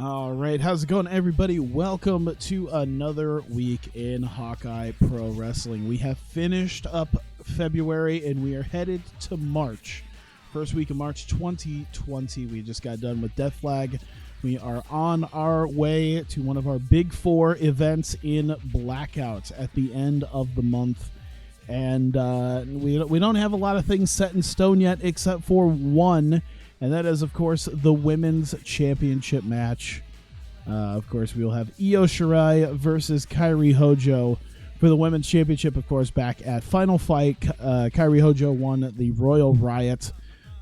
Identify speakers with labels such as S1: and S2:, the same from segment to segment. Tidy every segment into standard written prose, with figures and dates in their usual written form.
S1: All right, how's it going, everybody? Welcome to another week in Hawkeye Pro Wrestling. We have finished up February and we are headed to March. First week of March 2020. We just got done with Death Flag. We are on our way to one of our big four events in Blackout at the end of the month. And we don't have a lot of things set in stone yet except for one. And that is, of course, the Women's Championship match. Of course, we will have Io Shirai versus Kairi Hojo for the Women's Championship, of course, back at Final Fight. Kairi Hojo won the Royal Riot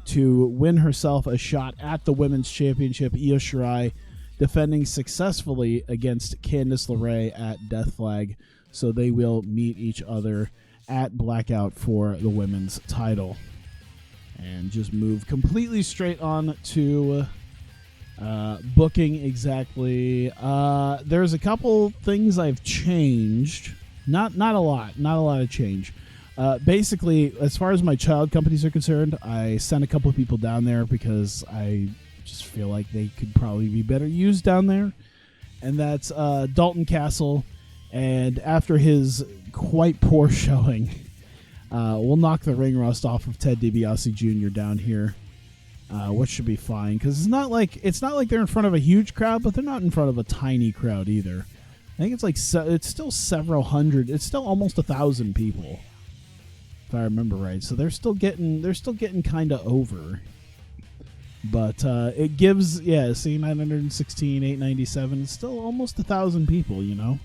S1: to win herself a shot at the Women's Championship. Io Shirai defending successfully against Candice LeRae at Death Flag. So they will meet each other at Blackout for the women's title. And just move completely straight on to booking exactly. There's a couple things I've changed. Not a lot of change. Basically, as far as my child companies are concerned, I sent a couple of people down there because I just feel like they could probably be better used down there. And that's Dalton Castle. And after his quite poor showing, we'll knock the ring rust off of Ted DiBiase Jr. down here, which should be fine because it's not like they're in front of a huge crowd, but they're not in front of a tiny crowd either. I think it's like it's still several hundred. It's still almost 1,000 people, if I remember right. So they're still getting kind of over. But it gives see 916, 897. It's still almost 1,000 people, you know.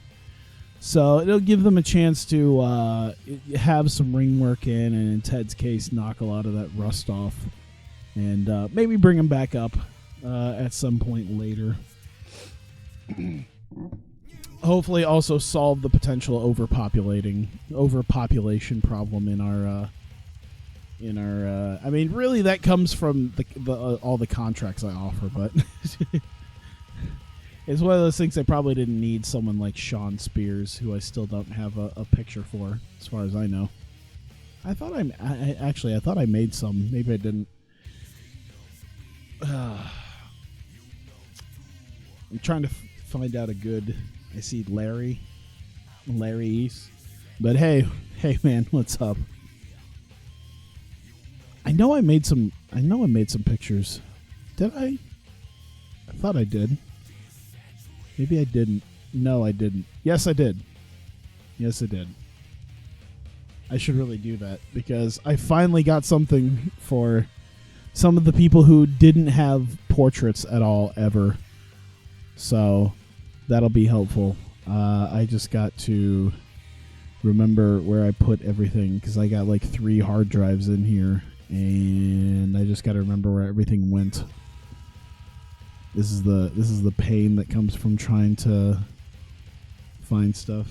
S1: So it'll give them a chance to have some ring work in, and in Ted's case, knock a lot of that rust off, and maybe bring him back up at some point later. Hopefully, also solve the potential overpopulation problem in our. I mean, really, that comes from all the contracts I offer, but. It's one of those things they probably didn't need someone like Sean Spears, who I still don't have a picture for, as far as I know. I thought I made some. Maybe I didn't. I'm trying to find out a good. I see Larry East, but hey man, what's up? I know I made some pictures. Did I? I thought I did. Maybe I didn't. No, I didn't. Yes, I did. I should really do that because I finally got something for some of the people who didn't have portraits at all ever. So that'll be helpful. I just got to remember where I put everything because I got like 3 hard drives in here, and I just got to remember where everything went. This is the pain that comes from trying to find stuff.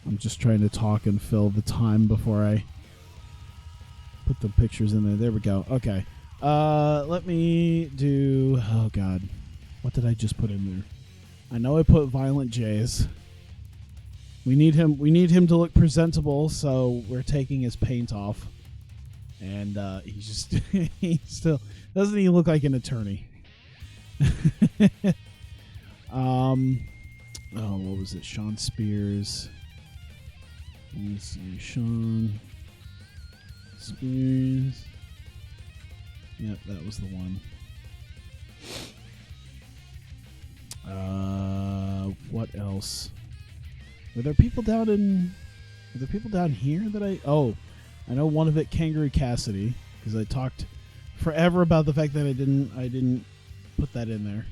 S1: I'm just trying to talk and fill the time before I put the pictures in there. There we go. Okay. Let me do... Oh, God. What did I just put in there? I know I put Violent J's. We need him to look presentable, so we're taking his paint off. And he still... Doesn't he look like an attorney? What was it? Sean Spears. Let me see. Sean Spears. Yep, that was the one. What else? Were there people down here that I know one of it, Kangaroo Cassidy, because I talked forever about the fact that I didn't put that in there.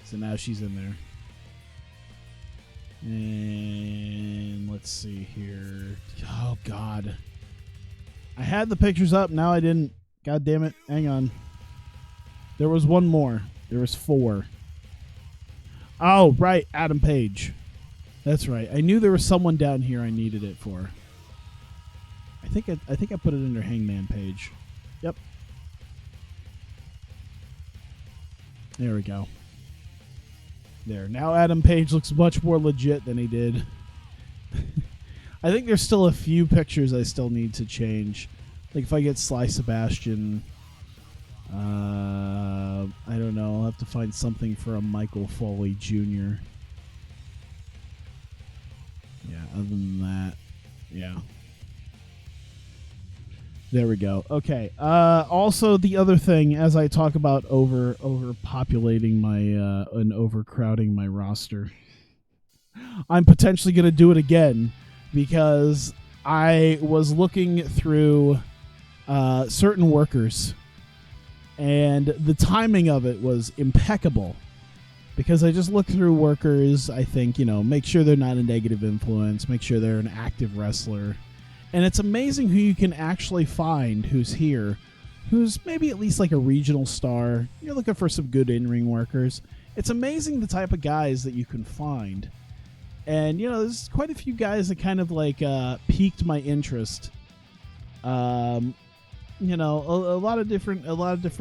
S1: So now she's in there. And let's see here. Oh, God. I had the pictures up. Now I didn't. God damn it. Hang on. There was one more. There was 4. Oh, right. Adam Page. That's right. I knew there was someone down here I needed it for. I think I put it under Hangman Page. Yep. There we go. There. Now Adam Page looks much more legit than he did. I think there's still a few pictures I still need to change. Like if I get Sly Sebastian, I don't know. I'll have to find something for a Michael Foley Jr. Yeah, other than that, yeah. There we go. Okay. Also, the other thing, as I talk about overpopulating my and overcrowding my roster, I'm potentially going to do it again because I was looking through certain workers, and the timing of it was impeccable. Because I just looked through workers, I think, make sure they're not a negative influence, make sure they're an active wrestler. And it's amazing who you can actually find who's here, who's maybe at least like a regional star. You're looking for some good in-ring workers. It's amazing the type of guys that you can find. And, there's quite a few guys that kind of like piqued my interest. A lot of different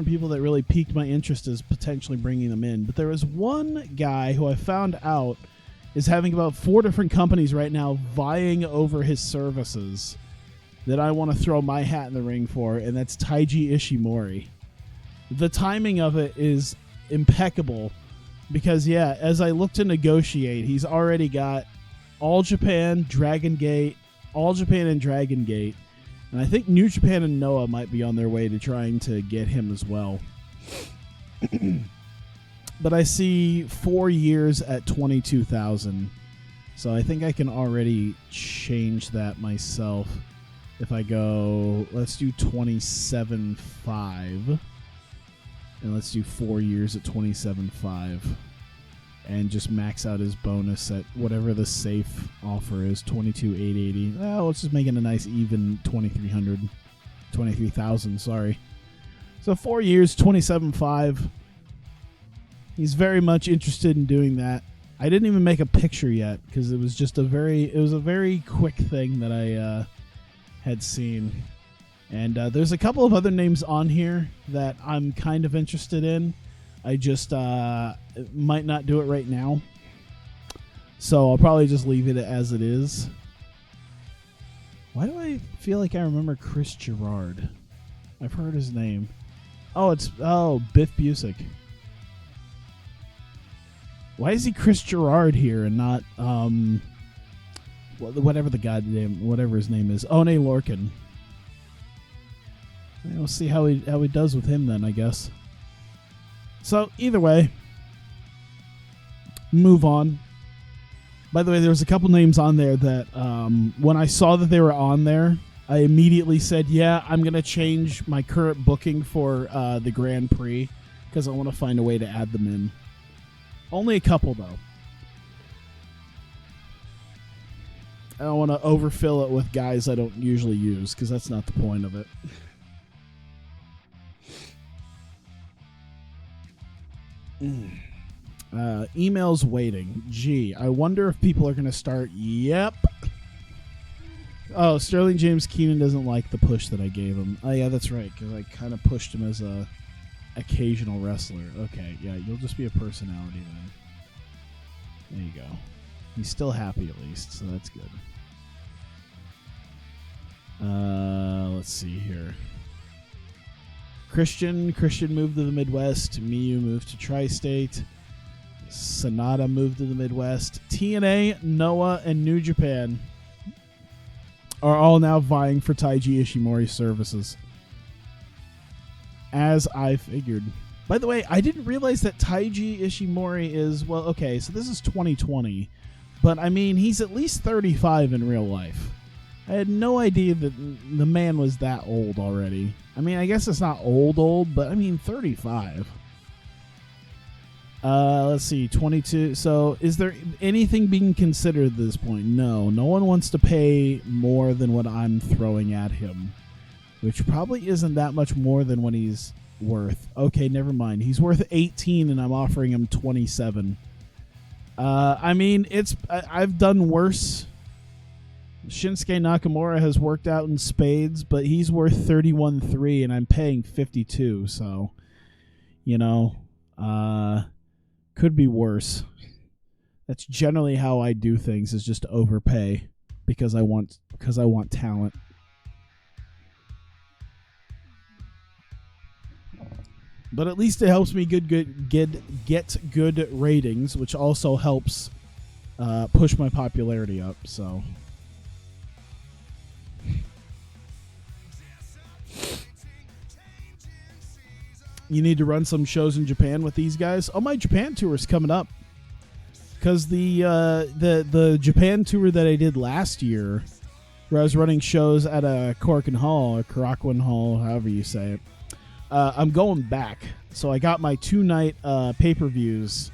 S1: people that really piqued my interest as potentially bringing them in. But there was one guy who I found out is having about 4 different companies right now vying over his services that I want to throw my hat in the ring for, and that's Taiji Ishimori. The timing of it is impeccable because, as I look to negotiate, he's already got All Japan, Dragon Gate, All Japan and Dragon Gate, and I think New Japan and Noah might be on their way to trying to get him as well. But I see 4 years at 22,000. So I think I can already change that myself. If I go, let's do 27.5. And let's do 4 years at 27.5. And just max out his bonus at whatever the safe offer is, 22,880. Well, let's just make it a nice even 23,000, sorry. So 4 years, 27.5. He's very much interested in doing that. I didn't even make a picture yet because it was just a very quick thing that I had seen. And there's a couple of other names on here that I'm kind of interested in. I just might not do it right now. So I'll probably just leave it as it is. Why do I feel like I remember Chris Gerard? I've heard his name. Biff Busick. Why is he Chris Gerard here and not whatever his name is, One Lorcan? We'll see how he does with him then, I guess. So either way, move on. By the way, there was a couple names on there that when I saw that they were on there, I immediately said, I'm going to change my current booking for the Grand Prix because I want to find a way to add them in. Only a couple, though. I don't want to overfill it with guys I don't usually use, because that's not the point of it. Emails waiting. Gee, I wonder if people are going to start. Yep. Oh, Sterling James Keenan doesn't like the push that I gave him. Oh, yeah, that's right, because I kind of pushed him as a occasional wrestler. Okay, yeah, you'll just be a personality then. There you go. He's still happy at least, so that's good. Let's see here. Christian moved to the Midwest. Miyu moved to Tri-State. Sonata moved to the Midwest. TNA, Noah, and New Japan are all now vying for Taiji Ishimori's services. As I figured. By the way, I didn't realize that Taiji Ishimori is, so this is 2020. But, I mean, he's at least 35 in real life. I had no idea that the man was that old already. I mean, I guess it's not old, but, I mean, 35. Let's see, 22. So, is there anything being considered at this point? No. No one wants to pay more than what I'm throwing at him. Which probably isn't that much more than what he's worth. Okay, never mind. He's worth 18 and I'm offering him 27. I mean, I've done worse. Shinsuke Nakamura has worked out in spades, but he's worth 31.3 and I'm paying 52, so could be worse. That's generally how I do things, is just to overpay because I want talent. But at least it helps me get good ratings, which also helps push my popularity up. So you need to run some shows in Japan with these guys. Oh, my Japan tour is coming up, because the Japan tour that I did last year, where I was running shows at a Korakuen Hall or Korakuen Hall, however you say it. I'm going back, so I got my 2-night pay-per-views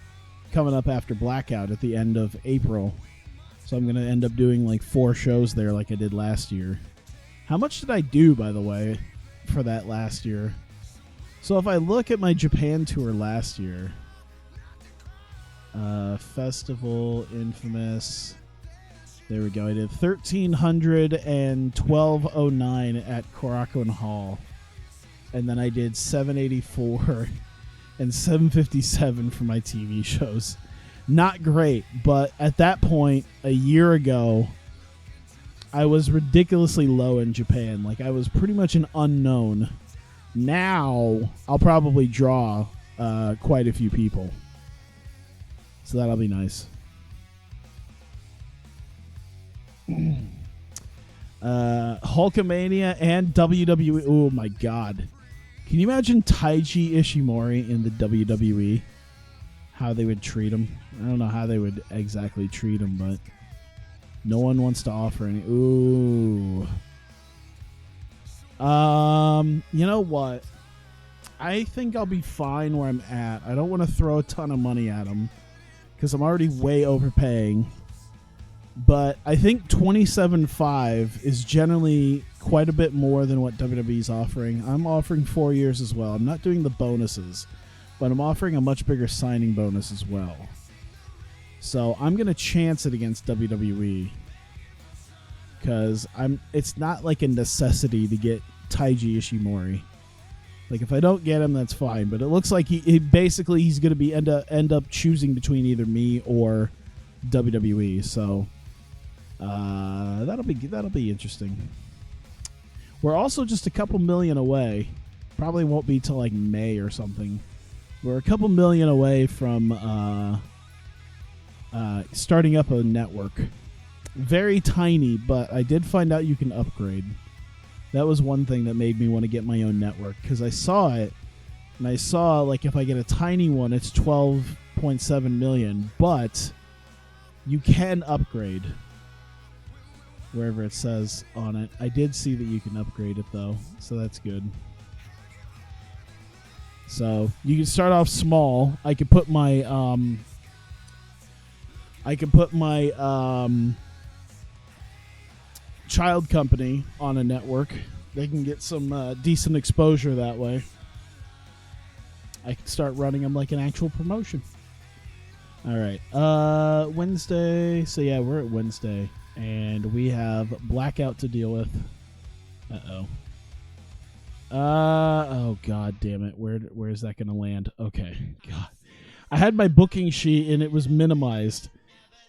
S1: coming up after Blackout at the end of April. So I'm going to end up doing like 4 shows there like I did last year. How much did I do, by the way, for that last year? So if I look at my Japan tour last year, Festival, Infamous, there we go. I did 1,312.09 at Korakuen Hall. And then I did 784 and 757 for my TV shows. Not great, but at that point, a year ago, I was ridiculously low in Japan. Like, I was pretty much an unknown. Now, I'll probably draw quite a few people. So that'll be nice. Hulkamania and WWE. Oh, my God. Can you imagine Taiji Ishimori in the WWE? How they would treat him? I don't know how they would exactly treat him, but no one wants to offer any. Ooh. You know what? I think I'll be fine where I'm at. I don't want to throw a ton of money at him because I'm already way overpaying. But I think 27.5 is generally quite a bit more than what WWE's offering. I'm offering 4 years as well. I'm not doing the bonuses, but I'm offering a much bigger signing bonus as well. So I'm going to chance it against WWE because it's not like a necessity to get Taiji Ishimori. Like, if I don't get him, that's fine. But it looks like he's going to be end up choosing between either me or WWE. So that'll be interesting. We're also just a couple million away. Probably won't be till like May or something. We're a couple million away from starting up a network. Very tiny, but I did find out you can upgrade. That was one thing that made me want to get my own network, because I saw it, and I saw, like, if I get a tiny one, it's 12.7 million, but you can upgrade wherever it says on it. I did see that you can upgrade it, though, so that's good. So you can start off small. I could put my child company on a network. They can get some decent exposure that way. I can start running them like an actual promotion. All right, Wednesday. So yeah, we're at Wednesday, and we have Blackout to deal with. Oh god damn it! Where is that going to land? Okay, God, I had my booking sheet and it was minimized.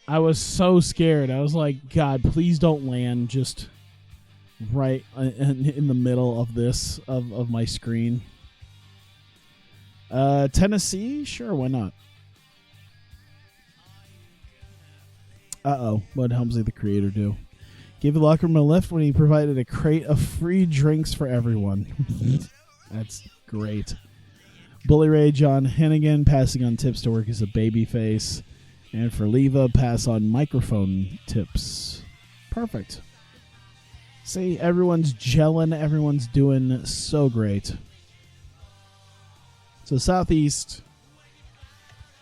S1: I was so scared. I was like, God, please don't land just right in the middle of this, of my screen. Tennessee? Sure, why not? What did Helmsley the creator do? Gave the locker room a lift when he provided a crate of free drinks for everyone. That's great. Bully Ray John Hennigan passing on tips to work as a babyface. And for Leva, pass on microphone tips. Perfect. See, everyone's gelling. Everyone's doing so great. So Southeast,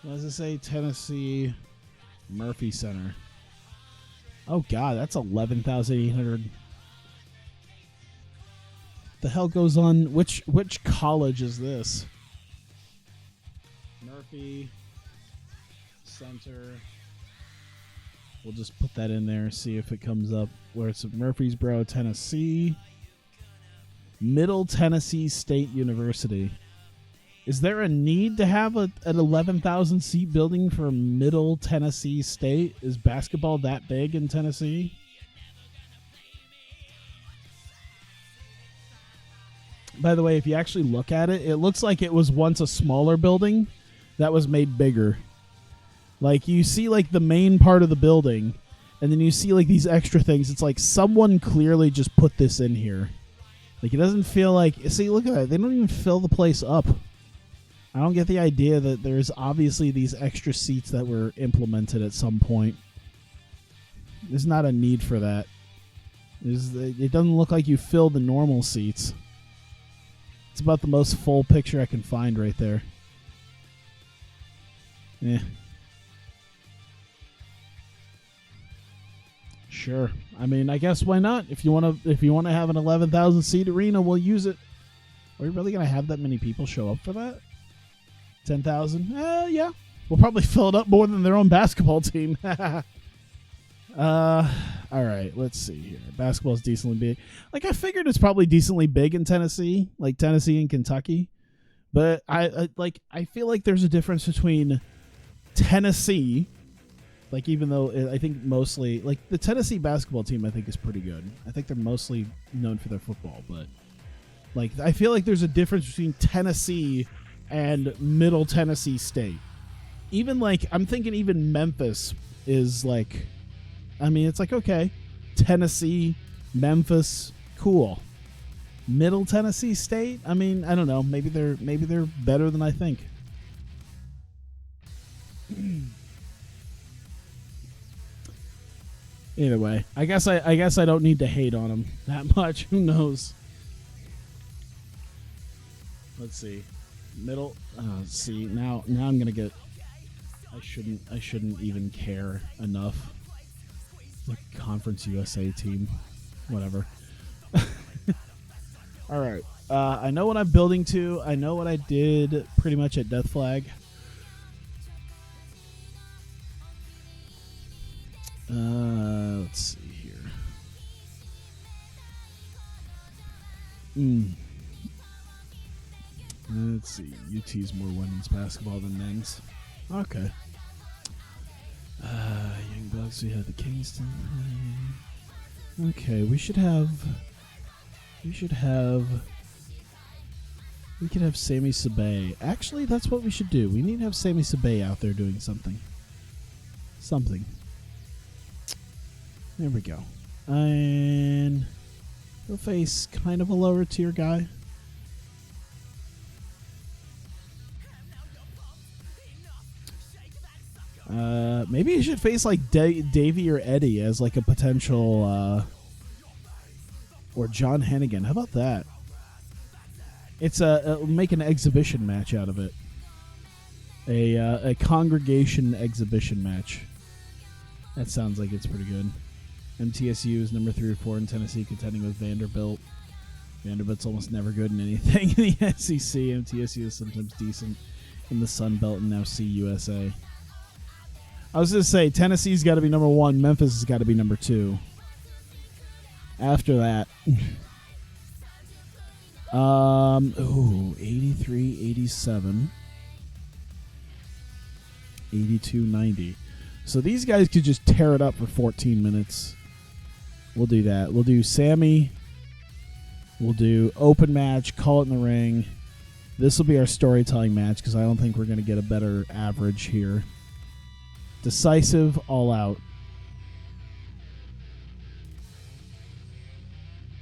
S1: what does it say? Tennessee Murphy Center. Oh, God, that's 11,800. The hell goes on? Which college is this? Murphy Center. We'll just put that in there, see if it comes up. Where it's Murfreesboro, Tennessee. Middle Tennessee State University. Is there a need to have an 11,000 seat building for Middle Tennessee State? Is basketball that big in Tennessee? by the way, if you actually look at it, it looks like it was once a smaller building that was made bigger. Like, you see, like, the main part of the building, and then you see, like, these extra things. It's like someone clearly just put this in here. Like, it doesn't feel like... See, look at that. They don't even fill the place up. I don't get the idea that there's obviously these extra seats that were implemented at some point. There's not a need for that. It doesn't look like you fill the normal seats. It's about the most full picture I can find right there. Yeah. Sure. I mean, I guess why not? If you want to have an 11,000 seat arena, we'll use it. Are we really going to have that many people show up for that? 10,000? Yeah. We'll probably fill it up more than their own basketball team. All right, let's see here. Basketball's decently big. Like, I figured it's probably decently big in Tennessee, like Tennessee and Kentucky. But I feel like there's a difference between Tennessee, like, even though I think mostly, like, the Tennessee basketball team I think is pretty good. I think they're mostly known for their football, but like, I feel like there's a difference between Tennessee and Middle Tennessee State. Even, like, I'm thinking even Memphis is like, I mean, it's like, okay, Tennessee, Memphis, cool. Middle Tennessee State, I mean, I don't know, maybe they're better than I think. Either way, I guess I don't need to hate on them that much. Who knows? Let's see. Middle. See, now I'm gonna get. I shouldn't even care enough. The Conference USA team, whatever. All right. I know what I'm building to. I know what I did pretty much at Death Flag. Let's see here. Let's see. UT's more women's basketball than men's. Okay. Young Bucks, we have the Kingston. Okay, we could have Sammy Sabay. Actually, that's what we should do. We need to have Sammy Sabay out there doing something. There we go. And he'll face kind of a lower tier guy. Maybe he should face like Davey or Eddie as like a potential, or John Hennigan. How about that? It's make an exhibition match out of it. A congregation exhibition match. That sounds like it's pretty good. MTSU is number 3 or 4 in Tennessee, contending with Vanderbilt. Vanderbilt's almost never good in anything in the SEC. MTSU is sometimes decent in the Sun Belt and now CUSA. I was going to say, Tennessee's got to be number 1. Memphis has got to be number 2. After that. 83, 87. 82, 90. So these guys could just tear it up for 14 minutes. We'll do that. We'll do Sammy. We'll do open match, call it in the ring. This will be our storytelling match because I don't think we're going to get a better average here. Decisive, all out.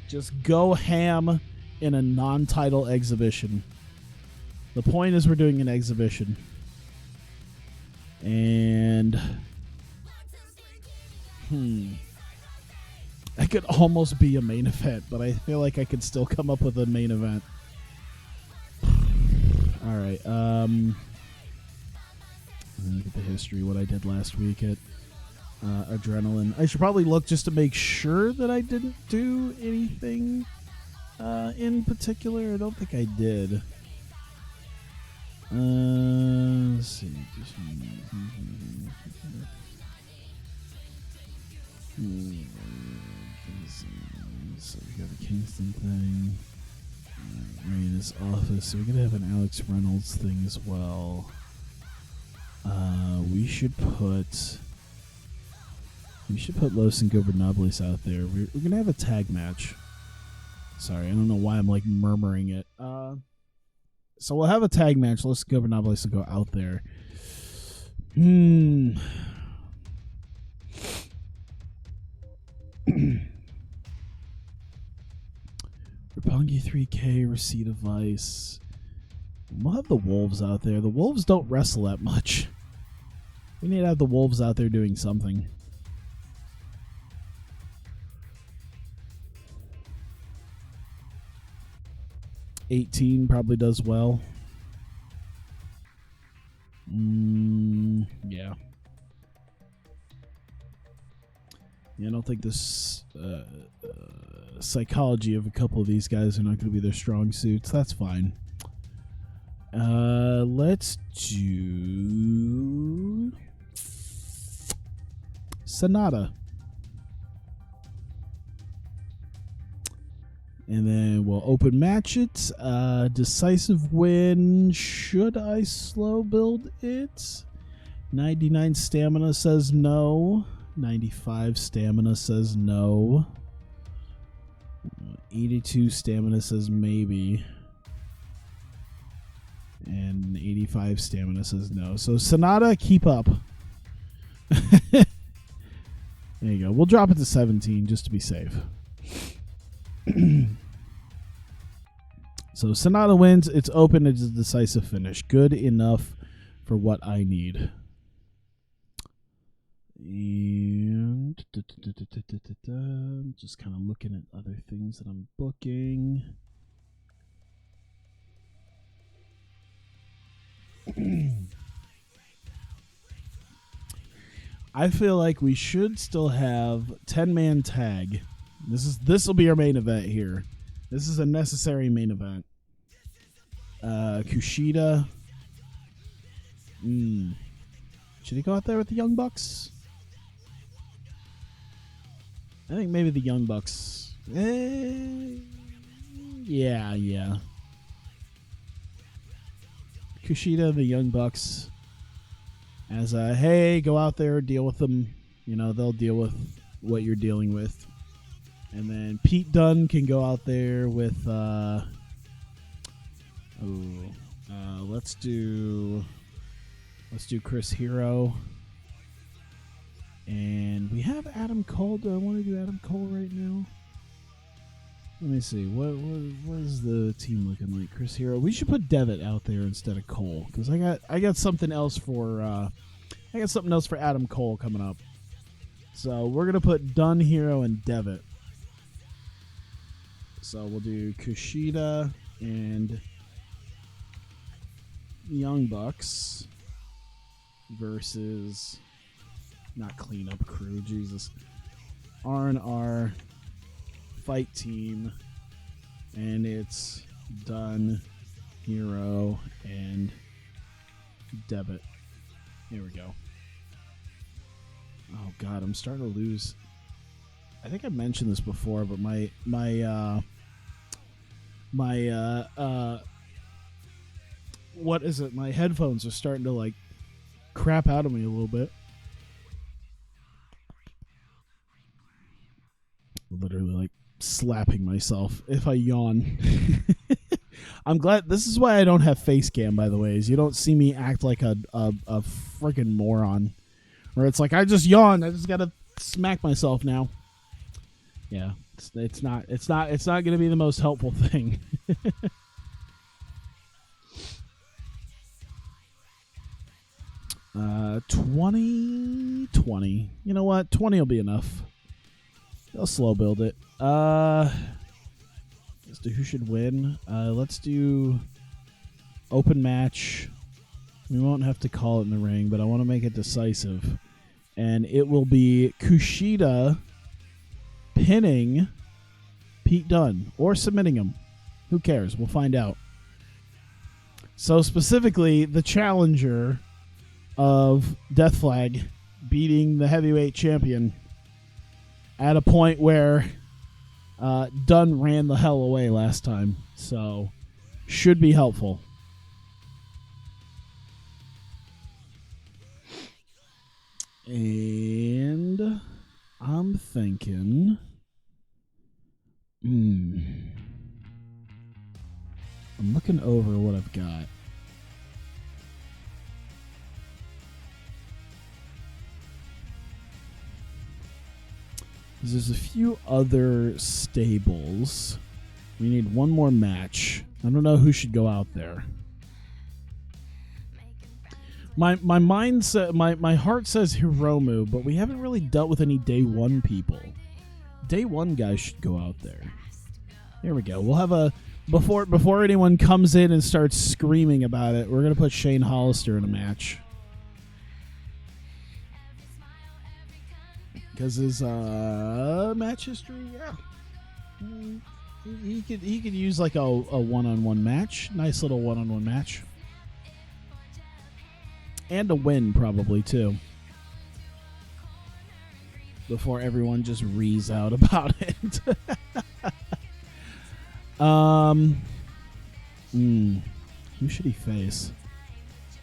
S1: Just go ham in a non-title exhibition. The point is we're doing an exhibition. And I could almost be a main event, but I feel like I could still come up with a main event. All right. Look at the history, what I did last week at Adrenaline. I should probably look just to make sure that I didn't do anything in particular. I don't think I did. Let's see. So we got the Kingston thing. Raina's office. So we're gonna have an Alex Reynolds thing as well. We should put Los Ingobernables out there. We're gonna have a tag match. Sorry, I don't know why I'm like murmuring it. So we'll have a tag match. Let's go. Let's go out there. Roppongi 3K, Reseda Vice. We'll have the Wolves out there. The Wolves don't wrestle that much. We need to have the Wolves out there doing something. $18 probably does well. Yeah. I don't think this psychology of a couple of these guys are not going to be their strong suits. That's fine. Let's do Sonata. And then we'll open match it. Decisive win. Should I slow build it? 99 stamina says no. 95 stamina says no. 82 stamina says maybe. And 85 stamina says no. So Sonata, keep up. There you go. We'll drop it to 17 just to be safe. So Sonata wins. It's open. It's a decisive finish. Good enough for what I need. And just kind of looking at other things that I'm booking. I feel like we should still have 10-man tag. This will be our main event here. This is a necessary main event. Kushida. Should he go out there with the Young Bucks? I think maybe the Young Bucks. Yeah. Kushida, the Young Bucks. As hey, go out there, deal with them. You know, they'll deal with what you're dealing with. And then Pete Dunne can go out there with let's do Chris Hero. And we have Adam Cole. Do I want to do Adam Cole right now? Let me see. What is the team looking like? Chris Hero. We should put Devitt out there instead of Cole, because I got something else for Adam Cole coming up. So we're gonna put Dunne, Hero, and Devitt. So we'll do Kushida and Young Bucks versus not Cleanup Crew, Jesus. R&R Fight Team, and it's Dunne, Hero, and Devitt. Here we go. Oh God, I'm starting to lose. I think I mentioned this before, but my what is it? My headphones are starting to like crap out of me a little bit. Literally like slapping myself if I yawn. I'm glad. This is why I don't have face cam, by the way, is you don't see me act like a freaking moron. Where it's like I just yawned, I just gotta smack myself now. Yeah, it's not gonna be the most helpful thing. 20. You know what? 20 will be enough. They'll slow build it. Let's do who should win. Let's do open match. We won't have to call it in the ring, but I want to make it decisive. And it will be Kushida pinning Pete Dunne or submitting him. Who cares? We'll find out. So specifically, the challenger of Death Flag beating the heavyweight champion at a point where Dunne ran the hell away last time. So should be helpful. And I'm thinking I'm looking over what I've got. There's a few other stables. We need one more match. I don't know who should go out there. My mind my heart says Hiromu, but we haven't really dealt with any day one people. Day one guys should go out there. There we go. We'll have a before anyone comes in and starts screaming about it. We're gonna put Shane Hollister in a match because his match history, yeah, he could use like a one-on-one match, nice little one-on-one match. And a win, probably, too. Before everyone just rees out about it. Who should he face?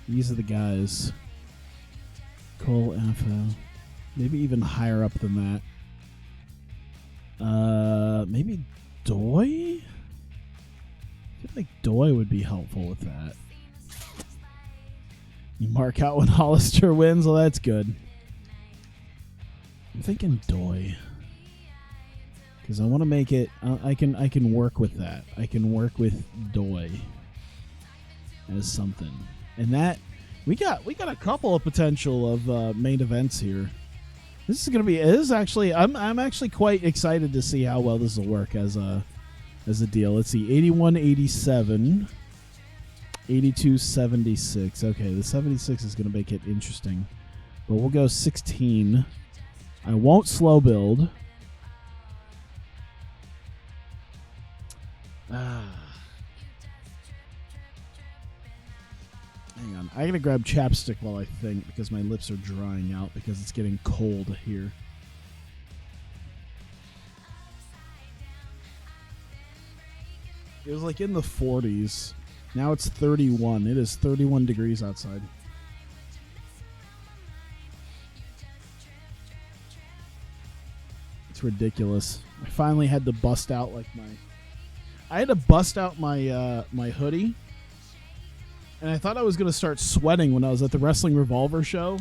S1: These are the guys. Cole, NFL. Maybe even higher up than that. Maybe Doi? I feel like Doi would be helpful with that. You mark out when Hollister wins? Well, that's good. I'm thinking Doi. Because I want to make it... I can work with that. I can work with Doi as something. And that... We got a couple of potential of main events here. This is going to be... It is actually... I'm actually quite excited to see how well this will work as a deal. Let's see. 81-87... 82-76. Okay, the 76 is going to make it interesting. But we'll go 16. I won't slow build. Hang on. I got to grab chapstick while I think because my lips are drying out because it's getting cold here. It was like in the 40s. Now it's 31. It is 31 degrees outside. It's ridiculous. I finally had to bust out like my my hoodie. And I thought I was going to start sweating when I was at the Wrestling Revolver show,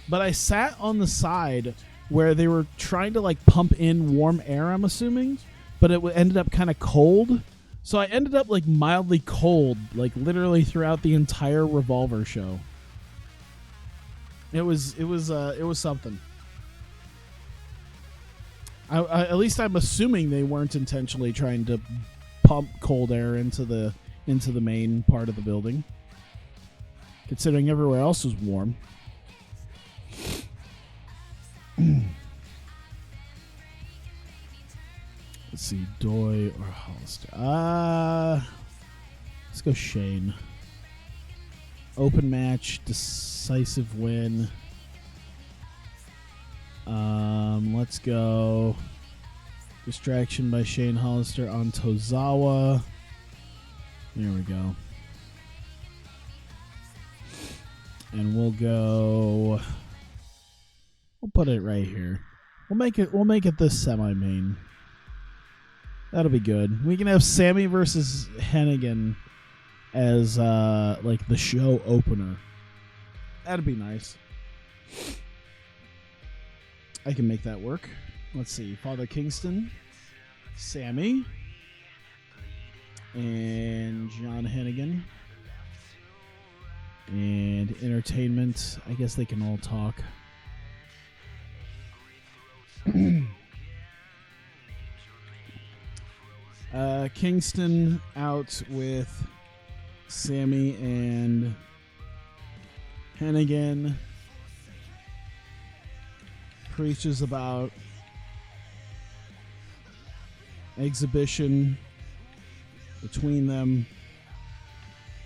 S1: but I sat on the side where they were trying to like pump in warm air, I'm assuming, but it ended up kind of cold. So I ended up like mildly cold, like literally throughout the entire Revolver show. It was something. At least I'm assuming they weren't intentionally trying to pump cold air into the main part of the building, considering everywhere else was warm. Let's see, Doi or Hollister. Let's go Shane. Open match, decisive win. Let's go distraction by Shane Hollister on Tozawa. There we go. And we'll put it right here. We'll make it this semi-main. That'll be good. We can have Sammy versus Hennigan as like the show opener. That'd be nice. I can make that work. Let's see. Father Kingston, Sammy, and John Hennigan. And entertainment. I guess they can all talk. Kingston out with Sammy and Hennigan. Preaches about exhibition between them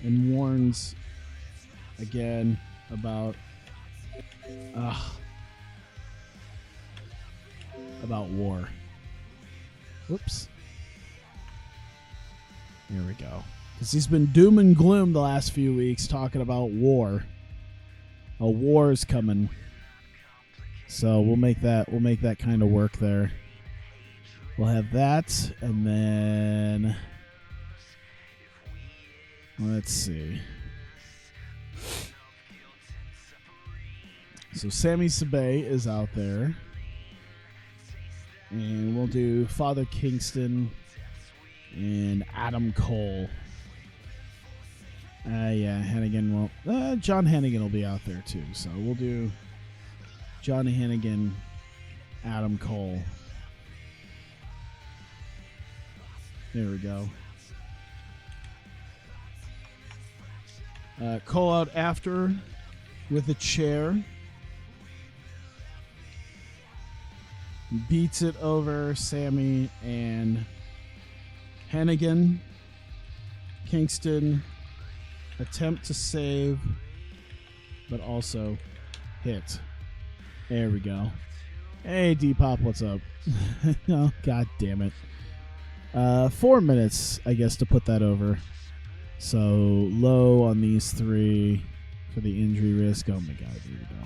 S1: and warns again about war. Whoops. Here we go. Because he's been doom and gloom the last few weeks talking about war. A war is coming. So we'll make that kind of work there. We'll have that, and then Let's see. So Sami Sabay is out there. And we'll do Father Kingston and Adam Cole. Yeah, Hannigan will... John Hannigan will be out there too. So we'll do John Hannigan, Adam Cole. There we go. Cole out after with a chair. Beats it over Sami and Hannigan. Kingston attempt to save, but also hit. There we go. Hey, D-Pop, what's up? Oh, God damn it. 4 minutes, I guess, to put that over. So, low on these three for the injury risk. Oh, my God, here we go.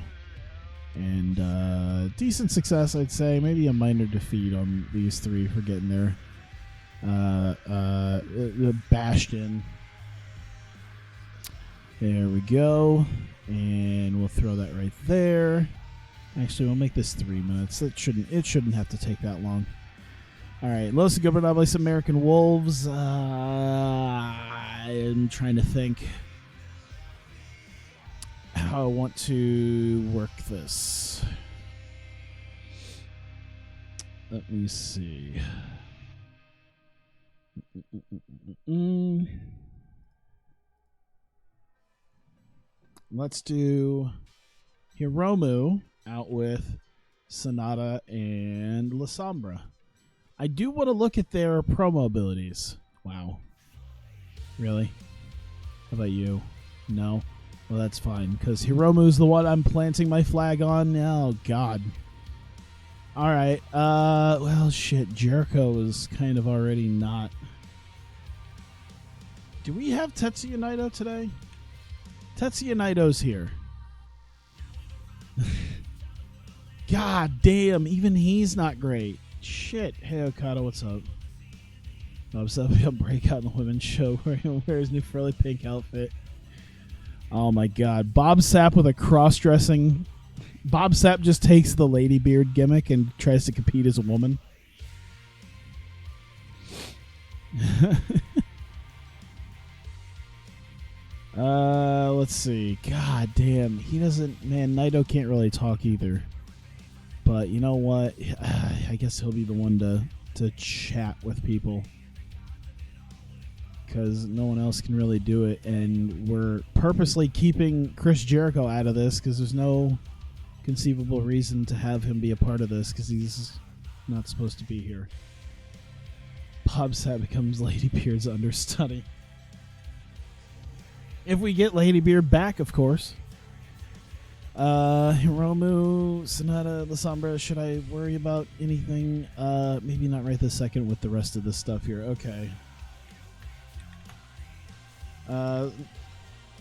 S1: And decent success, I'd say. Maybe a minor defeat on these three for getting there. Bashed in. There we go. And we'll throw that right there. Actually, we'll make this 3 minutes. It shouldn't have to take that long. All right, Los Ingobernables American Wolves. I'm trying to think how I want to work this. Let me see. Let's do Hiromu out with Sonata and La Sombra. I do want to look at their promo abilities. Wow. Really? How about you? No? Well, that's fine, because Hiromu's the one I'm planting my flag on. Oh, God. Alright. Well, shit. Jericho is kind of already not. Do we have Tetsuya Naito today? Tetsuya Naito's here. God damn, even he's not great. Shit. Hey, Okada, what's up? I'm so a breakout in the women's show where he wears his new frilly pink outfit. Oh my God. Bob Sapp with a cross-dressing. Bob Sapp just takes the lady beard gimmick and tries to compete as a woman. Let's see. God damn. He doesn't... Man, Naito can't really talk either. But you know what? I guess he'll be the one to chat with people. Because no one else can really do it. And we're purposely keeping Chris Jericho out of this because there's no conceivable reason to have him be a part of this because he's not supposed to be here. Bob Sapp becomes Lady Beard's understudy. If we get Lady Beard back, of course. Hiromu, Sonata, La Sombra, should I worry about anything? Maybe not right this second with the rest of this stuff here. Okay.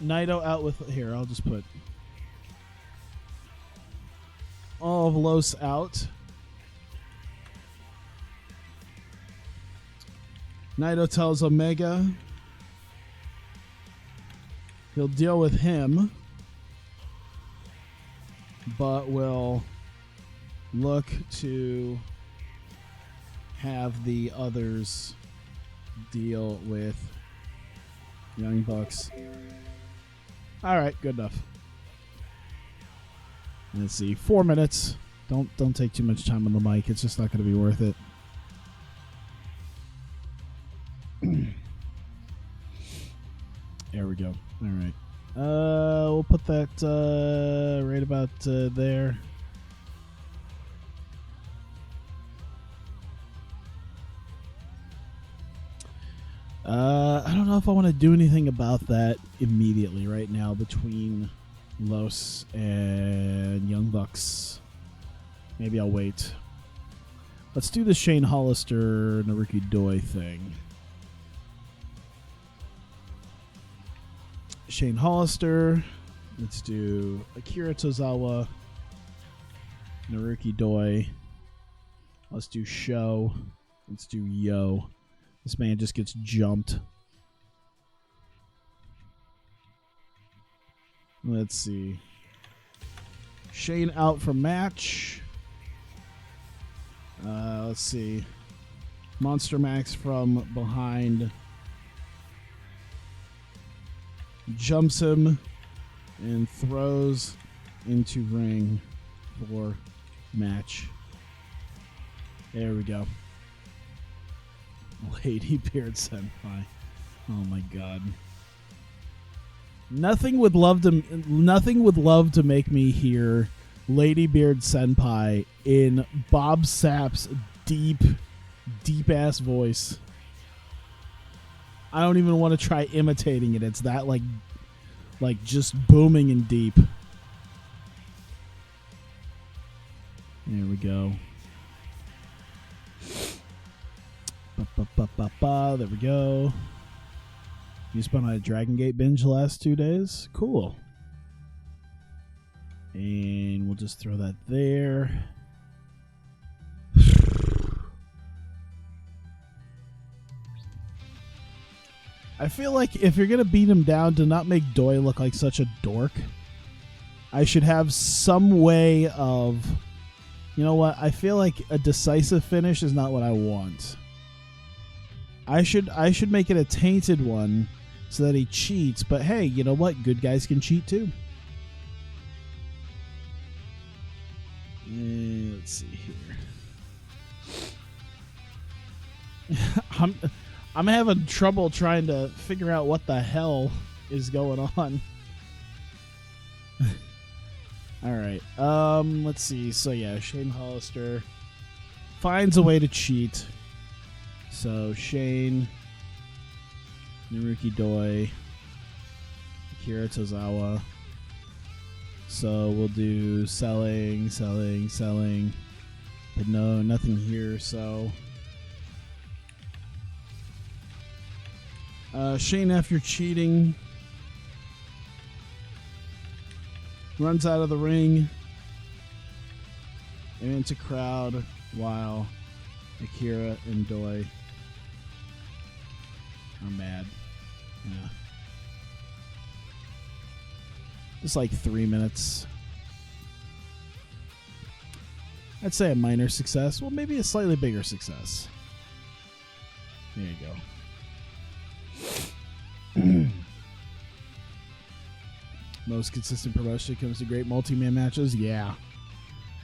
S1: Naito out with... Here, I'll just put... all of Los out. Naito tells Omega he'll deal with him, but will look to have the others deal with Young Bucks. All right, good enough. Let's see, 4 minutes. Don't take too much time on the mic. It's just not going to be worth it. There we go. All right. We'll put that right about there. I don't know if I want to do anything about that immediately right now between Los and Young Bucks. Maybe I'll wait. Let's do the Shane Hollister Naruki Doi thing. Shane Hollister. Let's do Akira Tozawa, Naruki Doi. Let's do Show. Let's do Yo. This man just gets jumped. Let's see. Shane out for match. Let's see. Monster Max from behind jumps him and throws into ring for match. There we go. Lady Beard Senpai. Oh my god. Nothing would love to make me hear Lady Beard Senpai in Bob Sapp's deep ass voice. I don't even want to try imitating it. It's that like just booming and deep. There we go. There we go. You spent on a Dragon Gate binge the last 2 days? Cool. And we'll just throw that there. I feel like if you're going to beat him down, to not make Doi look like such a dork, I should have some way of... You know what? I feel like a decisive finish is not what I want. I should make it a tainted one so that he cheats. But hey, you know what? Good guys can cheat too. Let's see here. I'm having trouble trying to figure out what the hell is going on. All right. Let's see. So yeah, Shane Hollister finds a way to cheat. So Shane, Naruki Doi, Akira Tozawa. So we'll do selling. But no, nothing here, so... Shane, after cheating, runs out of the ring and into crowd while Akira and Doi are mad. Yeah. Just like 3 minutes. I'd say a minor success. Well, maybe a slightly bigger success. There you go. Most consistent promotion comes to great multi-man matches. Yeah.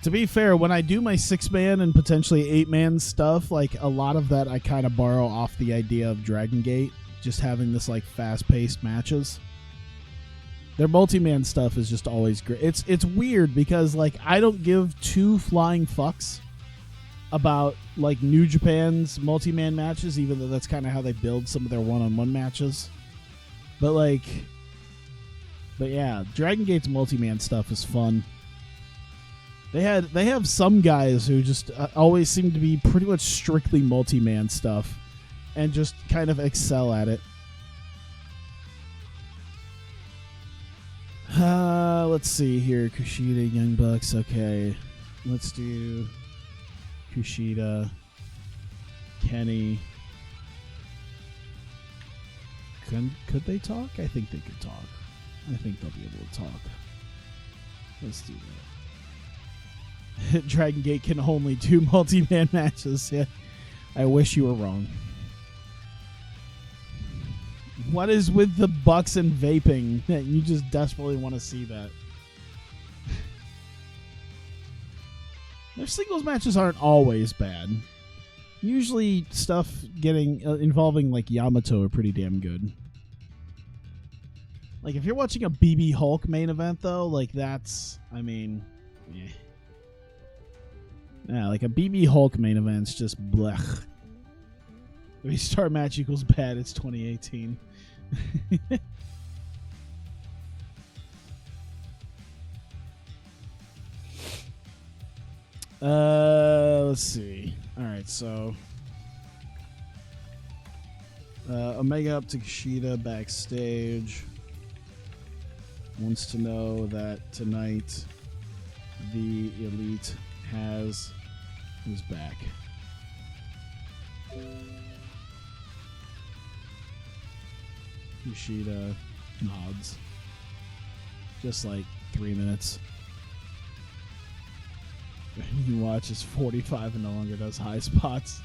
S1: To be fair, when I do my 6-man and potentially 8-man stuff, like a lot of that I kind of borrow off the idea of Dragon Gate, just having this like fast-paced matches. Their multi-man stuff is just always great. It's weird because like I don't give two flying fucks about like New Japan's multi-man matches, even though that's kind of how they build some of their one-on-one matches. But yeah, Dragon Gate's multi-man stuff is fun. They have some guys who just always seem to be pretty much strictly multi-man stuff and just kind of excel at it. Let's see here. Kushida, Young Bucks. Okay. Let's do Kushida, Kenny. Could they talk? I think they could talk. I think they'll be able to talk. Let's do that. Dragon Gate can only do multi-man matches. Yeah. I wish you were wrong. What is with the Bucks and vaping that you just desperately want to see that? Their singles matches aren't always bad. Usually stuff getting involving like Yamato are pretty damn good. Like if you're watching a BB Hulk main event though, like that's, I mean, yeah. Yeah, like a BB Hulk main event's just blech. Restart match equals bad. It's 2018. Let's see. All right, so Omega up to Kushida backstage. Wants to know that tonight the Elite has his back. Kushida nods. just like 3 minutes. You watch is 45 and no longer does high spots.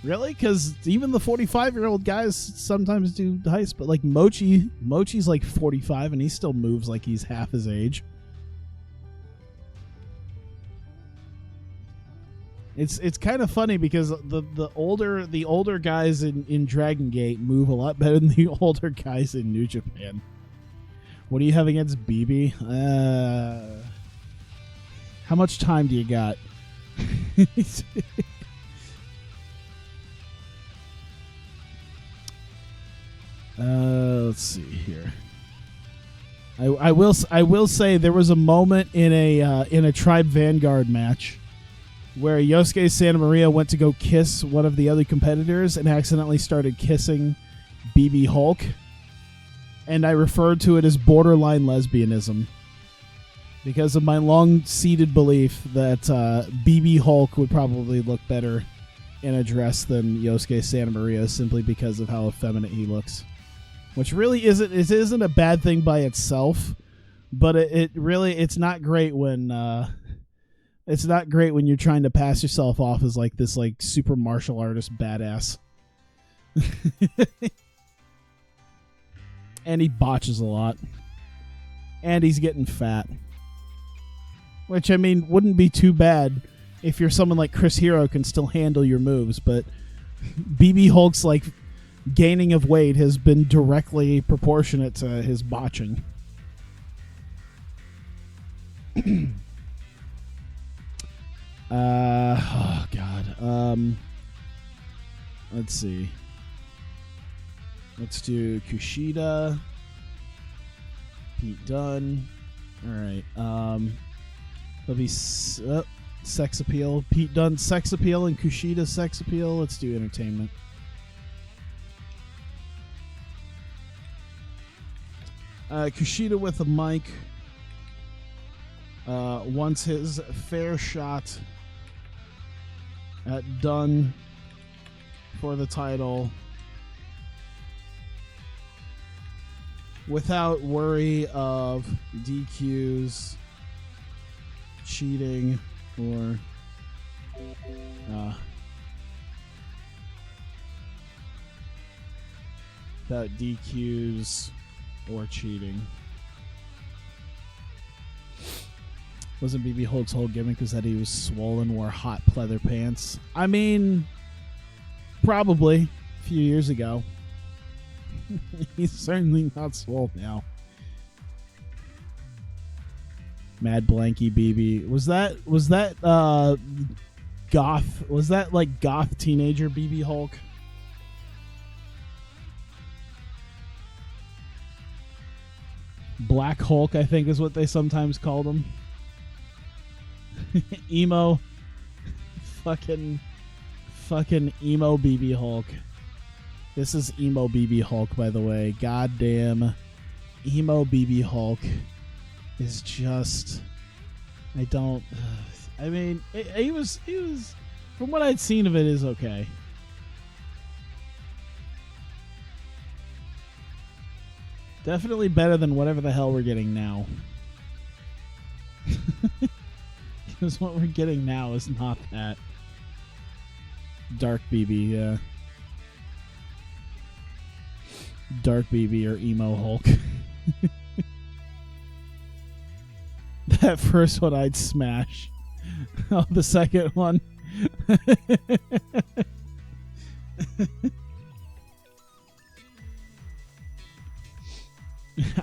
S1: Really? Because even the 45-year-old guys sometimes do high spots. Like Mochi's like 45 and he still moves like he's half his age. It's kind of funny because the older guys in Dragon Gate move a lot better than the older guys in New Japan. What do you have against BB? How much time do you got? Let's see here. I will say there was a moment in a Tribe Vanguard match where Yosuke Santa Maria went to go kiss one of the other competitors and accidentally started kissing BB Hulk, and I referred to it as borderline lesbianism because of my long-seated belief that BB Hulk would probably look better in a dress than Yosuke Santa Maria simply because of how effeminate he looks. Which really isn't a bad thing by itself, but it's not great when you're trying to pass yourself off as like this like super martial artist badass. And he botches a lot. And he's getting fat. Which, I mean, wouldn't be too bad if you're someone like Chris Hero can still handle your moves, but BB Hulk's like gaining of weight has been directly proportionate to his botching. Oh God. Let's see. Let's do Kushida, Pete Dunne. All right. There'll be sex appeal. Pete Dunne sex appeal and Kushida sex appeal. Let's do entertainment. Kushida with a mic wants his fair shot at Dunne for the title without worry of DQs, cheating, or without DQs or cheating. Wasn't BB Hulk's whole gimmick was that he was swollen, wore hot pleather pants? I mean, probably a few years ago. He's certainly not swole now. Mad Blanky BB. Was that goth? Was that like goth teenager BB Hulk? Black Hulk, I think, is what they sometimes called him. Emo. Fucking emo BB Hulk. This is emo BB Hulk, by the way. Goddamn. Emo BB Hulk is just... I mean, he was... From what I'd seen of it, is okay. Definitely better than whatever the hell we're getting now. Because what we're getting now is not that. Dark BB, yeah. Dark BB or emo Hulk. That first one I'd smash. Oh, the second one.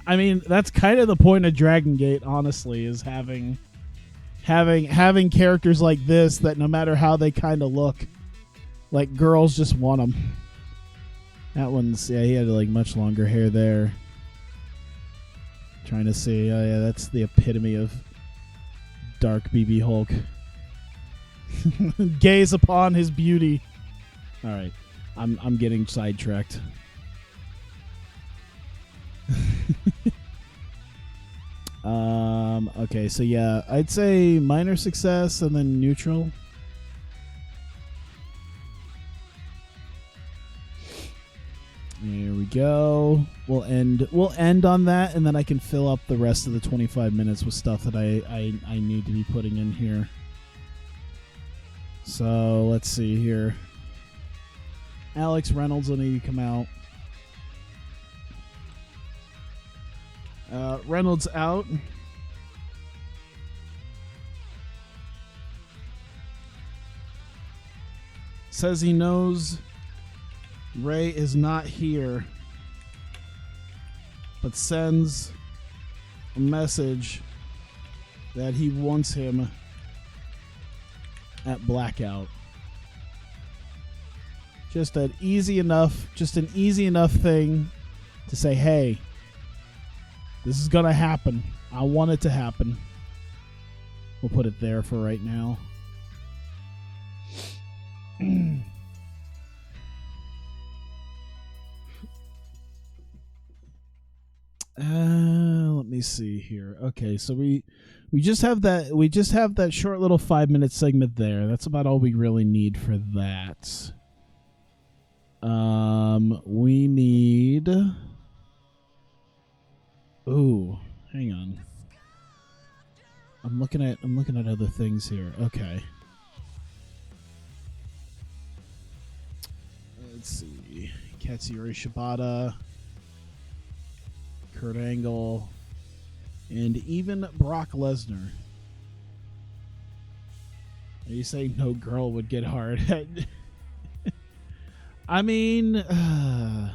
S1: I mean, that's kind of the point of Dragon Gate, honestly, is having characters like this that no matter how they kind of look, like girls just want them. That one's, yeah, he had like much longer hair there. Trying to see, oh yeah, that's the epitome of dark BB Hulk. Gaze upon his beauty. All right, I'm getting sidetracked. Okay, so yeah, I'd say minor success and then neutral. There we go. We'll end on that, and then I can fill up the rest of the 25 minutes with stuff that I need to be putting in here. So let's see here. Alex Reynolds will need to come out. Reynolds out. Says he knows Ray is not here, but sends a message that he wants him at Blackout. Just an easy enough thing to say, hey, this is gonna happen. I want it to happen. We'll put it there for right now. Let me see here. Okay, so we just have that short little 5-minute segment there. That's about all we really need for that. We need. Ooh, hang on. I'm looking at other things here. Okay. Let's see. Katsuyori Shibata, Kurt Angle, and even Brock Lesnar. Are you saying no girl would get hard? I mean, I'm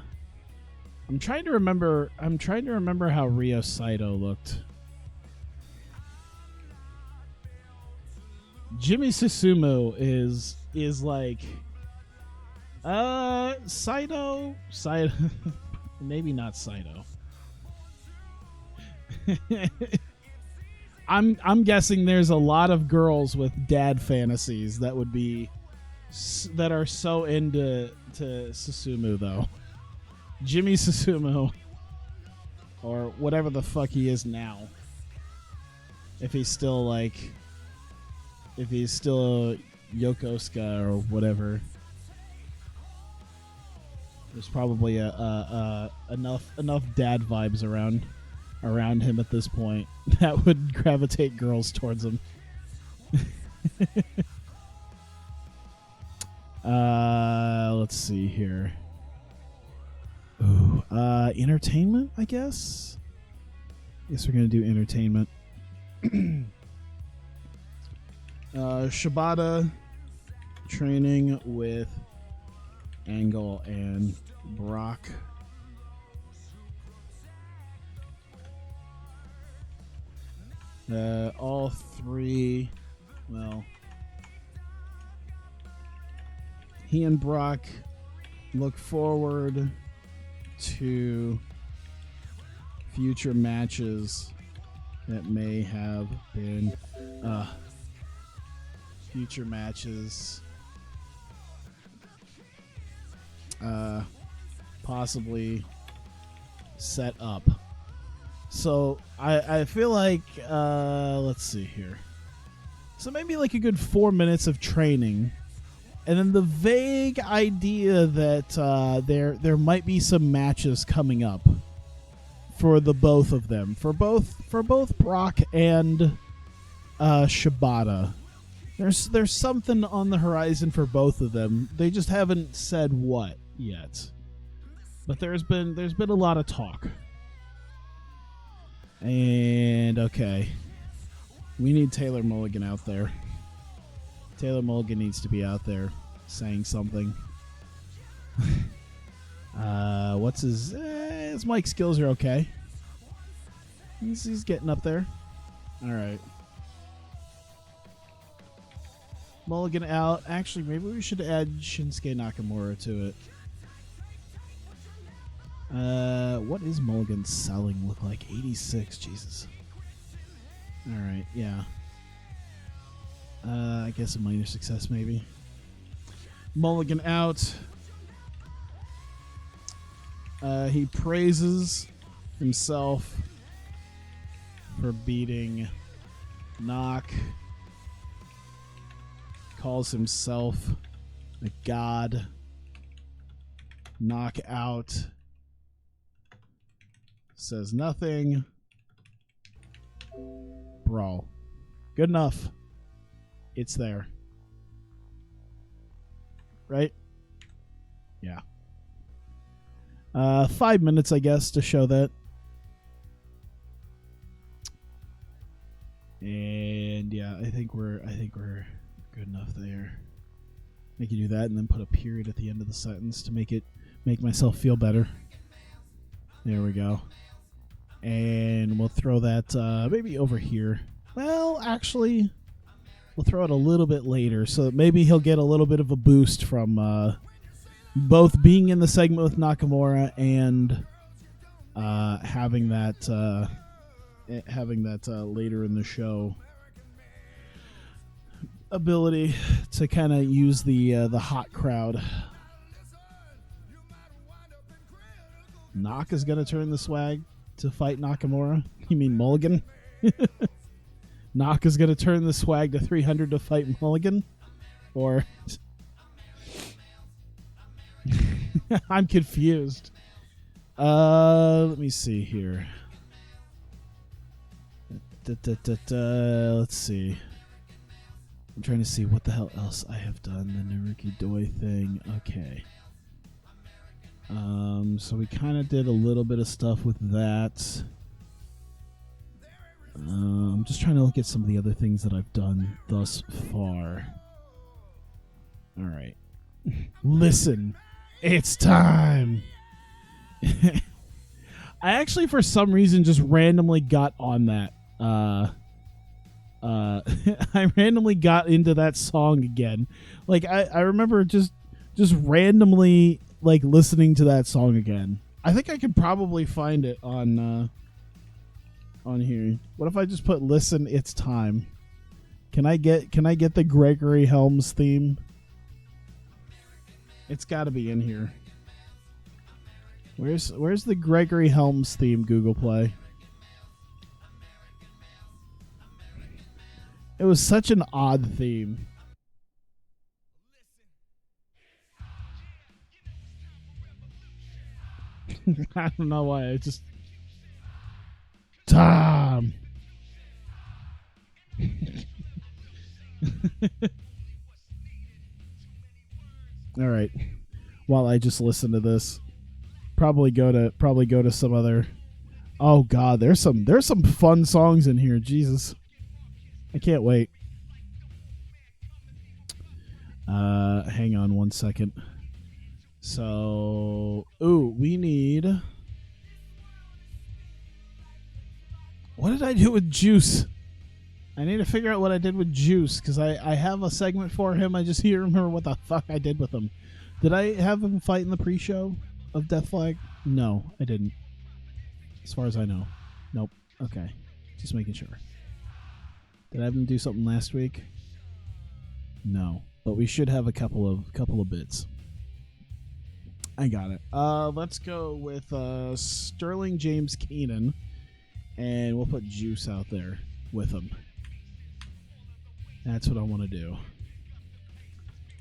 S1: trying to remember how Ryo Saito looked. Jimmy Susumu is like Saito maybe not Saito. I'm guessing there's a lot of girls with dad fantasies that are so into Susumu though. Jimmy Susumu, or whatever the fuck he is now. If he's still Yokosuka or whatever. There's probably enough dad vibes around him at this point that would gravitate girls towards him. Let's see here. Ooh, entertainment, I guess. Guess we're gonna do entertainment. Shibata training with Angle and Brock. All three, well, he and Brock look forward to future matches that may have been possibly set up. So I feel like let's see here. So maybe like a good 4 minutes of training, and then the vague idea that there might be some matches coming up for the both of them, for both Brock and Shibata. There's something on the horizon for both of them. They just haven't said what yet. But there's been a lot of talk. And okay, we need Taylor Mulligan out there. Taylor Mulligan needs to be out there saying something. What's his mic skills are okay. He's getting up there. All right. Mulligan out. Actually, maybe we should add Shinsuke Nakamura to it. What is Mulligan's selling look like? 86. Jesus. All right. Yeah. I guess a minor success maybe. Mulligan out. He praises himself for beating Knock. Calls himself a god. Knockout Says nothing. Brawl. Good enough. It's there. Right? Yeah. 5 minutes, I guess, to show that. And yeah, I think we're good enough there. I can do that and then put a period at the end of the sentence to make myself feel better. There we go. And we'll throw that maybe over here. Well, actually, we'll throw it a little bit later so that maybe he'll get a little bit of a boost from both being in the segment with Nakamura and having that later in the show ability to kind of use the hot crowd. Nak is going to turn the swag to fight Nakamura. You mean Mulligan? Nak is going to turn the swag to 300 to fight Mulligan? Or... I'm confused. Let me see here. Let's see. I'm trying to see what the hell else I have done. The Naruki Doi thing. Okay. So we kind of did a little bit of stuff with that. I'm just trying to look at some of the other things that I've done thus far. All right. Listen, it's time. I actually, for some reason, just randomly got on that. I randomly got into that song again. Like I remember just randomly like listening to that song again. I think I could probably find it on here. What if I just put "Listen, It's Time"? Can I get the Gregory Helms theme? It's got to be in here. Where's the Gregory Helms theme, Google Play? It was such an odd theme. I don't know why. I just... Tom! All right. While I just listen to this, probably go to some other... Oh God, there's some fun songs in here. Jesus. I can't wait. Hang on one second. So, we need... What did I do with Juice? I need to figure out what I did with Juice, because I have a segment for him. I just can't remember what the fuck I did with him. Did I have him fight in the pre-show of Death Flag? No, I didn't. As far as I know. Nope. Okay. Just making sure. Did I have him do something last week? No. But we should have a couple of bits. I got it. Let's go with Sterling James Keenan, and we'll put Juice out there with him. That's what I want to do.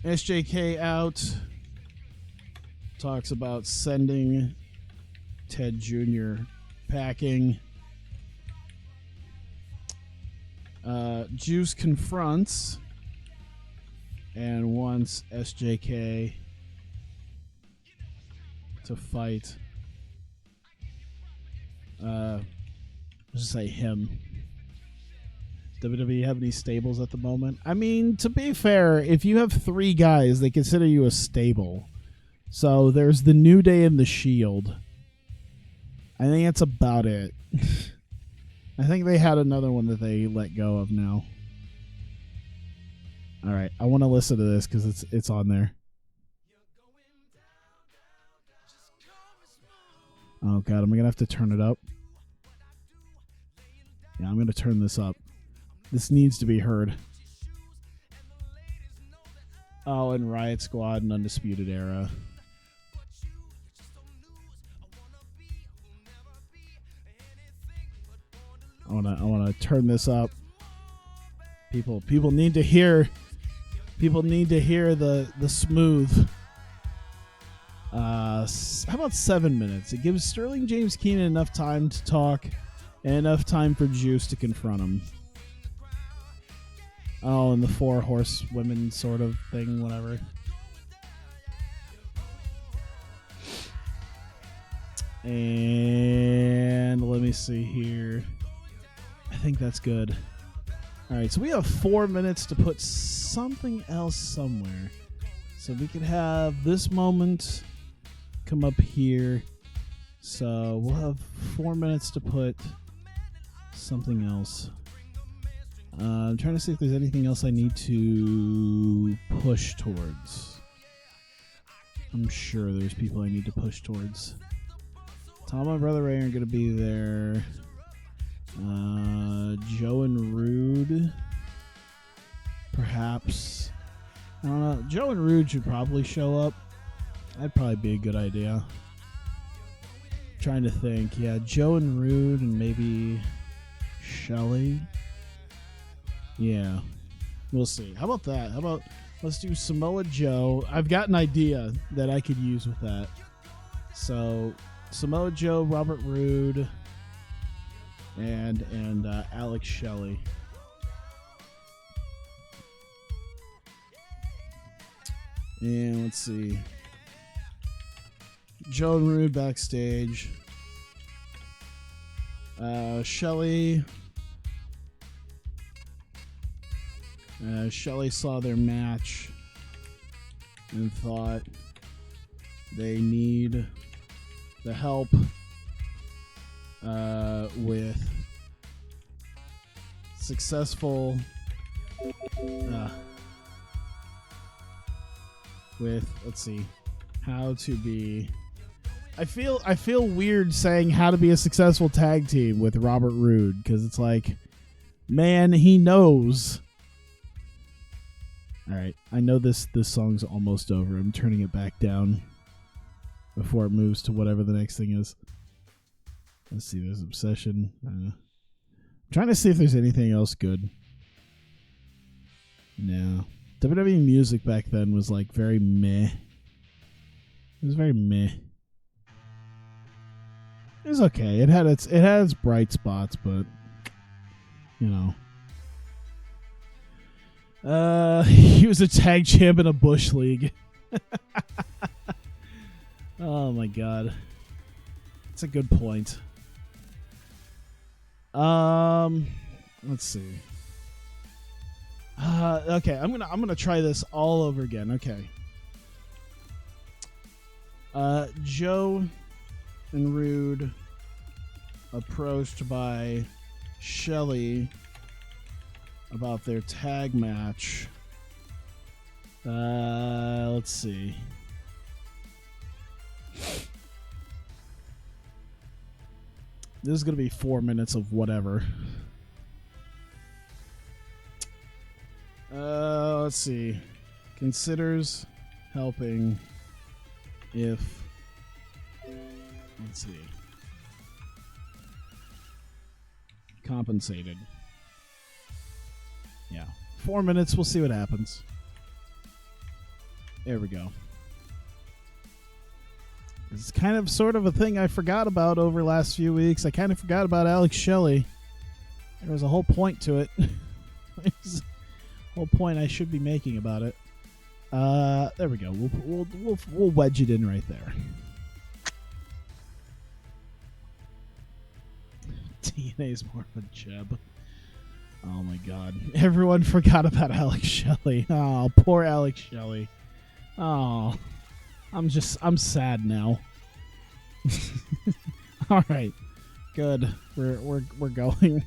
S1: SJK out. Talks about sending Ted Jr. packing. Juice confronts and wants SJK to fight. Just say him. WWE have any stables at the moment? I mean, to be fair, if you have 3 guys, they consider you a stable. So there's the New Day and the Shield. I think that's about it. I think they had another one that they let go of now. All right, I want to listen to this because it's on there. Oh God, am I gonna have to turn it up? Yeah, I'm gonna turn this up. This needs to be heard. Oh, and Riot Squad and Undisputed Era. I wanna turn this up. People need to hear. People need to hear the smooth how about 7 minutes? It gives Sterling James Keenan enough time to talk and enough time for Juice to confront him. Oh, and the 4 horsewomen sort of thing, whatever. And let me see here. I think that's good. All right, so we have 4 minutes to put something else somewhere. So we could have this moment come up here. So we'll have 4 minutes to put something else. I'm trying to see if there's anything else I need to push towards. I'm sure there's people I need to push towards. Tom and Brother Ray aren't going to be there. Joe and Rude. Perhaps. I don't know. Joe and Rude should probably show up. That'd probably be a good idea. Trying to think. Yeah, Joe and Rude and maybe Shelly. Yeah. We'll see. How about that? How about let's do Samoa Joe. I've got an idea that I could use with that. So Samoa Joe, Robert Roode, and Alex Shelley. And let's see. Joe and Roode backstage. Shelley. Shelley saw their match and thought they need the help with successful with, let's see, how to be. I feel weird saying how to be a successful tag team with Robert Roode, because it's like, man, he knows. All right, I know this song's almost over. I'm turning it back down before it moves to whatever the next thing is. Let's see, there's Obsession. I'm trying to see if there's anything else good. No. WWE music back then was like very meh. It was very meh. It was okay. It had its bright spots, but you know. He was a tag champ in a Bush League. Oh my god. That's a good point. Let's see. Okay, I'm gonna try this all over again. Okay. Joe and Rude approached by Shelley about their tag match. Let's see. This is going to be 4 minutes of whatever. Let's see. Considers helping if... Let's see. Compensated. Yeah. 4 minutes. We'll see what happens. There we go. It's kind of sort of a thing I forgot about over the last few weeks. I kind of forgot about Alex Shelley. There was a whole point to it. There's a whole point I should be making about it. There we go. We'll wedge it in right there. TNA's more of a jeb. Oh my god. Everyone forgot about Alex Shelley. Oh, poor Alex Shelley. Oh. I'm sad now. All right. Good. We're going.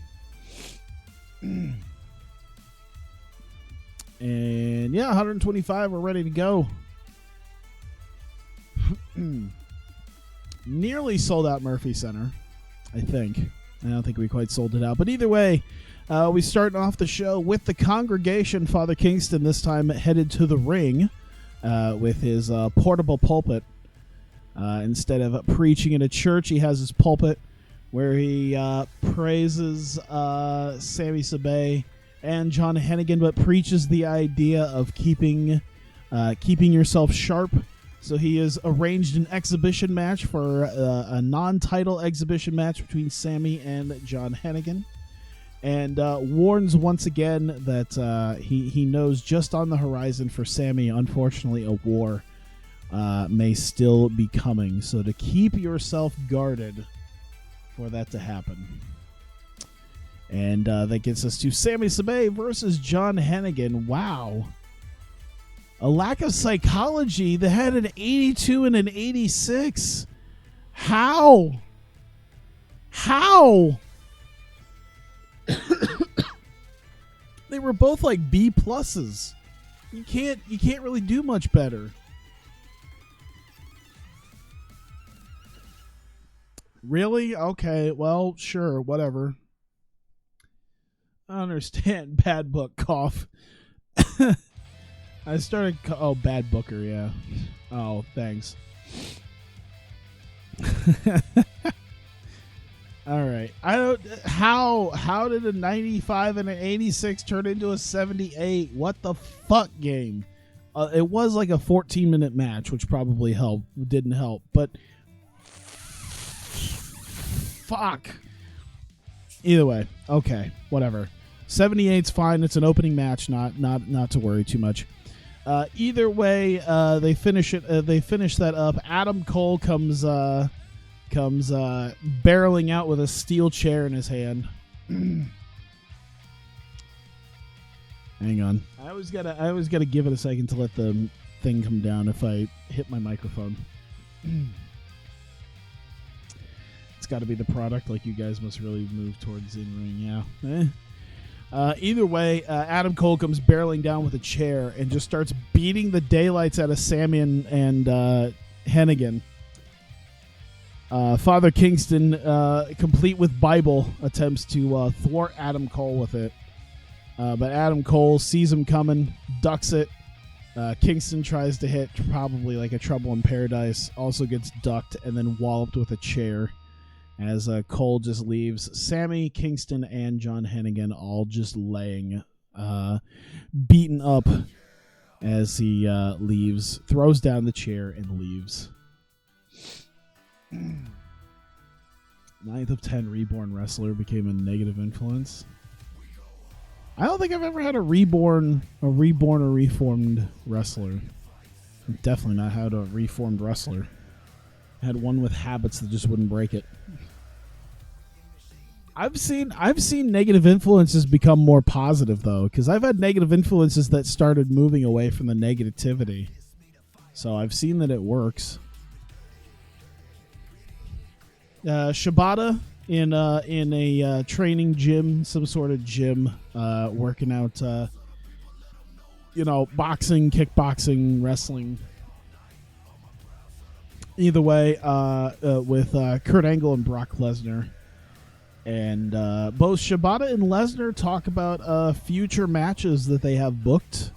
S1: And yeah, 125, we're ready to go. Nearly sold out Murphy Center, I think. I don't think we quite sold it out. But either way, we starting off the show with the congregation. Father Kingston this time headed to the ring with his portable pulpit. Instead of preaching in a church, he has his pulpit where he praises Sami Sabay and John Hennigan, but preaches the idea of keeping yourself sharp So he has arranged an exhibition match for a non-title exhibition match between Sammy and John Hennigan, and warns once again that he knows just on the horizon for Sammy, unfortunately, a war may still be coming. So to keep yourself guarded for that to happen. And that gets us to Sami Zayn versus John Hennigan. Wow. A lack of psychology that had an 82 and an 86. How? They were both like B pluses. You can't really do much better. Really? Okay, well, sure, whatever. I understand. Bad book cough. I started. Oh, bad booker. Yeah. Oh, thanks. All right. I don't. How did a 95 and an 86 turn into a 78? What the fuck game? It was like a 14-minute match, which probably didn't help, but fuck. Either way, okay, whatever. 78's fine. It's an opening match, not to worry too much. Either way, they finish it. They finish that up. Adam Cole comes barreling out with a steel chair in his hand. Hang on. I always gotta give it a second to let the thing come down if I hit my microphone. It's got to be the product. Like, you guys must really move towards in-ring. Yeah. Either way, Adam Cole comes barreling down with a chair and just starts beating the daylights out of Sammy and Hennigan. Father Kingston, complete with Bible, attempts to thwart Adam Cole with it. But Adam Cole sees him coming, ducks it. Kingston tries to hit probably like a Trouble in Paradise, also gets ducked and then walloped with a chair. As Cole just leaves, Sammy, Kingston, and John Hennigan all just laying, beaten up as he leaves, throws down the chair, and leaves. 9th of 10 reborn wrestler became a negative influence. I don't think I've ever had a reborn or reformed wrestler. Definitely not had a reformed wrestler. I had one with habits that just wouldn't break it. I've seen negative influences become more positive, though, because I've had negative influences that started moving away from the negativity. So I've seen that it works. Shibata in a training gym, some sort of gym, working out, boxing, kickboxing, wrestling. Either way, with Kurt Angle and Brock Lesnar. And both Shibata and Lesnar talk about future matches that they have booked.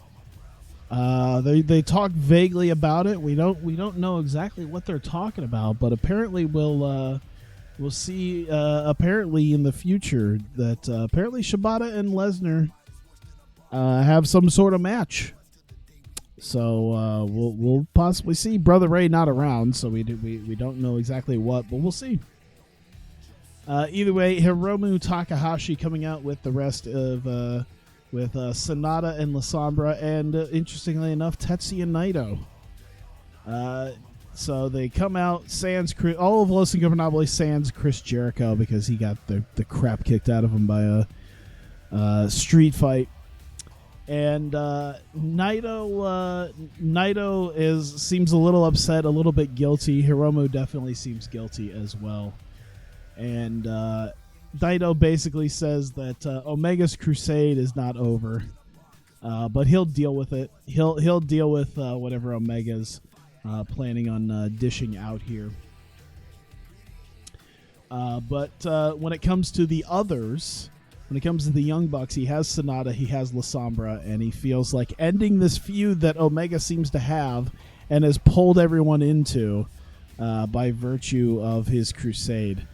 S1: They talk vaguely about it. We don't know exactly what they're talking about, but apparently we'll see. Apparently in the future that apparently Shibata and Lesnar have some sort of match. So we'll possibly see. Brother Ray not around, so we don't know exactly what, but we'll see. Either way, Hiromu Takahashi coming out with the rest of with Sonata and La Sombra, and interestingly enough, Tetsuya Naito. So they come out, all of Los Ingobernables sans Chris Jericho, because he got the crap kicked out of him by a street fight. And Naito seems a little upset, a little bit guilty. Hiromu definitely seems guilty as well. And Naito basically says that Omega's crusade is not over, but he'll deal with it. He'll deal with whatever Omega's planning on dishing out here. But when it comes to the others, when it comes to the Young Bucks, he has Sonata, he has La Sombra, and he feels like ending this feud that Omega seems to have and has pulled everyone into by virtue of his crusade.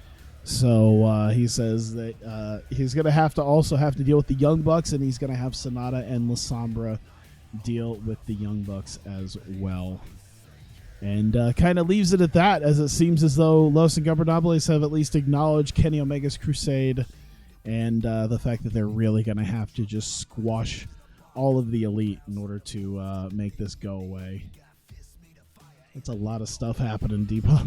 S1: So he says that he's going to have to deal with the Young Bucks, and he's going to have Sonata and La Sombra deal with the Young Bucks as well. And kind of leaves it at that, as it seems as though Los Ingobernables have at least acknowledged Kenny Omega's crusade and the fact that they're really going to have to just squash all of the Elite in order to make this go away. It's a lot of stuff happening, Depot.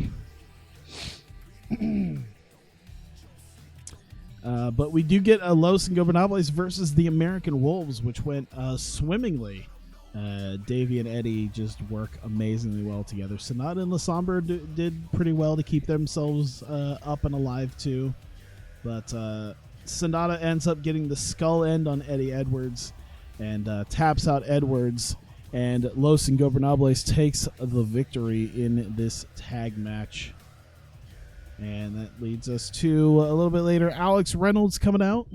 S1: But we do get a Los Ingobernables versus the American Wolves, which went swimmingly. Davey and Eddie just work amazingly well together. Sonata and La Sombra did pretty well to keep themselves up and alive too. But Sonata ends up getting the skull end on Eddie Edwards and taps out Edwards. And Los Ingobernables takes the victory in this tag match. And that leads us to a little bit later, Alex Reynolds coming out.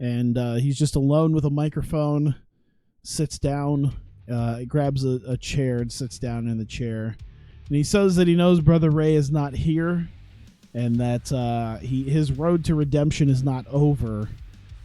S1: And he's just alone with a microphone, sits down, grabs a chair and sits down in the chair. And he says that he knows Brother Ray is not here and that his road to redemption is not over.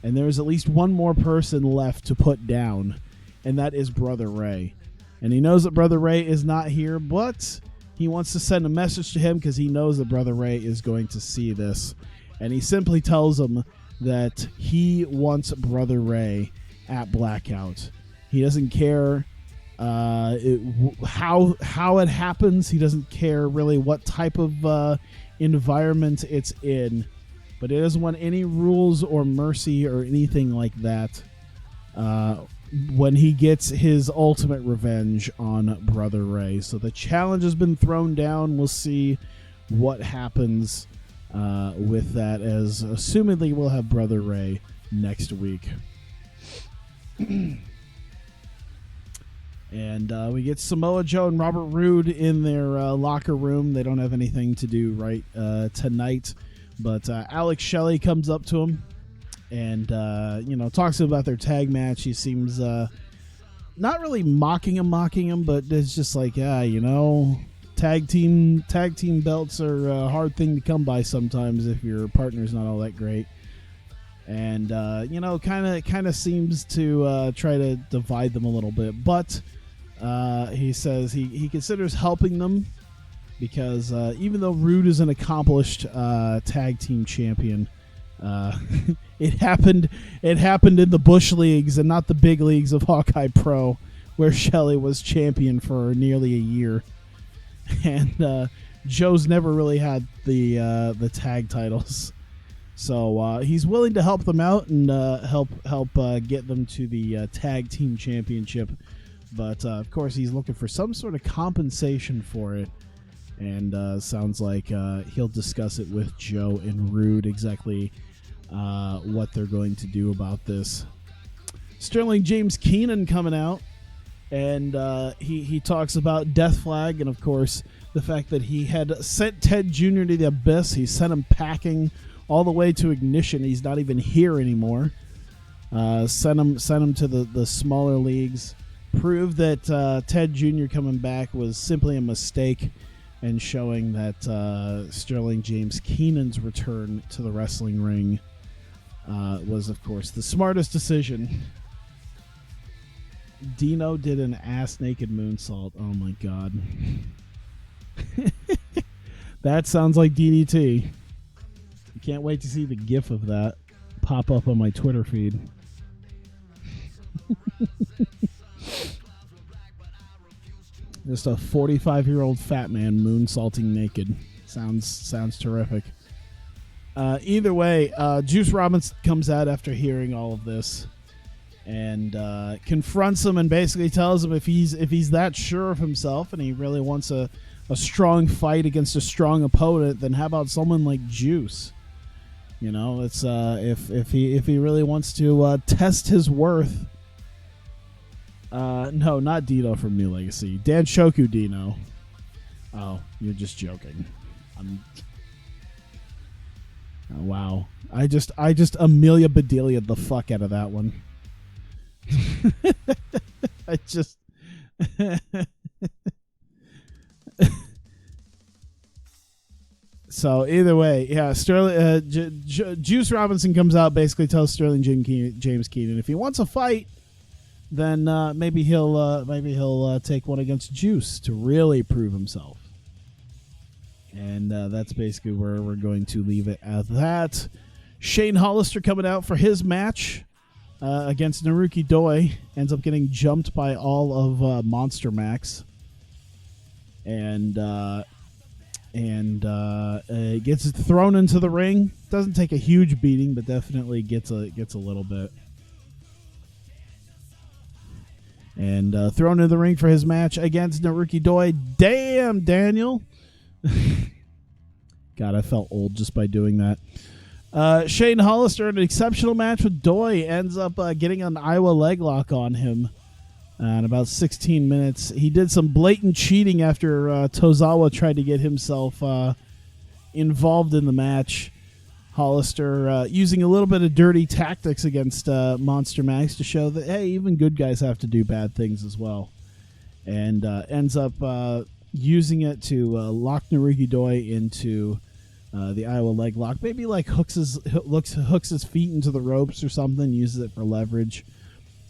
S1: And there's at least one more person left to put down, and that is Brother Ray. And he knows that Brother Ray is not here, but he wants to send a message to him because he knows that Brother Ray is going to see this. And he simply tells him that he wants Brother Ray at Blackout. He doesn't care how it happens. He doesn't care really what type of environment it's in. But he doesn't want any rules or mercy or anything like that when he gets his ultimate revenge on Brother Ray. So the challenge has been thrown down. We'll see what happens with that, as assumedly we'll have Brother Ray next week. And we get Samoa Joe and Robert Roode in their locker room. They don't have anything to do right tonight. But Alex Shelley comes up to him and, talks to him about their tag match. He seems not really mocking him, but it's just like, tag team belts are a hard thing to come by sometimes if your partner's not all that great. And, kind of seems to try to divide them a little bit. But he says he considers helping them, because even though Rude is an accomplished tag team champion, it happened in the Bush Leagues and not the big leagues of Hawkeye Pro, where Shelley was champion for nearly a year. And Joe's never really had the tag titles. So he's willing to help them out and help get them to the tag team championship. But, of course, he's looking for some sort of compensation for it. And sounds like he'll discuss it with Joe and Rude exactly what they're going to do about this. Sterling James Keenan coming out, and he talks about Death Flag and, of course, the fact that he had sent Ted Jr. to the Abyss. He sent him packing all the way to Ignition. He's not even here anymore. Sent him to the smaller leagues. Proved that Ted Jr. coming back was simply a mistake, and showing that Sterling James Keenan's return to the wrestling ring was, of course, the smartest decision. Dino did an ass-naked moonsault. Oh, my God. That sounds like DDT. I can't wait to see the GIF of that pop up on my Twitter feed. Just a 45-year-old fat man moonsaulting naked. Sounds terrific. Either way, Juice Robinson comes out after hearing all of this and confronts him and basically tells him if he's that sure of himself and he really wants a strong fight against a strong opponent, then how about someone like Juice? It's if he really wants to test his worth. No, not Dino from New Legacy. Dan Shoku Dino. Oh, you're just joking. Oh, wow. I just Amelia Bedelia the fuck out of that one. I just So either way, yeah, Sterling Juice Robinson comes out, basically tells Sterling James Keenan if he wants a fight, then maybe he'll take one against Juice to really prove himself. And that's basically where we're going to leave it at that. Shane Hollister coming out for his match against Naruki Doi. Ends up getting jumped by all of Monster Max. And gets thrown into the ring. Doesn't take a huge beating, but definitely gets a little bit. And thrown into the ring for his match against Naruki Doi. Damn, Daniel. God, I felt old just by doing that. Shane Hollister in an exceptional match with Doi ends up getting an Iowa leg lock on him in about 16 minutes. He did some blatant cheating after Tozawa tried to get himself involved in the match. Hollister using a little bit of dirty tactics against Monster Max to show that, hey, even good guys have to do bad things as well. And ends up using it to lock Naruki Doi into the Iowa leg lock. Maybe like hooks his feet into the ropes or something, uses it for leverage.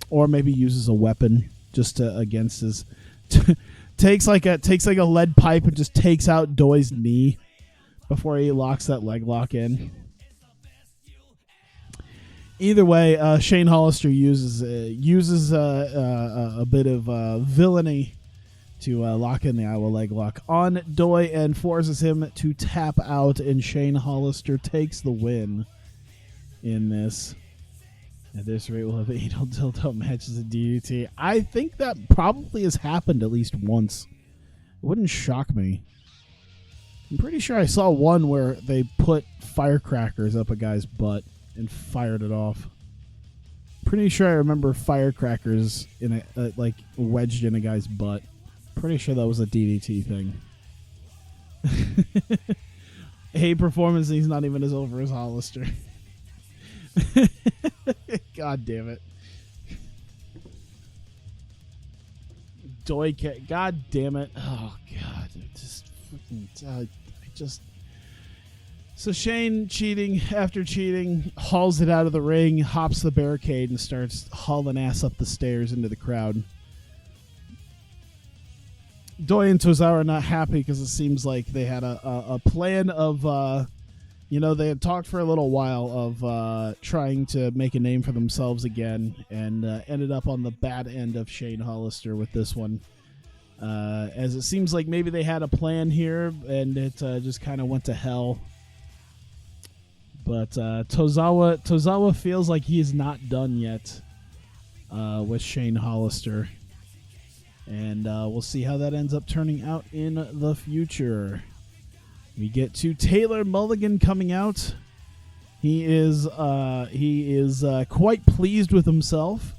S1: Or maybe uses a weapon just against his... takes like a lead pipe and just takes out Doi's knee before he locks that leg lock in. Either way, Shane Hollister uses a bit of villainy to lock in the Iowa leg lock on Doi and forces him to tap out, and Shane Hollister takes the win in this. At this rate, we'll have anal dildo matches at DDT. I think that probably has happened at least once. It wouldn't shock me. I'm pretty sure I saw one where they put firecrackers up a guy's butt and fired it off. Pretty sure I remember firecrackers in a like wedged in a guy's butt. Pretty sure that was a DDT thing. A performance, he's not even as over as Hollister. God damn it. Doi cat. God damn it. Oh god. Just freaking So Shane, cheating after cheating, hauls it out of the ring, hops the barricade, and starts hauling ass up the stairs into the crowd. Doi and Tozawa are not happy because it seems like they had a plan of, they had talked for a little while of trying to make a name for themselves again, and ended up on the bad end of Shane Hollister with this one. As it seems like maybe they had a plan here, and it just kind of went to hell. But Tozawa feels like he is not done yet with Shane Hollister. And we'll see how that ends up turning out in the future. We get to Taylor Mulligan coming out. He is quite pleased with himself.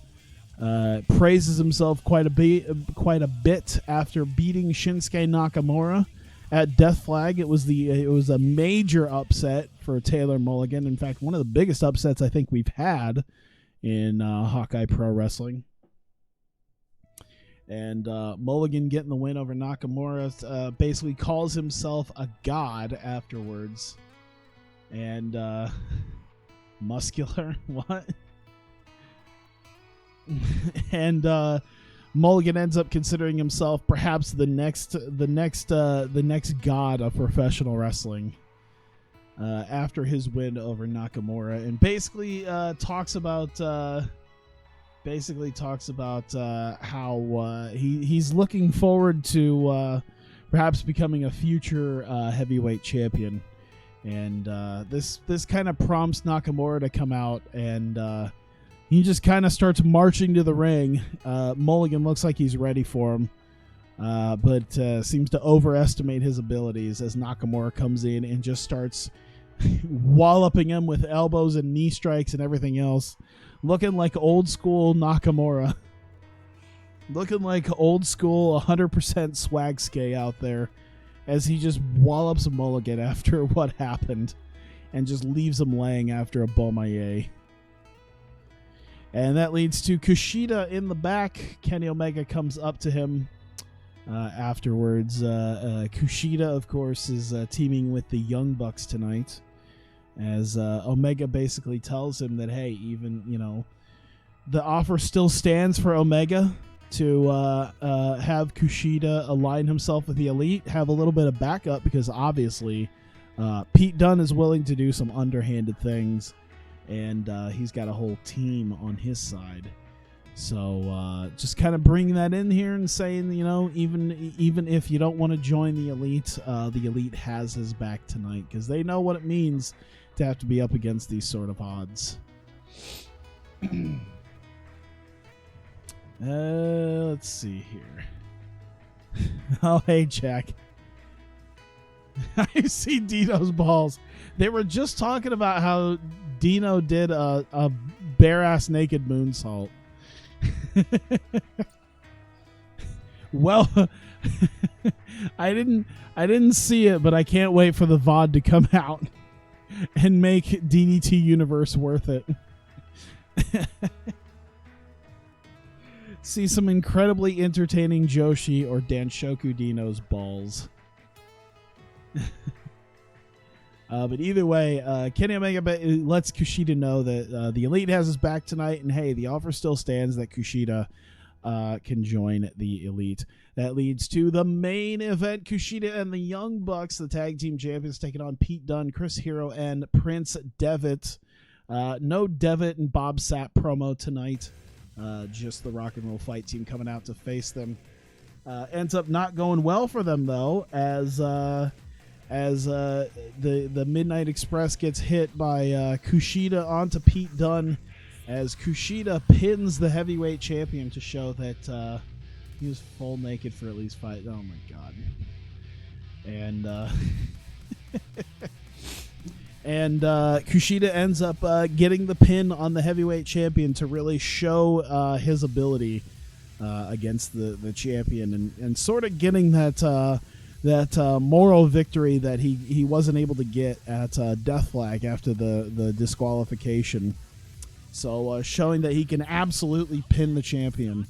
S1: Praises himself quite a bit after beating Shinsuke Nakamura at Death Flag. It was a major upset for Taylor Mulligan. In fact, one of the biggest upsets I think we've had in Hawkeye Pro Wrestling. And Mulligan getting the win over Nakamura, basically calls himself a god afterwards. And muscular, what? And Mulligan ends up considering himself perhaps the next god of professional wrestling after his win over Nakamura, and basically talks about how he's looking forward to perhaps becoming a future heavyweight champion. And this kind of prompts Nakamura to come out, and he just kind of starts marching to the ring. Mulligan looks like he's ready for him, but seems to overestimate his abilities as Nakamura comes in and just starts walloping him with elbows and knee strikes and everything else. Looking like old school Nakamura. Looking like old school 100% swag skate out there as he just wallops Mulligan after what happened and just leaves him laying after a Bomaye. And that leads to Kushida in the back. Kenny Omega comes up to him afterwards. Kushida, of course, is teaming with the Young Bucks tonight, as Omega basically tells him that, hey, even, The offer still stands for Omega to have Kushida align himself with the Elite, have a little bit of backup, because obviously Pete Dunne is willing to do some underhanded things, and he's got a whole team on his side. So just kind of bringing that in here and saying, even if you don't want to join the Elite has his back tonight, because they know what it means to have to be up against these sort of odds. Let's see here. Oh, hey, Jack. I see Dino's balls. They were just talking about how Dino did a bare-ass naked moonsault. Well, I didn't see it, but I can't wait for the VOD to come out and make DDT Universe worth it. See some incredibly entertaining Joshi or Danshoku Dino's balls. But either way, Kenny Omega lets Kushida know that the Elite has his back tonight, and hey, the offer still stands that Kushida can join the Elite. That leads to the main event: Kushida and the Young Bucks, the tag team champions, taking on Pete Dunne, Chris Hero, and Prince Devitt. No Devitt and Bob Sapp promo tonight. Just the Rock and Roll Fight team coming out to face them. Ends up not going well for them, though, as the Midnight Express gets hit by Kushida onto Pete Dunne, as Kushida pins the heavyweight champion to show that he was full naked for at least 5. Oh my god! And Kushida ends up getting the pin on the heavyweight champion to really show his ability against the champion, and sort of getting that moral victory that he wasn't able to get at Death Flag after the disqualification. So showing that he can absolutely pin the champion.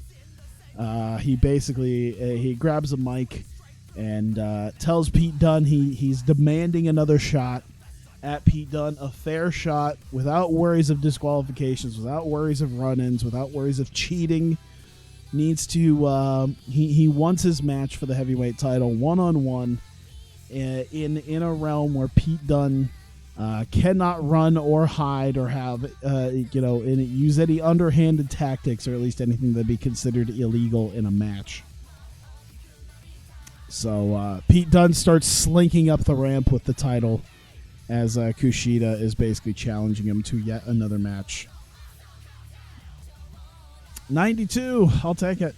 S1: He basically he grabs a mic and tells Pete Dunne he's demanding another shot at Pete Dunne, a fair shot without worries of disqualifications, without worries of run-ins, without worries of cheating. Needs to he wants his match for the heavyweight title one-on-one in a realm where Pete Dunne cannot run or hide or have use any underhanded tactics, or at least anything that'd be considered illegal in a match. So Pete Dunne starts slinking up the ramp with the title, as Kushida is basically challenging him to yet another match. 92, I'll take it.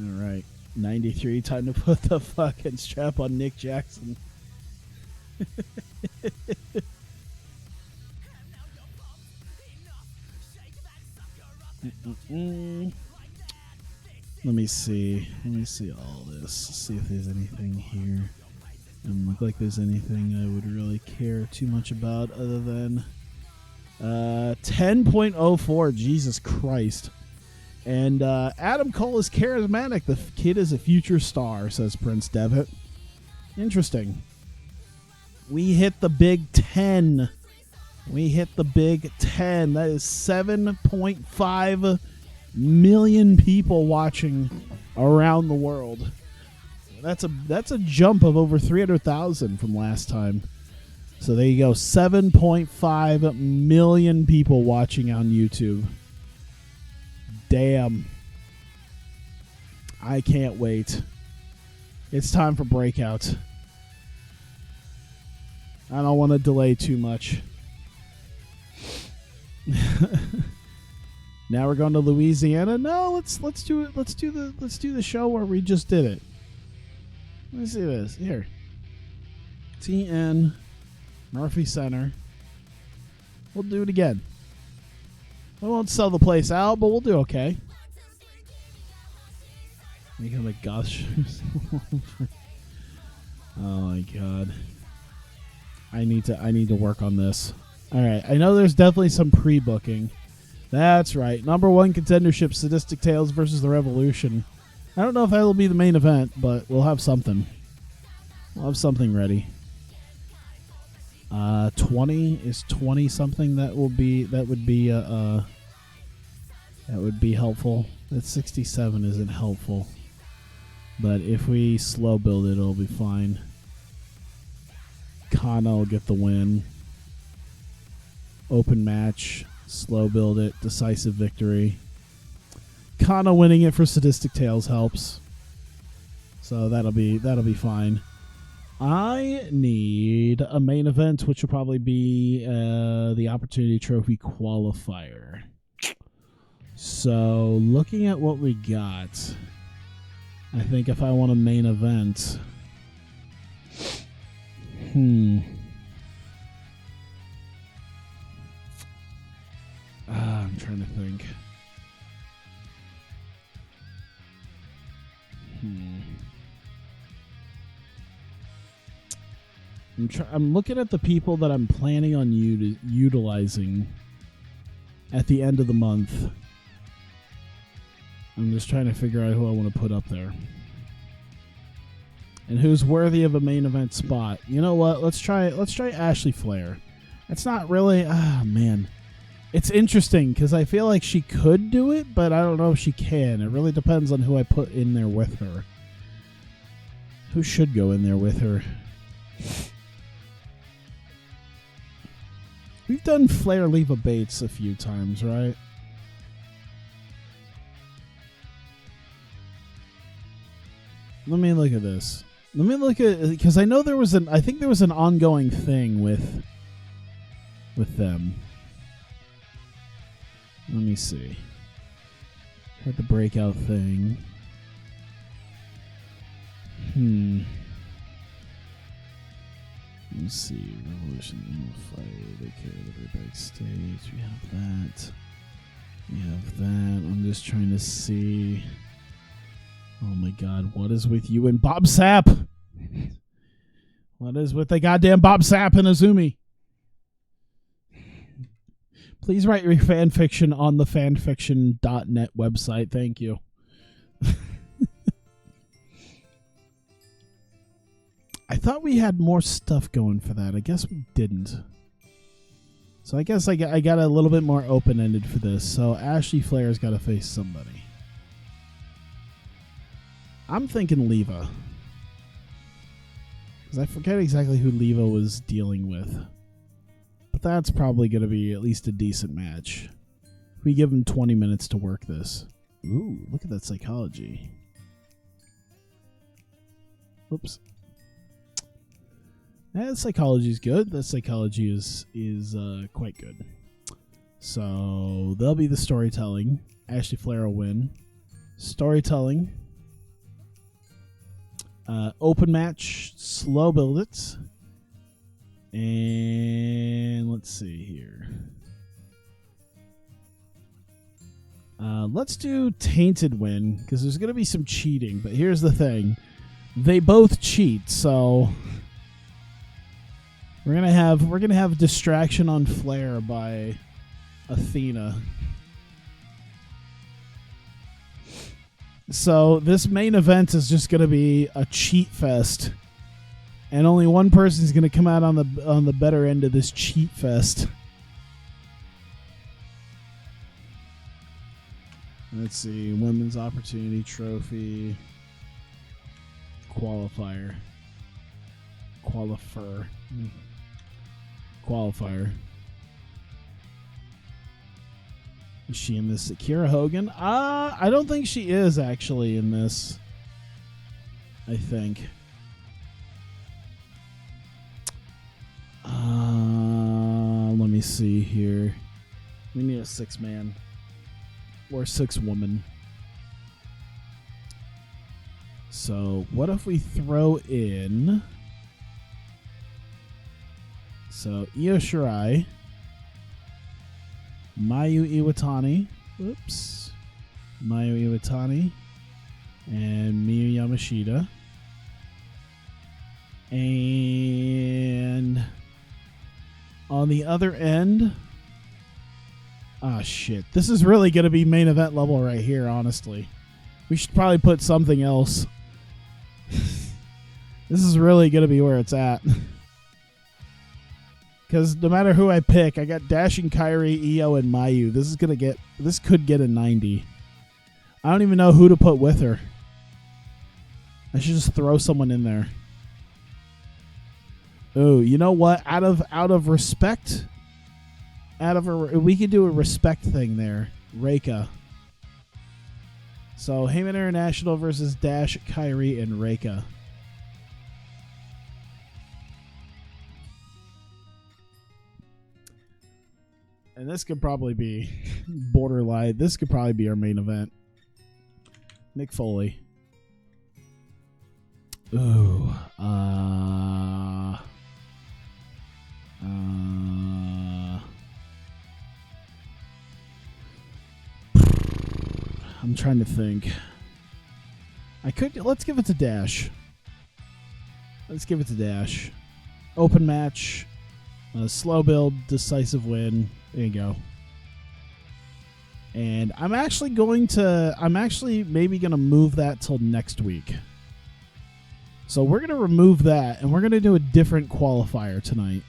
S1: All right, 93, time to put the fucking strap on Nick Jackson. Let me see all this, see if there's anything here. Doesn't look like there's anything I would really care too much about, other than 10.04. Jesus Christ. And Adam Cole is charismatic. The kid is a future star, says Prince Devitt. Interesting. We hit the Big 10. We hit the Big 10. That is 7.5 million people watching around the world. That's a jump of over 300,000 from last time. So there you go, 7.5 million people watching on YouTube. Damn. I can't wait. It's time for Breakout. I don't want to delay too much. Now we're going to Louisiana. No, let's do it. Let's do the show where we just did it. Let me see this here. TN Murphy Center. We'll do it again. We won't sell the place out, but we'll do okay. Make him a gush. Oh my god. I need to work on this. Alright, I know there's definitely some pre-booking. That's right. Number 1 contendership, Sadistic Tales versus the Revolution. I don't know if that'll be the main event, but we'll have something. We'll have something ready. 20 is 20 something that would be helpful. That 67 isn't helpful, but if we slow build it, it'll be fine. Kana will get the win. Open match, slow build it, decisive victory. Kana winning it for Sadistic Tales helps, so that'll be fine. I need a main event, which will probably be the Opportunity Trophy qualifier. So, looking at what we got, I think if I want a main event, I'm trying to think. I'm looking at the people that I'm planning on utilizing at the end of the month. I'm just trying to figure out who I want to put up there and who's worthy of a main event spot. You know what? Let's try Ashley Flair. It's not really. Man, it's interesting because I feel like she could do it, but I don't know if she can. It really depends on who I put in there with her. Who should go in there with her? We've done Flair Leva Bates a few times, right? Let me look at this. Let me look at, because I know I think there was an ongoing thing with them. Let me see. Had the breakout thing. Let's see. Revolution Fight. They carried every backstage. We have that. We have that. I'm just trying to see. Oh my God, what is with you and Bob Sapp? What is with the goddamn Bob Sapp and Azumi? Please write your fan fiction on the fanfiction.net website. Thank you. I thought we had more stuff going for that. I guess we didn't. So I guess I got a little bit more open-ended for this. So Ashley Flair's got to face somebody. I'm thinking Leva. Because I forget exactly who Leva was dealing with. But that's probably going to be at least a decent match. If we give him 20 minutes to work this. Ooh, look at that psychology. Oops. That psychology is good. That psychology is quite good. So, there'll be the storytelling. Ashley Flair will win. Storytelling. Open match, slow build it. And let's see here. Let's do Tainted win, because there's going to be some cheating. But here's the thing. They both cheat, so we're gonna have distraction on Flair by Athena. So this main event is just going to be a cheat fest, and only one person is going to come out on the better end of this cheat fest. Let's see, Women's Opportunity Trophy qualifier. Is she in this? Akira Hogan? I don't think she is actually in this. I think. Let me see here. We need a 6-man. Or 6-woman. So, what if we throw in... So, Io Shirai... Mayu Iwatani, and Miyu Yamashita, and on the other end, shit, this is really going to be main event level right here, honestly. We should probably put something else. This is really going to be where it's at. Because no matter who I pick, I got Dashing Kairi, Io, and Mayu. This could get a 90. I don't even know who to put with her. I should just throw someone in there. Oh, you know what? Out of respect, we could do a respect thing there. Reika. So Heyman International versus Dash, Kairi, and Reika. And this could probably be borderline. This could probably be our main event. Mick Foley. Ooh. I'm trying to think. Let's give it to Dash. Let's give it to Dash. Open match. Slow build, decisive win. There you go. And I'm actually maybe going to move that till next week. So we're going to remove that, and we're going to do a different qualifier tonight.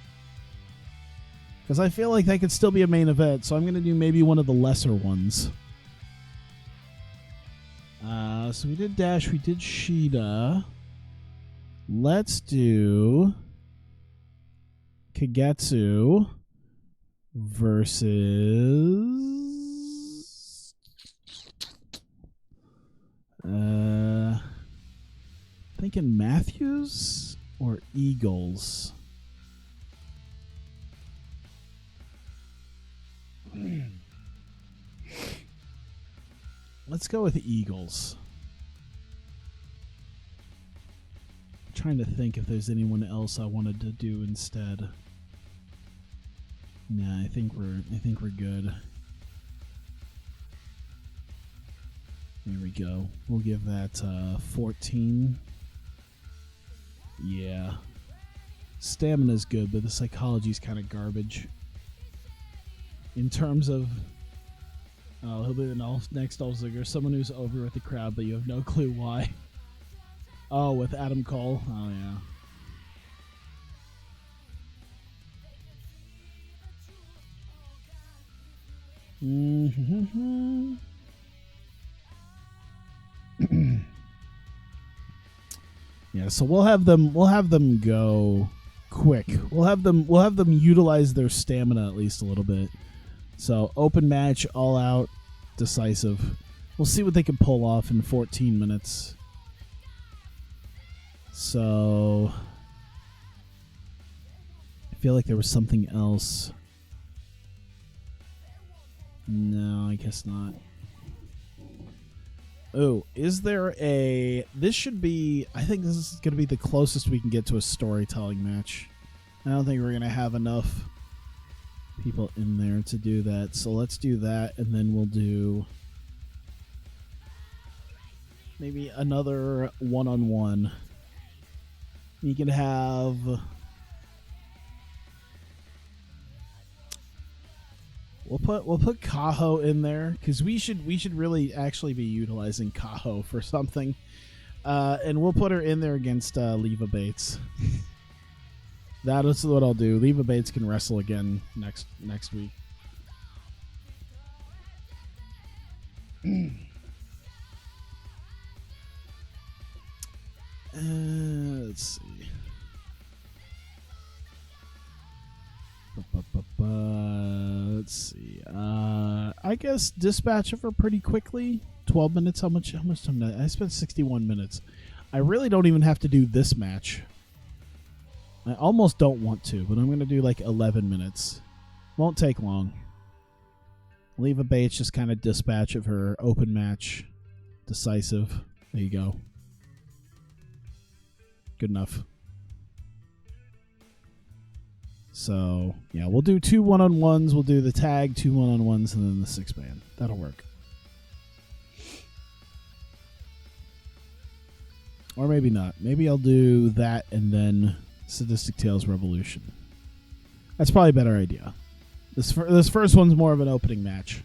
S1: Because I feel like that could still be a main event, so I'm going to do maybe one of the lesser ones. So we did Dash, we did Shida. Let's do Kagetsu versus thinking Matthews or Eagles. Let's go with the Eagles. I'm trying to think if there's anyone else I wanted to do instead. Nah, I think we're good. There we go. We'll give that 14. Yeah. Stamina's good, but the psychology's kind of garbage. In terms of he'll be the next Ziggler, someone who's over with the crowd, but you have no clue why. Oh, with Adam Cole? Oh, yeah. Mm-hmm. Yeah, so we'll have them go quick. We'll have them utilize their stamina at least a little bit. So open match, all out, decisive. We'll see what they can pull off in 14 minutes. So I feel like there was something else. No, I guess not. Oh, is there a... This should be... I think this is going to be the closest we can get to a storytelling match. I don't think we're going to have enough people in there to do that. So let's do that, and then we'll do maybe another one-on-one. You can have... We'll put Kaho in there because we should really actually be utilizing Kaho for something, and we'll put her in there against Leva Bates. That is what I'll do. Leva Bates can wrestle again next week. Let's see. Let's see. I guess dispatch of her pretty quickly. 12 minutes. How much time did I spent 61 minutes. I really don't even have to do this match. I almost don't want to, but I'm going to do like 11 minutes. Won't take long. Leva Bates, just kind of dispatch of her open match. Decisive. There you go. Good enough. So, yeah, we'll do 2 one-on-ones. We'll do the tag, 2 one-on-ones, and then the 6-man. That'll work. Or maybe not. Maybe I'll do that and then Sadistic Tales Revolution. That's probably a better idea. This first one's more of an opening match.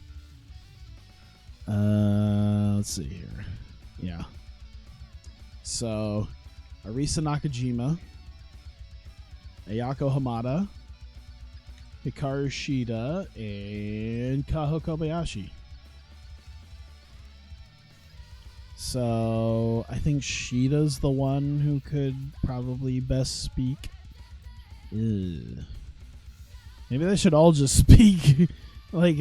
S1: Let's see here. Yeah. So, Arisa Nakajima, Ayako Hamada, Hikaru Shida, and Kaho Kobayashi. So I think Shida's the one who could probably best speak. Ugh. Maybe they should all just speak. Like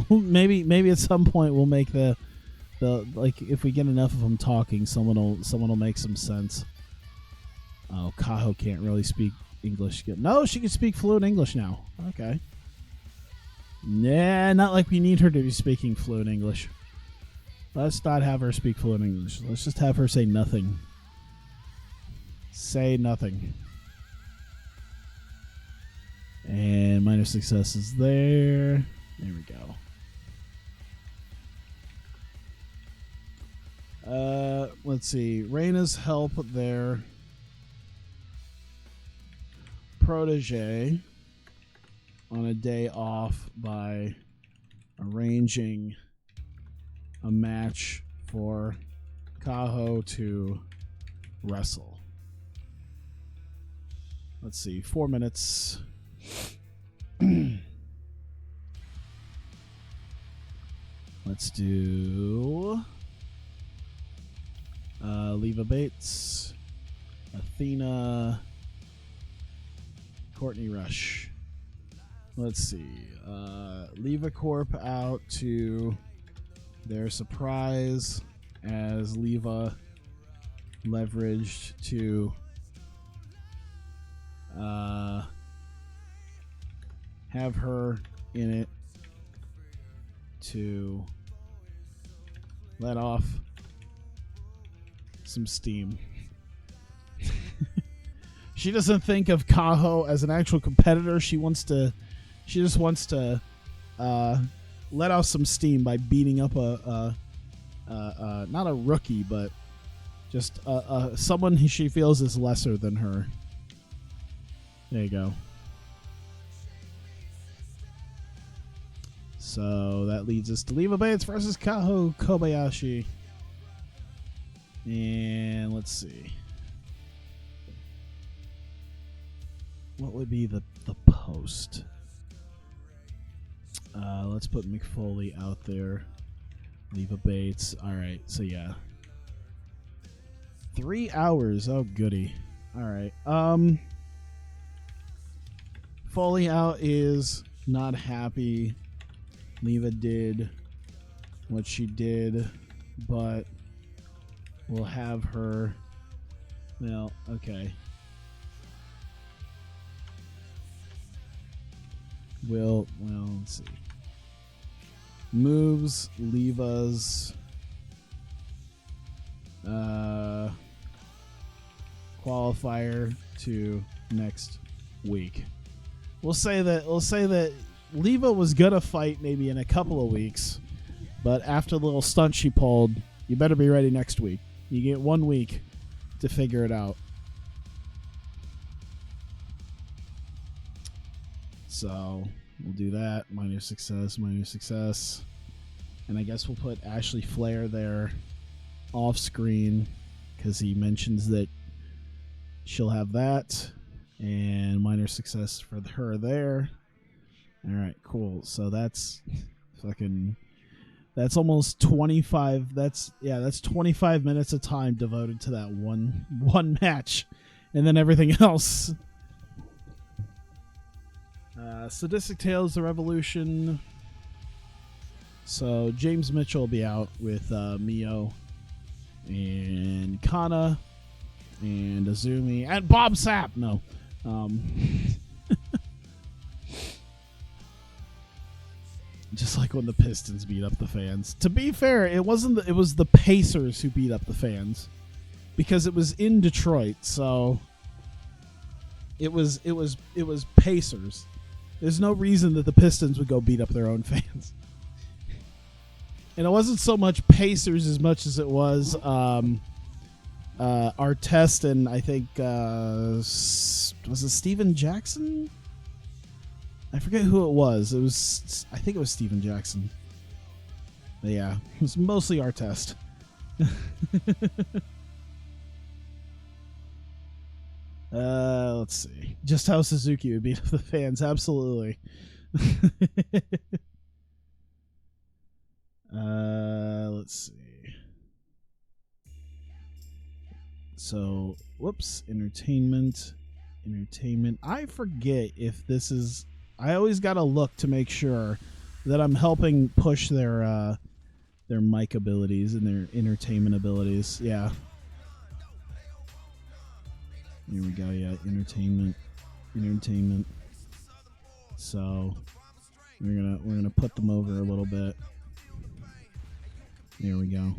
S1: maybe at some point we'll make the like if we get enough of them talking, someone will make some sense. Oh, Kaho can't really speak English. No, she can speak fluent English now. Okay. Nah, not like we need her to be speaking fluent English. Let's not have her speak fluent English. Let's just have her say nothing. Say nothing. And minor success is there. There we go. Let's see. Reina's help their protege on a day off by arranging a match for Kaho to wrestle. Let's see. 4 minutes. Let's do Leva Bates, Athena, Courtney Rush. Let's see. Leva Corp out to their surprise as Leva leveraged to have her in it to let off some steam. She doesn't think of Kaho as an actual competitor. She just wants to let off some steam by beating up a not a rookie, but just someone she feels is lesser than her. There you go. So that leads us to Leva Bates versus Kaho Kobayashi. And let's see. What would be the post? Let's put McFoley out there. Leva Bates. All right. So yeah. 3 hours. Oh goody. All right. Foley out is not happy. Leva did what she did, but we'll have her. Well, okay. Well, let's see. Moves Leva's qualifier to next week. We'll say that Leva was gonna fight maybe in a couple of weeks, but after the little stunt she pulled, you better be ready next week. You get 1 week to figure it out. So we'll do that. Minor success. And I guess we'll put Ashley Flair there off screen because he mentions that she'll have that. And minor success for her there. All right, cool. So that's almost 25. That's 25 minutes of time devoted to that one match, and then everything else. Sadistic Tales: The Revolution. So James Mitchell will be out with Mio and Kana and Azumi and Bob Sapp. No. Just like when the Pistons beat up the fans. To be fair, it was the Pacers who beat up the fans because it was in Detroit. So it was Pacers. There's no reason that the Pistons would go beat up their own fans. And it wasn't so much Pacers as much as it was Artest and I think was it Steven Jackson? I forget who it was. I think it was Steven Jackson. But yeah, it was mostly Artest. Let's see. Just how Suzuki would be to the fans. Absolutely. Let's see. So, whoops. Entertainment. I forget if this is... I always got to look to make sure that I'm helping push their mic abilities and their entertainment abilities. Yeah. Here we go. Yeah, entertainment. So we're gonna put them over a little bit. There we go.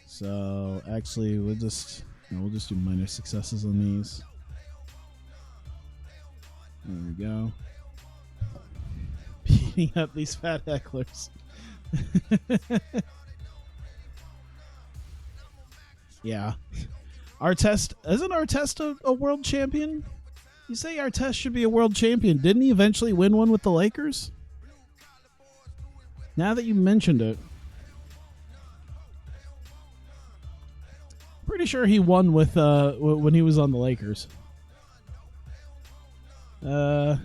S1: So actually, we'll just do minor successes on these. There we go. Beating up these fat hecklers. Yeah. Isn't Artest a world champion? You say Artest should be a world champion. Didn't he eventually win one with the Lakers? Now that you mentioned it. Pretty sure he won with when he was on the Lakers. Pro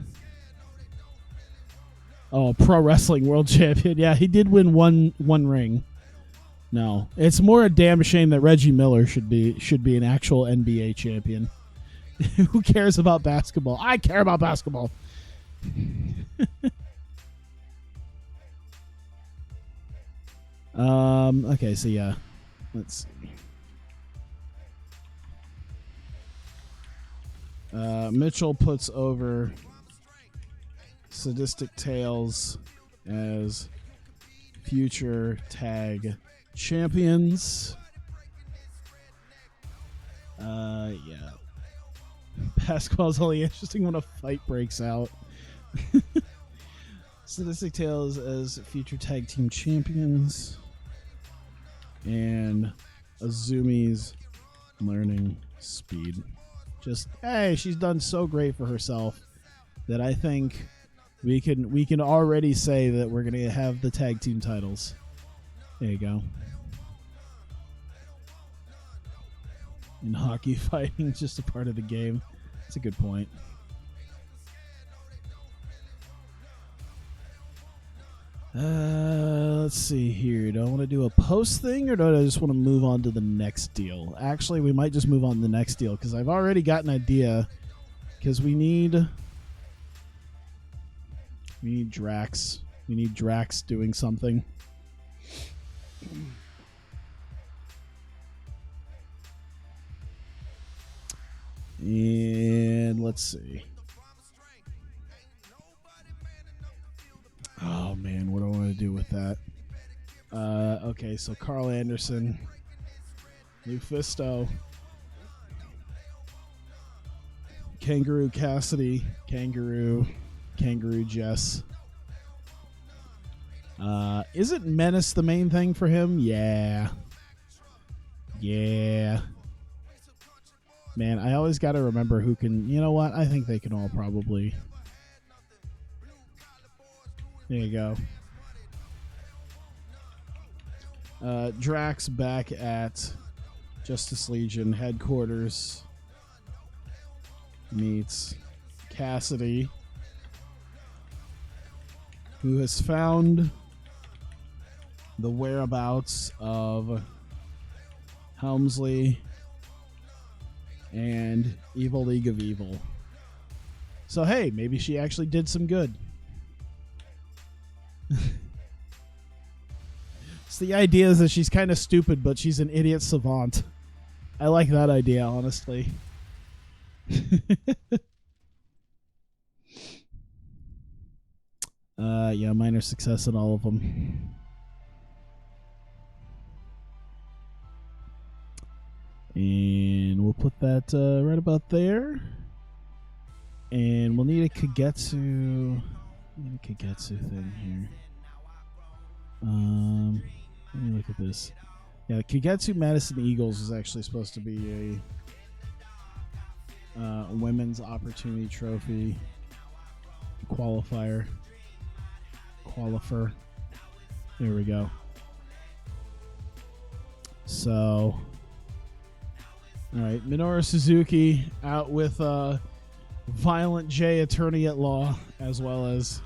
S1: wrestling world champion. Yeah, he did win one ring. No, it's more a damn shame that Reggie Miller should be an actual NBA champion. Who cares about basketball? I care about basketball. Okay, so yeah. Let's see. Mitchell puts over Sadistic Tales as future tag champions. Yeah. Basketball's only interesting when a fight breaks out. Sadistic Tales as future tag team champions. And Azumi's learning speed. Just, hey, she's done so great for herself that I think we can already say that we're gonna have the tag team titles. There you go. And hockey fighting is just a part of the game. That's a good point. Let's see here. Do I want to do a post thing or do I just want to move on to the next deal? Actually, we might just move on to the next deal because I've already got an idea. Because we need Drax. We need Drax doing something. And let's see. Oh man, what do I want to do with that? Okay, so Carl Anderson, Lufisto, Kangaroo Cassidy, Kangaroo Jess. Isn't Menace the main thing for him? Yeah. Man, I always got to remember who can... You know what? I think they can all probably... There you go. Drax back at Justice Legion headquarters meets Cassidy, who has found the whereabouts of Helmsley and Evil League of Evil. So hey, maybe she actually did some good. So the idea is that she's kind of stupid, but she's an idiot savant. I like that idea, honestly. Yeah, minor success in all of them. And we'll put that right about there. And we'll need a Kagetsu thing here. Let me look at this. Yeah, Kagetsu Madison Eagles is actually supposed to be a women's opportunity trophy qualifier. There we go. So All right, Minoru Suzuki out with Violent J, attorney at law, as well as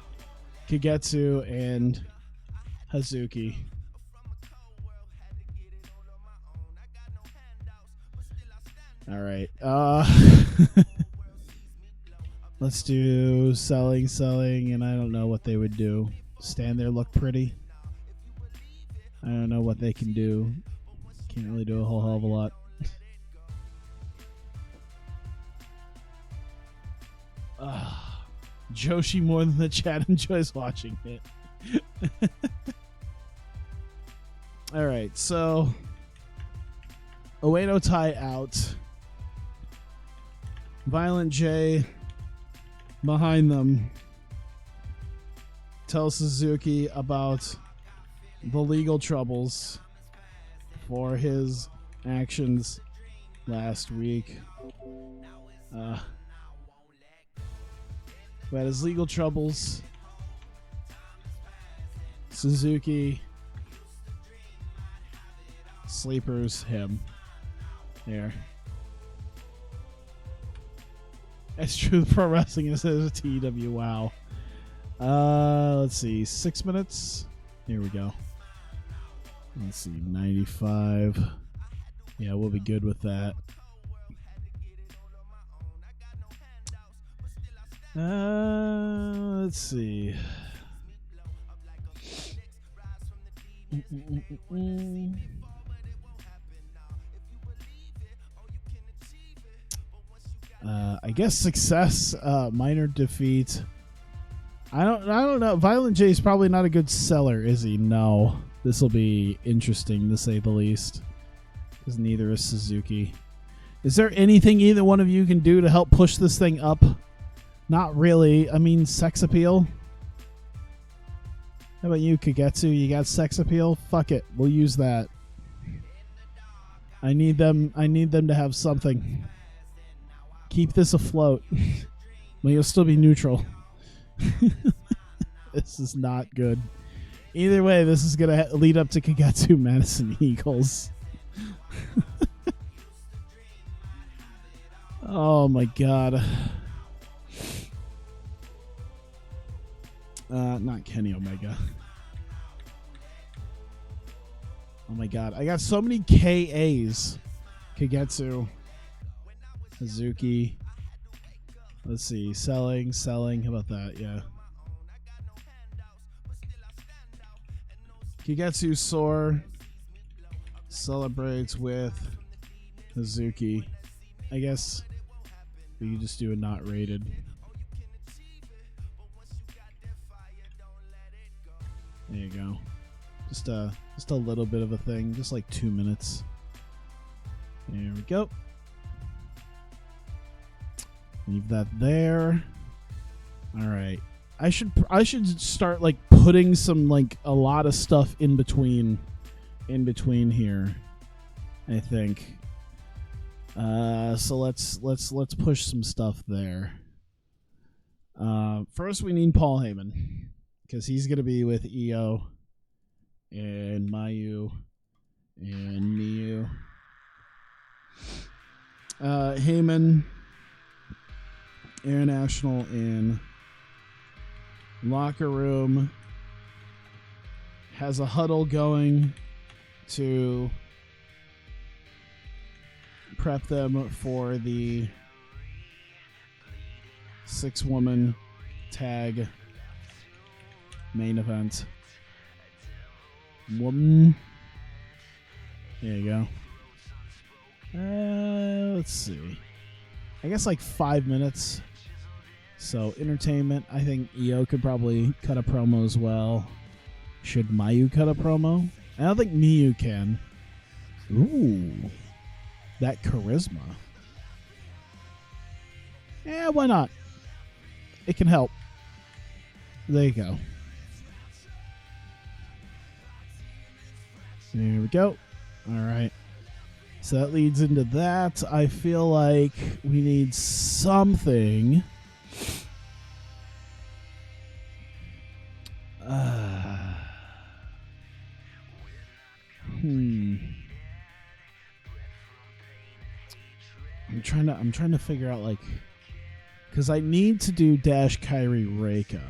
S1: Kagetsu and Hazuki. All right. Let's do selling, and I don't know what they would do. Stand there, look pretty. I don't know what they can do. Can't really do a whole hell of a lot. Joshi more than the chat enjoys watching it. All right, so Ueno Tai out. Violent J behind them tells Suzuki about the legal troubles for his actions last week. About his legal troubles. Suzuki sleepers him. There. That's true. The pro wrestling is a TEW. Wow. Let's see. 6 minutes. Here we go. Let's see. 95. Yeah, we'll be good with that. Let's see. I guess success, minor defeat. I don't know. Violent J is probably not a good seller, is he? No. This will be interesting to say the least. Because neither is Suzuki. Is there anything either one of you can do to help push this thing up? Not really. I mean, sex appeal. How about you, Kagetsu? You got sex appeal? Fuck it. We'll use that. I need them to have something. Keep this afloat. But you'll still be neutral. This is not good. Either way, this is going to lead up to Kagetsu Madison Eagles. Oh my god. Not Kenny Omega. Oh my god. I got so many KAs. Kagetsu. Hazuki. Let's see. Selling. How about that? Yeah. Kagetsu Soar celebrates with Hazuki. I guess we can just do a not rated. There you go. Just a little bit of a thing. Just like 2 minutes. There we go. Leave that there. All right. I should start like putting some like a lot of stuff in between here. I think. So let's push some stuff there. First we need Paul Heyman because he's gonna be with Io and Mayu and Miyu. Heyman International in locker room has a huddle going to prep them for the 6-woman tag main event. Woman. There you go. Let's see. I guess like 5 minutes. So entertainment. I think Io could probably cut a promo as well. Should Mayu cut a promo? I don't think Miyu can. Ooh. That charisma. Yeah, why not? It can help. There you go. There we go. All right. So that leads into that. I feel like we need something. I'm trying to figure out, like, because I need to do Dash Kyrie Reika.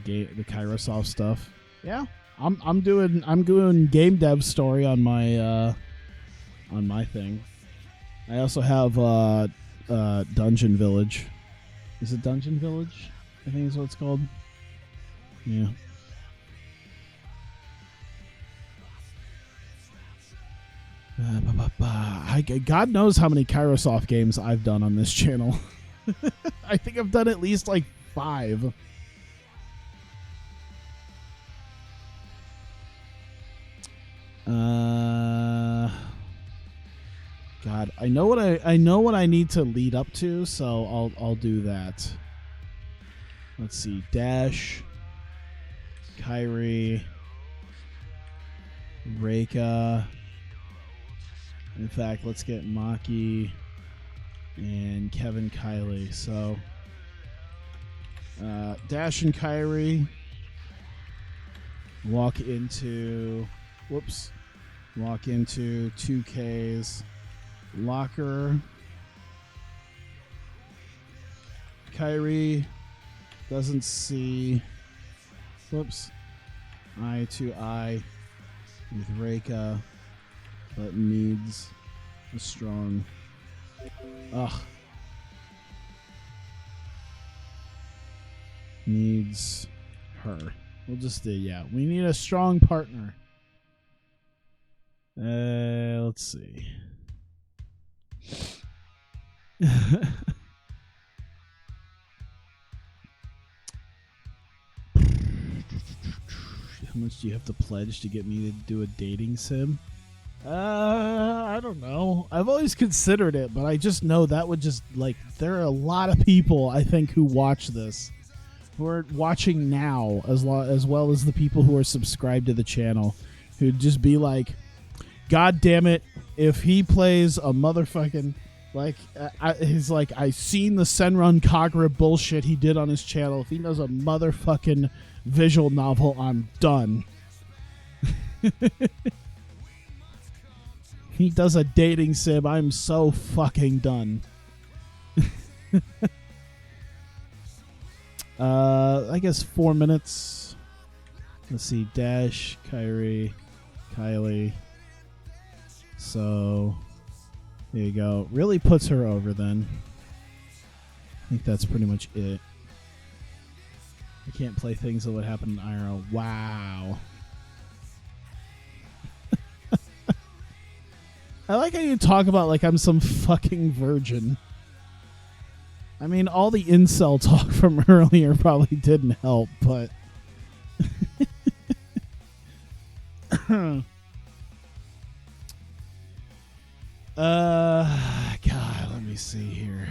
S1: The Kairosoft stuff. Yeah, I'm doing game dev story on my thing. I also have Dungeon Village. Is it Dungeon Village? I think is what it's called. Yeah. God knows how many Kairosoft games I've done on this channel. I think I've done at least like 5. God, I know what I need to lead up to, so I'll do that. Let's see, Dash, Kyrie, Reika. In fact, let's get Maki and Kevin Kiley. So, Dash and Kyrie walk into 2K's locker. Kyrie doesn't see eye to eye with Reika, but needs a strong needs her. We'll just do, yeah, we need a strong partner. Let's see. How much do you have to pledge to get me to do a dating sim? I don't know. I've always considered it, but I just know that would just, like, there are a lot of people, I think, who watch this, who are watching now, as well as the people who are subscribed to the channel, who'd just be like, God damn it, if he plays a motherfucking, like, he's like, I seen the Senrun Kagura bullshit he did on his channel. If he does a motherfucking visual novel, I'm done. He does a dating sim, I'm so fucking done. I guess 4 minutes. Let's see, Dash, Kyrie, Kylie. So, there you go. Really puts her over then. I think that's pretty much it. I can't play things that would happen in IRL. Wow. I like how you talk about like I'm some fucking virgin. I mean, all the incel talk from earlier probably didn't help, but... God, let me see here.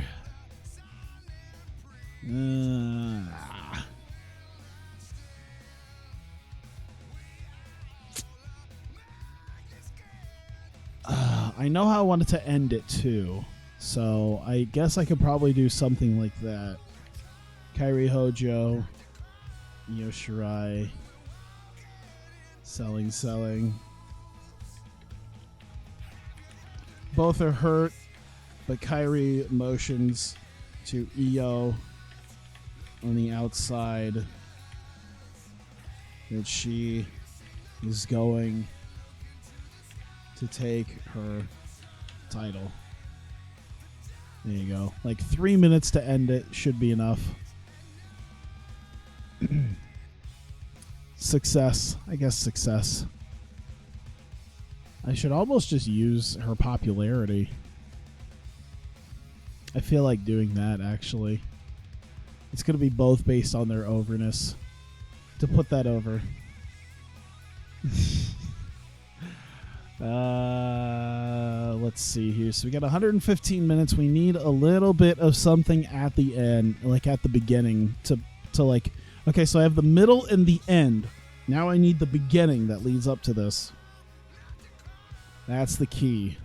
S1: I know how I wanted to end it too, so I guess I could probably do something like that. Kairi Hojo, Io Shirai, selling. Both are hurt, but Kairi motions to Io on the outside that she is going to take her title. There you go. Like 3 minutes to end it should be enough. Success. I guess success. I should almost just use her popularity. I feel like doing that, actually. It's going to be both based on their overness. To put that over. Let's see here. So we got 115 minutes. We need a little bit of something at the end, like at the beginning, to like, okay, so I have the middle and the end. Now I need the beginning that leads up to this. That's the key.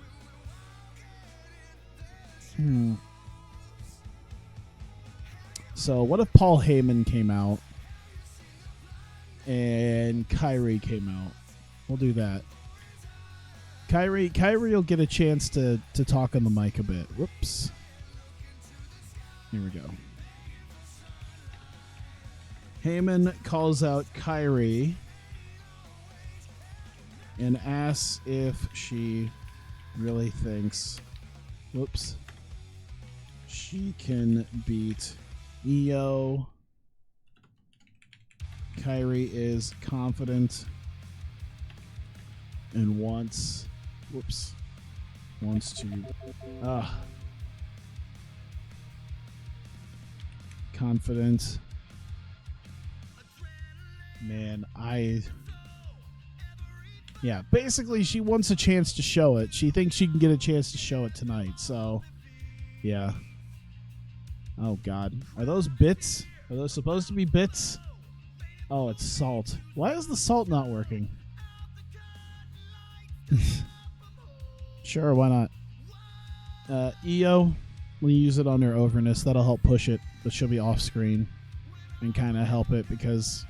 S1: So what if Paul Heyman came out and Kyrie came out. We'll do that. Kyrie will get a chance to talk on the mic a bit. Whoops. Here we go. Heyman calls out Kyrie and asks if she really thinks, she can beat Io. Kyrie is confident and wants to confident. Man, basically she wants a chance to show it. She thinks she can get a chance to show it tonight. So, yeah. Oh, God. Are those bits? Are those supposed to be bits? Oh, it's salt. Why is the salt not working? Sure, why not? Io, we'll use it on her overness. That'll help push it, but she'll be off screen and kind of help it because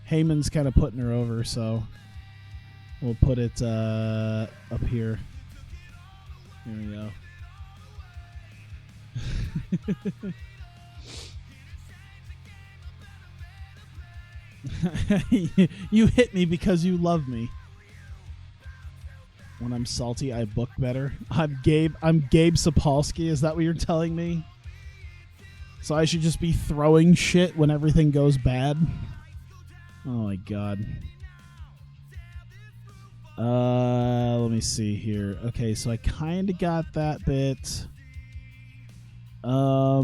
S1: Heyman's kind of putting her over, so we'll put it up here. There we go. You hit me because you love me. When I'm salty, I book better. I'm Gabe Sapolsky. Is that what you're telling me? So I should just be throwing shit when everything goes bad? Oh my God. Let me see here. Okay, so I kind of got that bit. I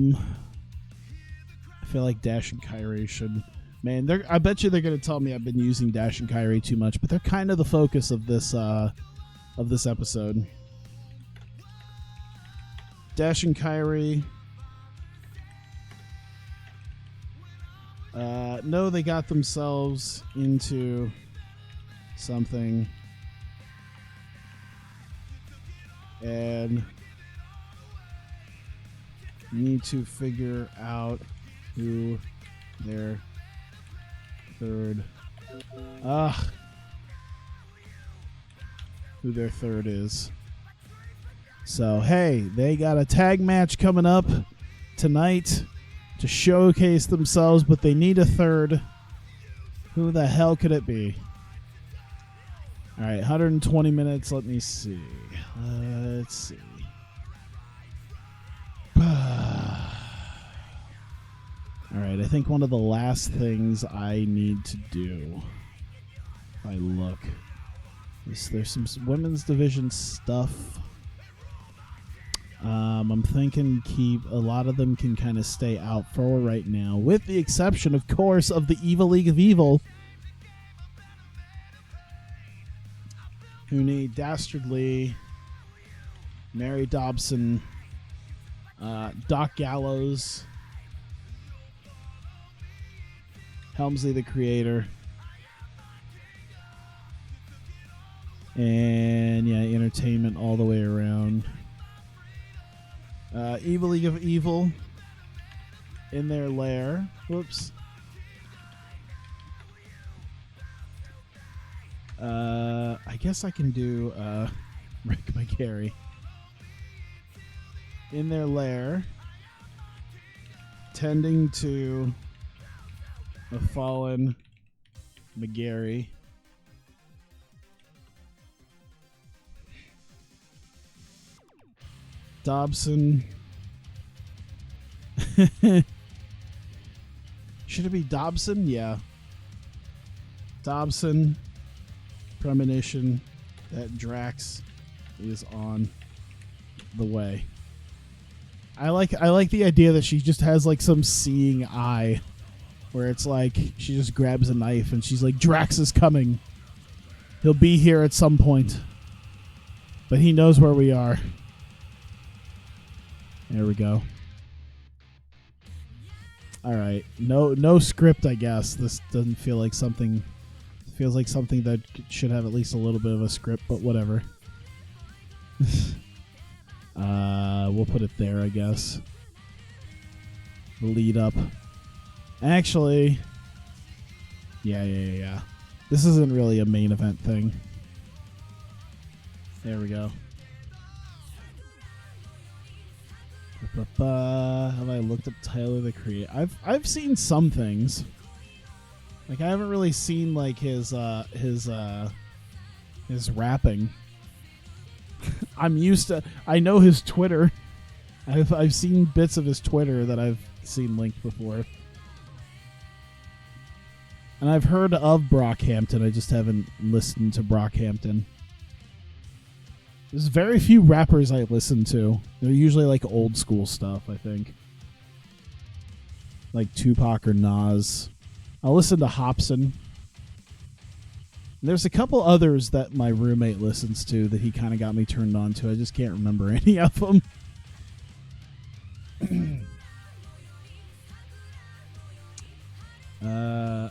S1: feel like Dash and Kyrie should... Man, I bet you they're going to tell me I've been using Dash and Kyrie too much, but they're kind of the focus of this episode. Dash and Kyrie. No, they got themselves into something. And need to figure out who their third is. So hey, they got a tag match coming up tonight to showcase themselves, but they need a third. Who the hell could it be? All right, 120 minutes. Let me see. Let's see. All right, I think one of the last things I need to do, if I look, is there's some women's division stuff. I'm thinking a lot of them can kind of stay out for right now, with the exception, of course, of the Evil League of Evil, who need Dastardly, Mary Dobson, Doc Gallows, Helmsley the Creator, and entertainment all the way around. Evil League of Evil in their lair. Whoops. I guess I can do Rick McGarry. In their lair, tending to a fallen McGarry. Dobson. Should it be Dobson? Yeah. Dobson. Premonition that Drax is on the way. I like the idea that she just has like some seeing eye where it's like she just grabs a knife and she's like, Drax is coming. He'll be here at some point. But he knows where we are. There we go. All right. No script, I guess. This doesn't feel like something... Feels like something that should have at least a little bit of a script, but whatever. We'll put it there, I guess. Lead up. Actually, Yeah. This isn't really a main event thing. There we go. Have I looked up Tyler the Creator? I've seen some things. Like I haven't really seen like his rapping. I'm used to. I know his Twitter. I've seen bits of his Twitter that I've seen linked before. And I've heard of Brockhampton. I just haven't listened to Brockhampton. There's very few rappers I listen to. They're usually like old school stuff, I think. Like Tupac or Nas. I'll listen to Hobson. There's a couple others that my roommate listens to that he kind of got me turned on to. I just can't remember any of them.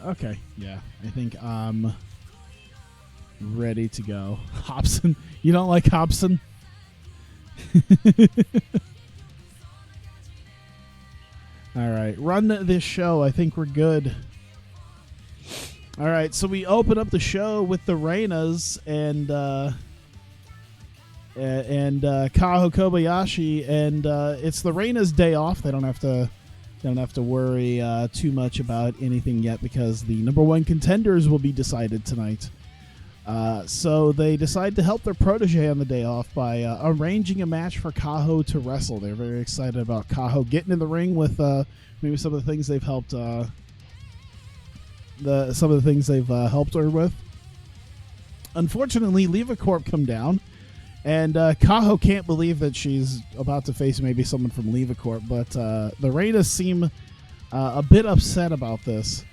S1: Okay. Yeah. I think I'm ready to go. Hobson. You don't like Hobson? All right. Run this show. I think we're good. All right. So we open up the show with the Reinas and Kaho Kobayashi, and it's the Reinas' day off. They don't have to worry too much about anything yet because the number one contenders will be decided tonight. So they decide to help their protege on the day off by arranging a match for Kaho to wrestle. They're very excited about Kaho getting in the ring with maybe some of the things they've helped helped her with. Unfortunately, Leva Corp come down, and Kaho can't believe that she's about to face maybe someone from Leva Corp, but the Reinas seem a bit upset about this.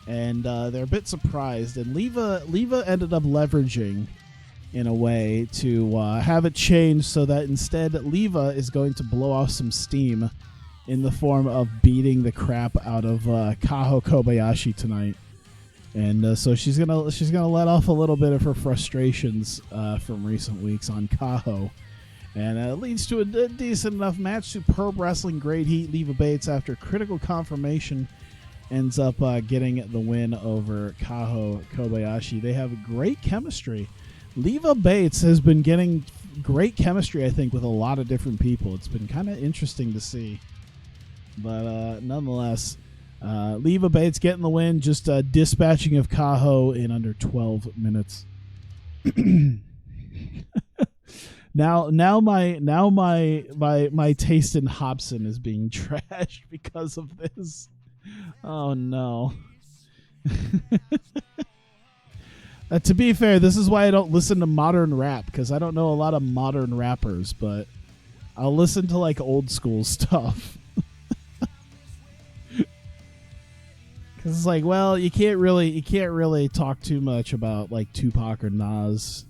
S1: And they're a bit surprised. And Leva ended up leveraging, in a way, to have it change so that instead Leva is going to blow off some steam in the form of beating the crap out of Kaho Kobayashi tonight. And so she's gonna let off a little bit of her frustrations from recent weeks on Kaho. And it leads to a decent enough match. Superb wrestling, great heat. Leva Bates, after critical confirmation, ends up getting the win over Kaho Kobayashi. They have great chemistry. Leva Bates has been getting great chemistry, I think, with a lot of different people. It's been kind of interesting to see. But nonetheless, Leva Bates getting the win, just dispatching of Kaho in under 12 minutes. Now my taste in Hobson is being trashed because of this. Oh no. To be fair, this is why I don't listen to modern rap, because I don't know a lot of modern rappers, but I'll listen to like old school stuff. Because it's like, well, you can't really talk too much about like Tupac or Nas,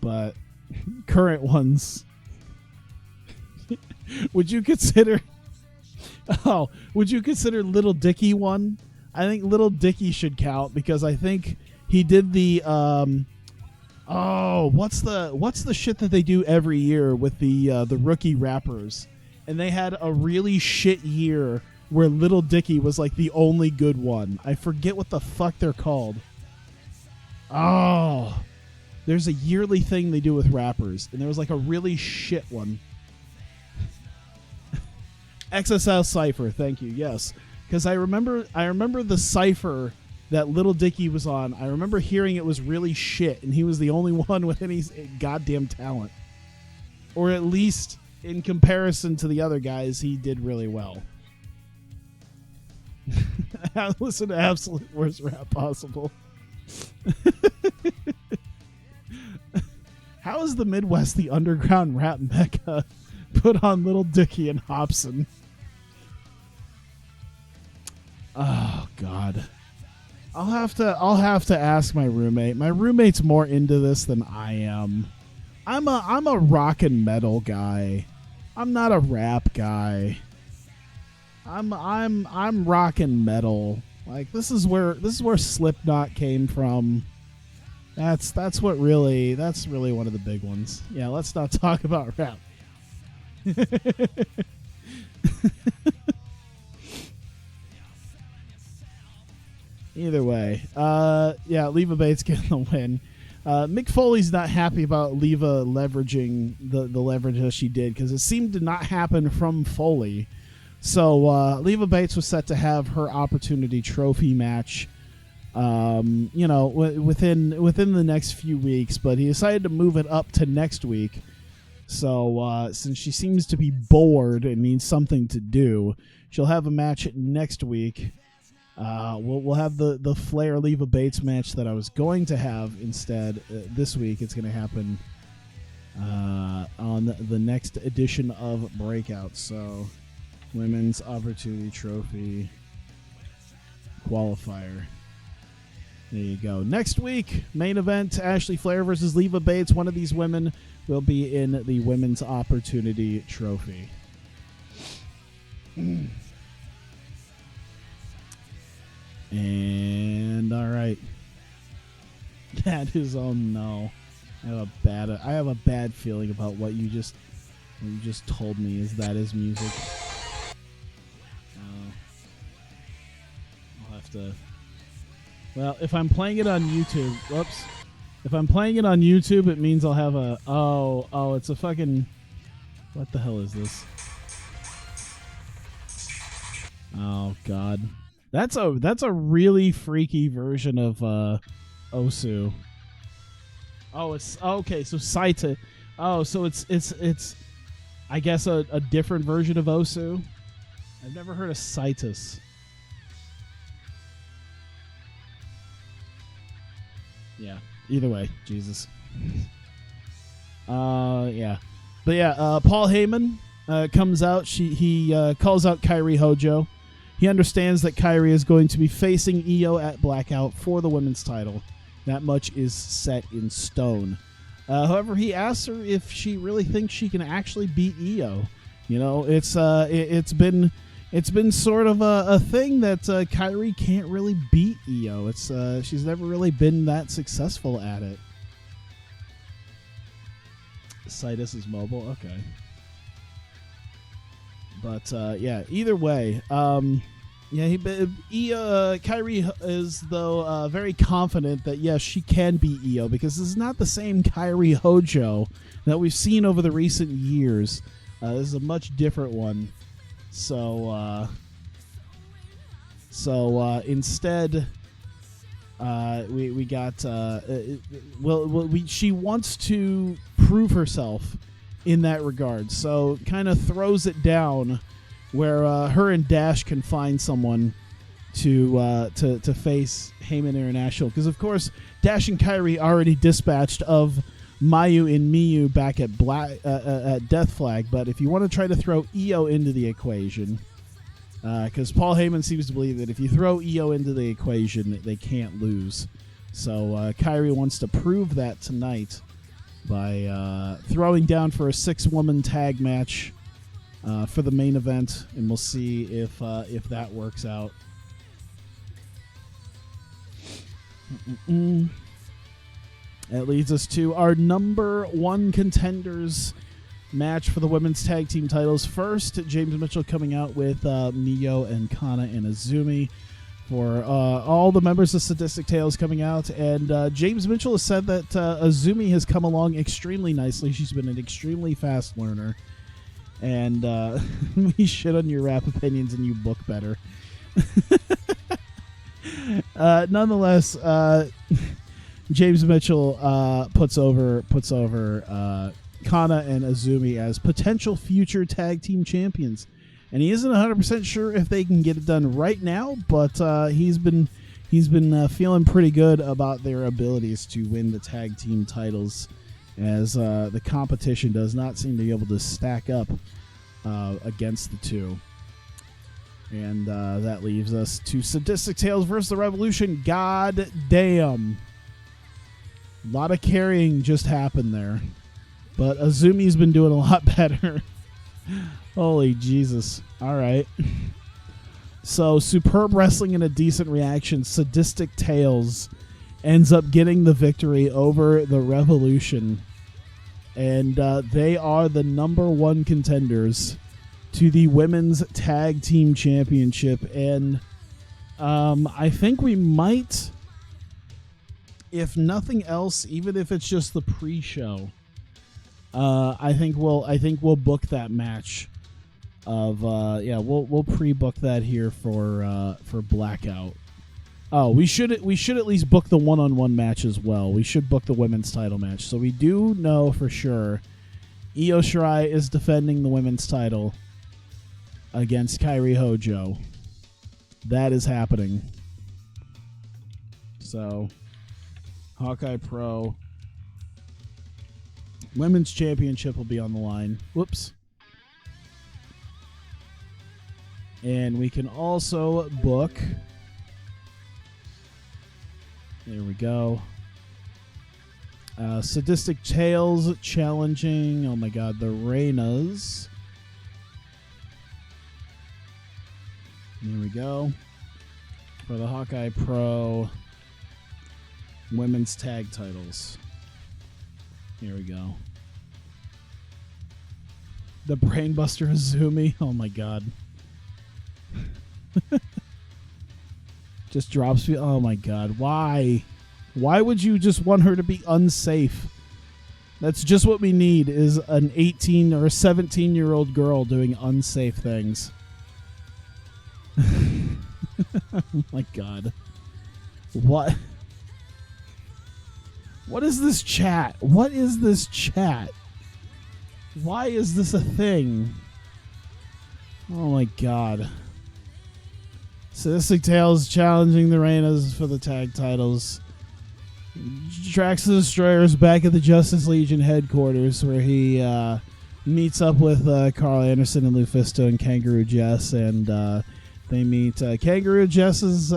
S1: but current ones. Would you consider Little Dicky one? I think Little Dicky should count because I think he did the what's the shit that they do every year with the rookie rappers, and they had a really shit year where Little Dicky was like the only good one. I forget what the fuck they're called. Oh, there's a yearly thing they do with rappers, and there was like a really shit one. XSL Cypher, thank you. Yes, because I remember the Cypher that Little Dicky was on. I remember hearing it was really shit, and he was the only one with any goddamn talent, or at least in comparison to the other guys, he did really well. I listen to absolute worst rap possible. How is the Midwest the underground rap mecca? Put on Little Dicky and Hobson. Oh God, I'll have to ask my roommate. My roommate's more into this than I am. I'm a rock and metal guy. I'm not a rap guy. I'm rock and metal. Like this is where Slipknot came from. That's really one of the big ones. Yeah, let's not talk about rap. Either way, Leva Bates getting the win. Mick Foley's not happy about Leva leveraging the leverage that she did because it seemed to not happen from Foley. So Leva Bates was set to have her opportunity trophy match, within the next few weeks, but he decided to move it up to next week. So since she seems to be bored and needs something to do, she'll have a match next week. We'll have the Flair Leva Bates match that I was going to have instead this week. It's going to happen on the next edition of Breakout. So, Women's Opportunity Trophy qualifier. There you go. Next week, main event, Ashley Flair versus Leva Bates. One of these women will be in the Women's Opportunity Trophy. And all right, that is no. I have a bad feeling about what you just told me. That is music. I'll have to. Well, if I'm playing it on YouTube, whoops. If I'm playing it on YouTube, it means I'll have a. Oh, it's a fucking. What the hell is this? Oh God. That's a really freaky version of Osu. Oh, it's okay. So Saita. Oh, so it's I guess a different version of Osu. I've never heard of Saitus. Yeah. Either way, Jesus. Yeah. But yeah, Paul Heyman comes out. He calls out Kairi Hojo. He understands that Kairi is going to be facing Io at Blackout for the women's title. That much is set in stone. However, he asks her if she really thinks she can actually beat Io. You know, it's been sort of a thing that Kairi can't really beat Io. She's never really been that successful at it. Citus is mobile, okay. But either way, Kairi is though very confident that yes, she can beat Io because this is not the same Kairi Hojo that we've seen over the recent years. This is a much different one. So instead, we got she wants to prove herself in that regard, so kind of throws it down where her and Dash can find someone to face Heyman International, because of course Dash and Kairi already dispatched of Mayu and Miyu back at at Death Flag, but if you want to try to throw Io into the equation, because Paul Heyman seems to believe that if you throw Io into the equation, they can't lose. So Kairi wants to prove that tonight by throwing down for a 6-woman tag match for the main event, and we'll see if that works out. That leads us to our number 1 contenders match for the women's tag team titles. First, James Mitchell coming out with Mio and Kana and Azumi for all the members of Sadistic Tales coming out. And James Mitchell has said that Azumi has come along extremely nicely. She's been an extremely fast learner. And we shit on your rap opinions and you book better. Nonetheless, James Mitchell puts over Kana and Azumi as potential future tag team champions, and he isn't 100% sure if they can get it done right now, but he's been feeling pretty good about their abilities to win the tag team titles, as the competition does not seem to be able to stack up against the two. And that leaves us to Sadistic Tales versus the Revolution. God damn. A lot of carrying just happened there. But Azumi's been doing a lot better. Holy Jesus. All right. So, superb wrestling and a decent reaction. Sadistic Tales ends up getting the victory over the Revolution. And they are the number 1 contenders to the Women's Tag Team Championship. And I think we might, if nothing else, even if it's just the pre-show. I think we'll book that match. We'll pre-book that here for Blackout. Oh, we should at least book the one-on-one match as well. We should book the women's title match. So we do know for sure Io Shirai is defending the women's title against Kairi Hojo. That is happening. So, Hawkeye Pro Women's Championship will be on the line. Whoops. And we can also book... There we go. Sadistic Tales challenging, oh my god, the Reinas. There we go. For the Hawkeye Pro Women's Tag Titles. Here we go. The Brainbuster Azumi, oh my god. Just drops me. Oh my god. Why? Why would you just want her to be unsafe? That's just what we need, is an 18 or 17-year-old girl doing unsafe things. Oh my god. What? What is this chat? What is this chat? Why is this a thing? Oh my god. Sadistic Tales challenging the Reinas for the tag titles. Drax the Destroyer is back at the Justice Legion headquarters where he meets up with Carl Anderson and Lufisto and Kangaroo Jess, and they meet Kangaroo Jess's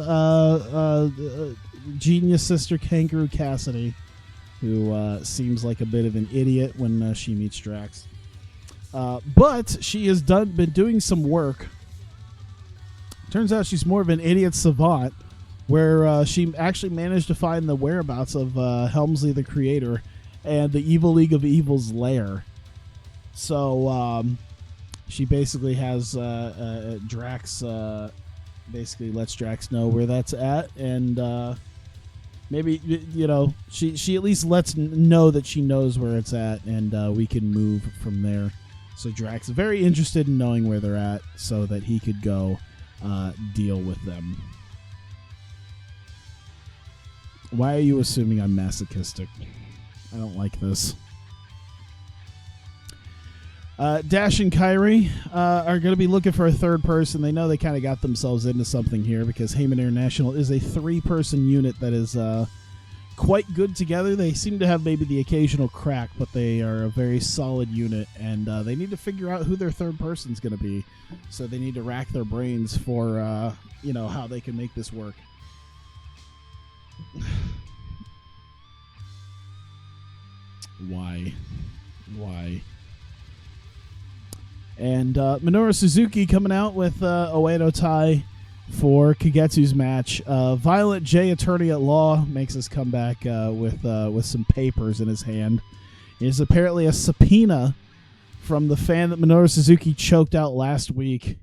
S1: genius sister Kangaroo Cassidy, who seems like a bit of an idiot when she meets Drax. But she has been doing some work. Turns out she's more of an idiot savant, where she actually managed to find the whereabouts of Helmsley the Creator and the Evil League of Evil's lair. So she basically has Drax, basically lets Drax know where that's at, and maybe, you know, she at least lets know that she knows where it's at, and we can move from there. So Drax is very interested in knowing where they're at so that he could go deal with them. Why are you assuming I'm masochistic? I don't like this. Dash and Kairi are going to be looking for a third person. They know they kind of got themselves into something here because Heyman International is a 3-person unit that is quite good together. They seem to have maybe the occasional crack, but they are a very solid unit, and they need to figure out who their third person's going to be. So they need to rack their brains for how they can make this work. Why? And Minoru Suzuki coming out with Oedo Tai for Kagetsu's match. Violent J, attorney at law, makes his comeback with some papers in his hand. It is apparently a subpoena from the fan that Minoru Suzuki choked out last week.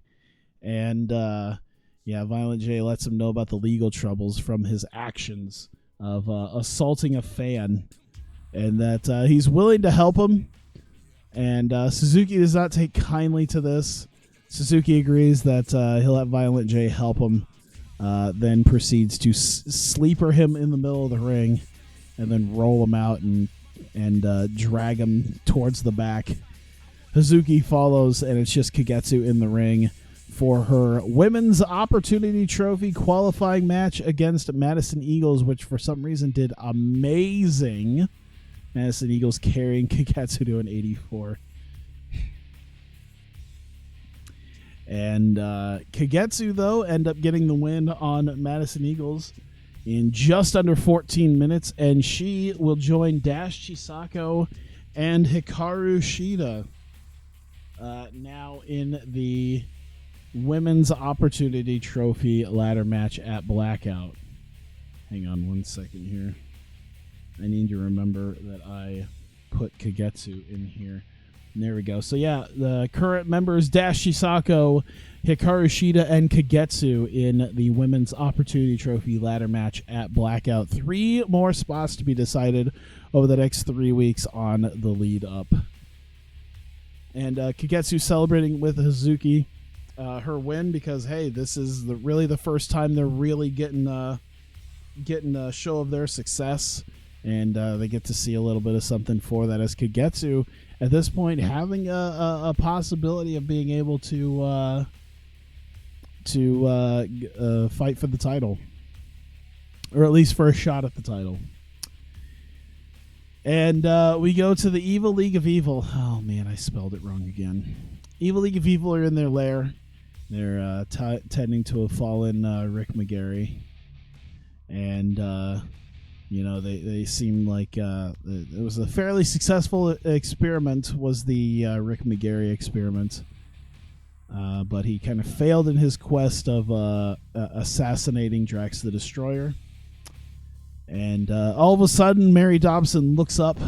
S1: And Violent J lets him know about the legal troubles from his actions of assaulting a fan, and that he's willing to help him. And Suzuki does not take kindly to this. Suzuki agrees that he'll let Violent J help him, then proceeds to sleeper him in the middle of the ring, and then roll him out and drag him towards the back. Suzuki follows, and it's just Kagetsu in the ring for her Women's Opportunity Trophy qualifying match against Madison Eagles, which for some reason did amazing. Madison Eagles carrying Kagetsu to an 84. And Kagetsu, though, end up getting the win on Madison Eagles in just under 14 minutes, and she will join Dash Chisako and Hikaru Shida now in the Women's Opportunity Trophy ladder match at Blackout. Hang on one second here. I need to remember that I put Kagetsu in here. There we go. So, yeah, the current members, Dash Chisako, Hikaru Shida, and Kagetsu in the Women's Opportunity Trophy ladder match at Blackout. 3 more spots to be decided over the next 3 weeks on the lead up. And Kagetsu celebrating with Hazuki her win because, hey, this is really the first time they're really getting a show of their success. And they get to see a little bit of something for that as Kagetsu, at this point, having a possibility of being able to fight for the title, or at least for a shot at the title. And we go to the Evil League of Evil. Oh man, I spelled it wrong again. Evil League of Evil are in their lair. They're tending to a fallen Rick McGarry, and they seem like it was a fairly successful experiment. Was the Rick McGarry experiment? But he kind of failed in his quest of assassinating Drax the Destroyer. And all of a sudden, Mary Dobson looks up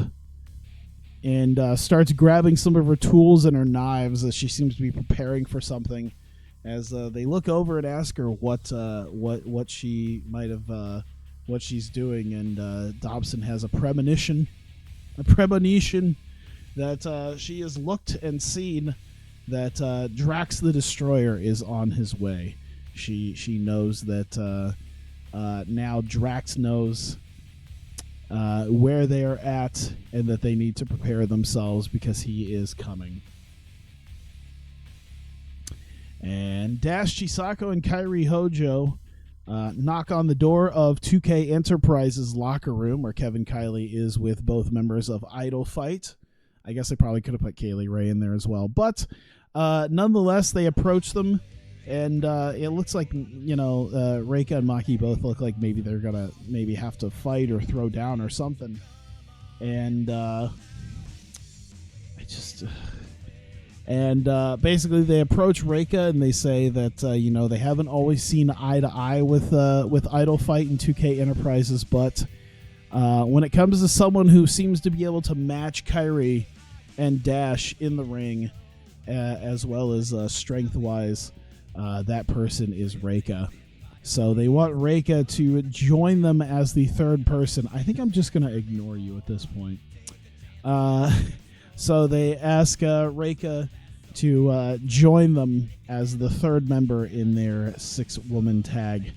S1: and starts grabbing some of her tools and her knives as she seems to be preparing for something. As they look over and ask her what she might have, what she's doing, and Dobson has a premonition that she has looked and seen that Drax the Destroyer is on his way. She knows that now Drax knows where they are at and that they need to prepare themselves because he is coming. And Dash Chisako and Kairi Hojo knock on the door of 2K Enterprises locker room where Kevin Kiley is with both members of Idol Fight. I guess I probably could have put Kaylee Ray in there as well. But nonetheless, they approach them, and it looks like, Reika and Maki both look like maybe they're going to have to fight or throw down or something. And basically they approach Reika and they say that, they haven't always seen eye to eye with Idol Fight and 2K Enterprises, but when it comes to someone who seems to be able to match Kairi and Dash in the ring, as well as strength-wise, that person is Reika. So they want Reika to join them as the third person. I think I'm just going to ignore you at this point. So they ask Reika to join them as the third member in their 6-woman tag.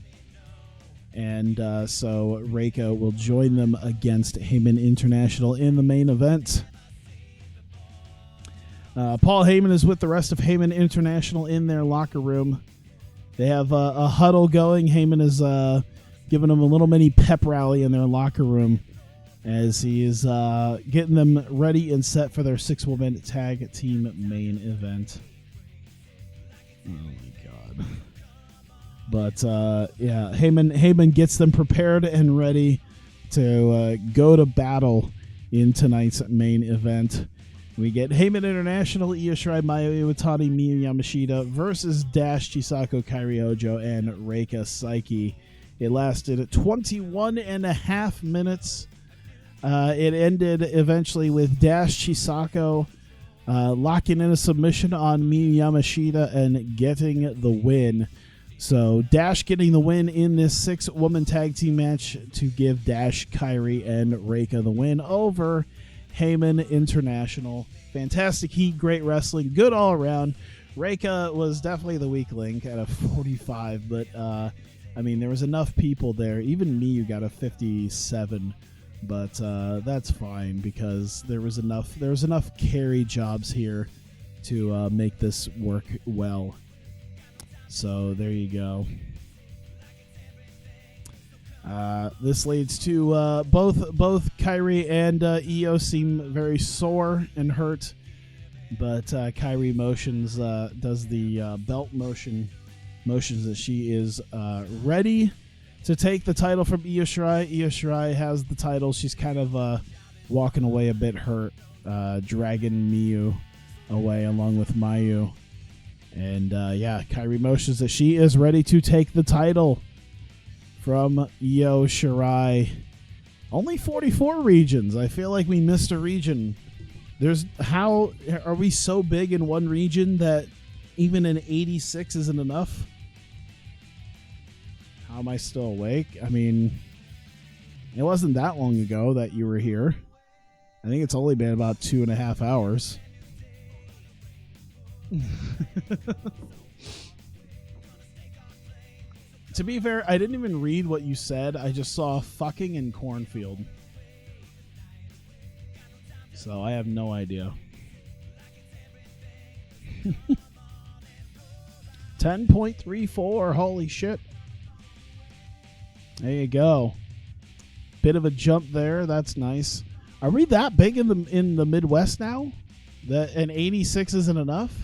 S1: And so Reika will join them against Heyman International in the main event. Paul Heyman is with the rest of Heyman International in their locker room. They have a huddle going. Heyman is giving them a little mini pep rally in their locker room as he is getting them ready and set for their 6-woman tag team main event. Oh my God. But Heyman gets them prepared and ready to go to battle in tonight's main event. We get Heyman International, Io Shirai, Mayu Iwatani, Miyu Yamashita versus Dash Chisako, Kairi Hojo, and Reika Saiki. It lasted 21 and a half minutes. It ended eventually with Dash Chisako locking in a submission on Miyu Yamashita and getting the win. So Dash getting the win in this 6-woman tag team match to give Dash, Kairi, and Reika the win over Heyman International. Fantastic heat, great wrestling, good all around. Reika was definitely the weak link at a 45, but there was enough people there. Even Miyu got a 57, but that's fine because there was enough carry jobs here to make this work well. So there you go. This leads to both Kairi and Io seem very sore and hurt, but Kairi does the belt motions that she is ready to take the title from Io Shirai. Io Shirai has the title. She's kind of walking away a bit hurt, dragging Miyu away along with Mayu. And Kairi motions that she is ready to take the title from Io Shirai. Only 44 regions. I feel like we missed a region How are we so big in one region that even an 86 isn't enough? How am I still awake? I mean, it wasn't that long ago that you were here. I think it's only been about 2.5 hours. To be fair, I didn't even read what you said. I just saw fucking in cornfield. So I have no idea. 10.34. Holy shit. There you go. Bit of a jump there. That's nice. Are we that big in the Midwest now? That an 86 isn't enough?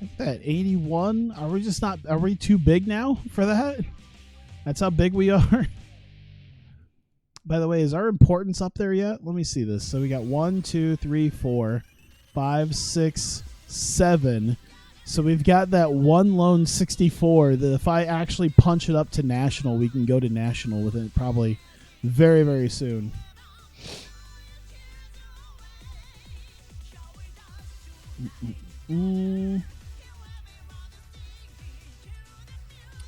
S1: Look at that 81. Are we just not? Are we too big now for that? That's how big we are. By the way, is our importance up there yet? Let me see this. So we got 1, 2, 3, 4, 5, 6, 7. So we've got that one lone 64 that if I actually punch it up to national, we can go to national within probably very, very soon.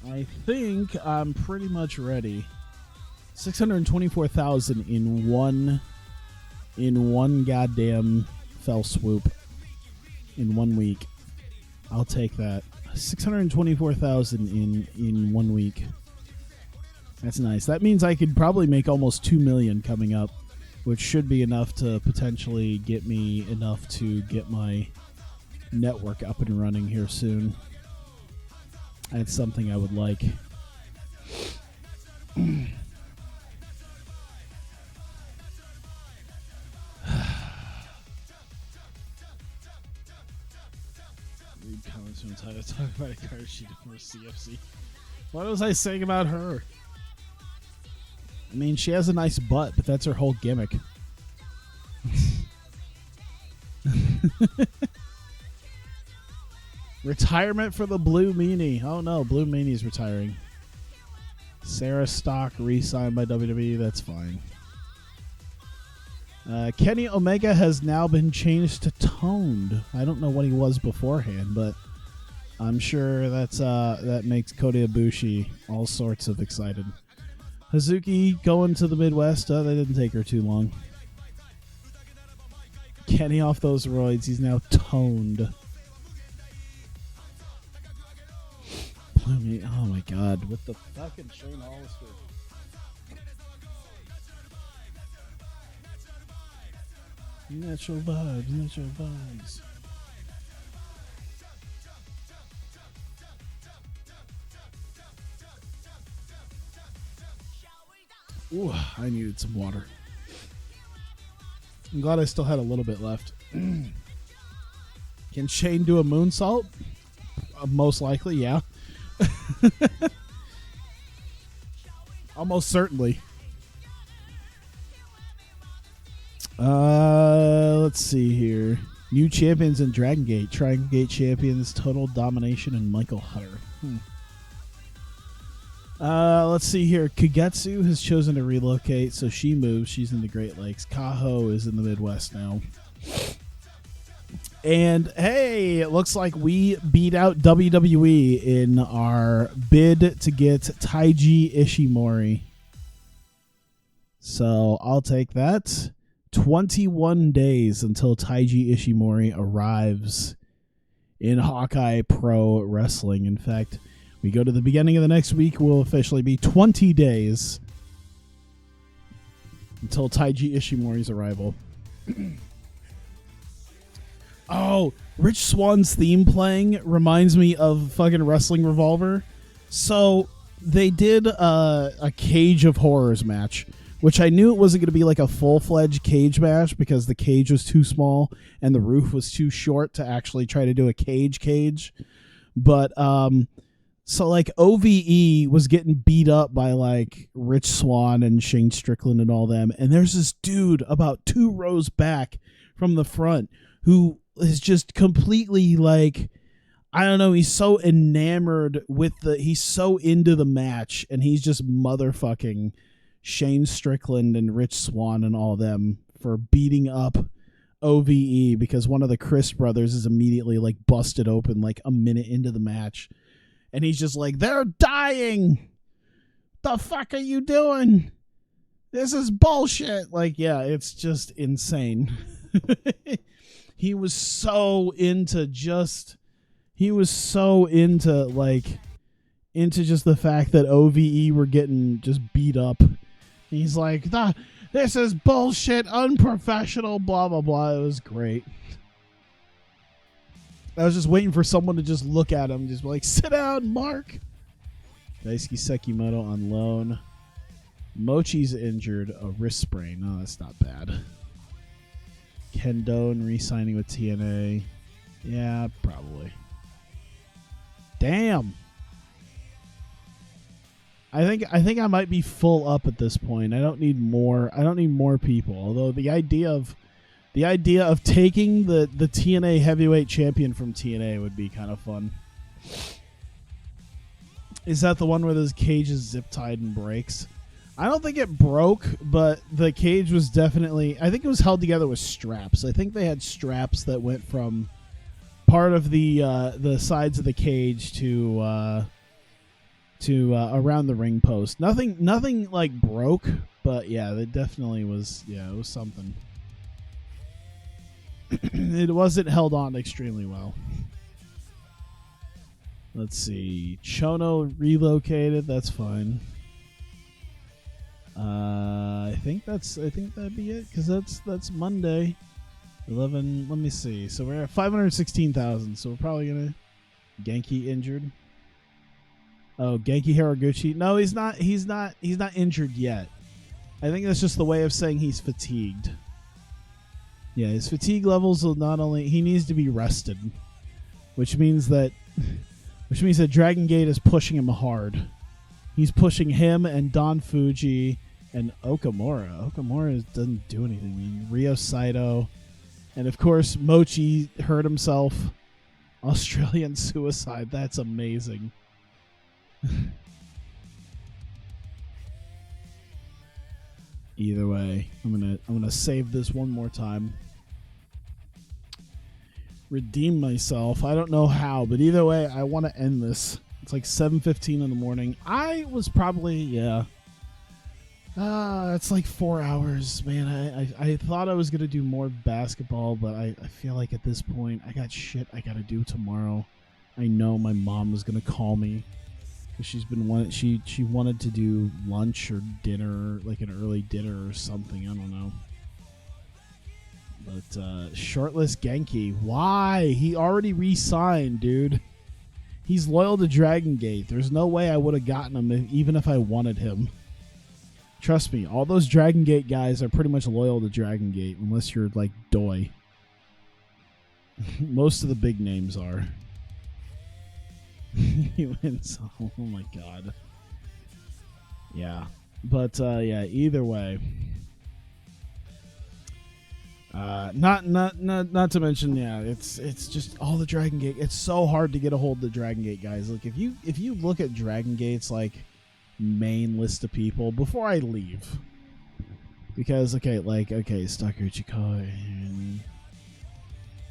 S1: I think I'm pretty much ready. 624,000 in one goddamn fell swoop in 1 week. I'll take that. 624,000 in 1 week. That's nice. That means I could probably make almost 2 million coming up, which should be enough to potentially get me enough to get my network up and running here soon. That's something I would like. Read comments from time to talk about a card she did for CFC. What was I saying about her? I mean, she has a nice butt, but that's her whole gimmick. Retirement for the Blue Meanie. Oh no, Blue Meanie's retiring. Sarah Stock re-signed by WWE. That's fine. Kenny Omega has now been changed to toned. I don't know what he was beforehand, but I'm sure that makes Kota Ibushi all sorts of excited. Hazuki going to the Midwest. They didn't take her too long. Kenny off those roids. He's now toned. Oh my god, with the fucking Shane Hollister. Natural vibes, natural vibes. Ooh, I needed some water. I'm glad I still had a little bit left. Can Shane do a moonsault? Most likely, yeah. Almost certainly. Let's see here. New champions in Dragon Gate. Dragon Gate champions, Total Domination, and Michael Hutter. Let's see here. Kagetsu has chosen to relocate, so she moves. She's in the Great Lakes. Kaho is in the Midwest now. And hey, it looks like we beat out WWE in our bid to get Taiji Ishimori. So I'll take that. 21 days until Taiji Ishimori arrives in Hawkeye Pro Wrestling. In fact, we go to the beginning of the next week, will officially be 20 days until Taiji Ishimori's arrival. Oh, Rich Swann's theme playing reminds me of fucking Wrestling Revolver. So they did a Cage of Horrors match, which I knew it wasn't going to be like a full-fledged cage match because the cage was too small and the roof was too short to actually try to do a cage. But so like OVE was getting beat up by like Rich Swann and Shane Strickland and all them, and there's this dude about 2 rows back from the front who is just completely like, I don't know, he's so enamored with he's so into the match, and he's just motherfucking Shane Strickland and Rich Swann and all them for beating up OVE because one of the Chris brothers is immediately like busted open like a minute into the match. And he's just like, they're dying. The fuck are you doing? This is bullshit. Like, yeah, it's just insane. He was so into just the fact that OVE were getting just beat up. He's like, this is bullshit, unprofessional, blah, blah, blah. It was great. I was just waiting for someone to just look at him, just be like, sit down, Mark. Daisuke Sekimoto on loan. Mochi's injured, a wrist sprain. Oh, that's not bad. Kendone re-signing with TNA. Yeah, probably. Damn. I think I might be full up at this point. I don't need more people. Although the idea of taking the TNA heavyweight champion from TNA would be kind of fun. Is that the one where those cages zip tied and breaks? I don't think it broke, but the cage was definitely, I think it was held together with straps. I think they had straps that went from part of the sides of the cage to around the ring post. Nothing like broke, but yeah, it definitely was. Yeah, it was something. It wasn't held on extremely well. Let's see. Chono relocated. That's fine. I think that'd be it because that's Monday. 11. Let me see. So we're at 516,000. So we're probably gonna Genki injured. Oh, Genki Haraguchi. No, he's not. He's not injured yet. I think that's just the way of saying he's fatigued. Yeah, his fatigue levels will not only he needs to be rested, which means that Dragon Gate is pushing him hard. He's pushing him and Don Fuji and Okamura. Okamura doesn't do anything. I mean, Ryo Saito, and of course Mochi hurt himself. Australian Suicide. That's amazing. Either way, I'm gonna save this one more time. Redeem myself. I don't know how, but either way, I want to end this. It's like 7:15 in the morning. I was probably it's like 4 hours, man. I thought I was gonna do more basketball, but I feel like at this point I got shit I gotta do tomorrow. I know my mom is gonna call me. She's been she wanted to do lunch or dinner, like an early dinner or something. I don't know. But shortlist Genki. Why? He already re-signed, dude. He's loyal to Dragon Gate. There's no way I would have gotten him even if I wanted him. Trust me, all those Dragon Gate guys are pretty much loyal to Dragon Gate, unless you're like Doi. Most of the big names are. He wins. Oh my god. Yeah. But yeah, either way. Not to mention, yeah, it's just all the Dragon Gate. It's so hard to get a hold of the Dragon Gate guys. Like if you look at Dragon Gate's like main list of people before I leave. Because okay, Stakuchi Koi.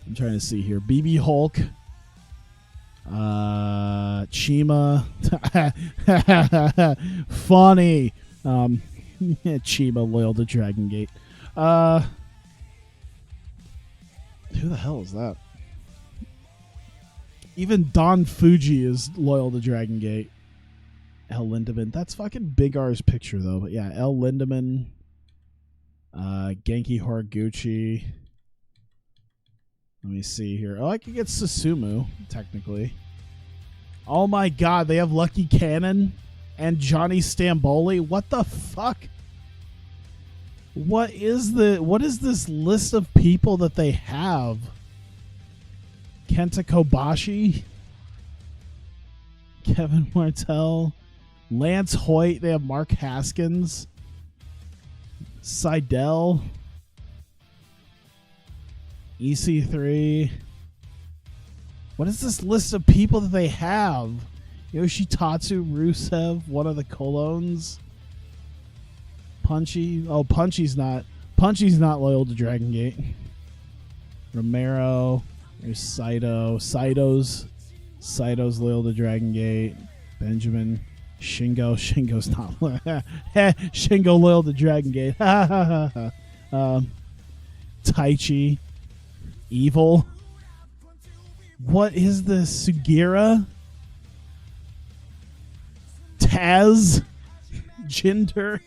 S1: I'm trying to see here. BB Hulk. Chima. Funny. Chima loyal to Dragon Gate. Who the hell is that? Even Don Fuji is loyal to Dragon Gate. El Lindemann. That's fucking Big R's picture though. But yeah, El Lindemann. Genki Horiguchi. Let me see here. Oh, I could get Susumu, technically. Oh my god, they have Lucky Cannon and Johnny Stamboli? What the fuck? What is this list of people that they have? Kenta Kobashi? Kevin Martel? Lance Hoyt? They have Mark Haskins? Seidel? EC3. What is this list of people that they have? Yoshitatsu, Rusev, one of the Colones. Punchy. Oh, Punchy's not loyal to Dragon Gate. Romero. There's Saito's loyal to Dragon Gate. Benjamin. Shingo's not Shingo loyal to Dragon Gate. Taichi. Evil. What is this? Sugira? Taz? Jinder?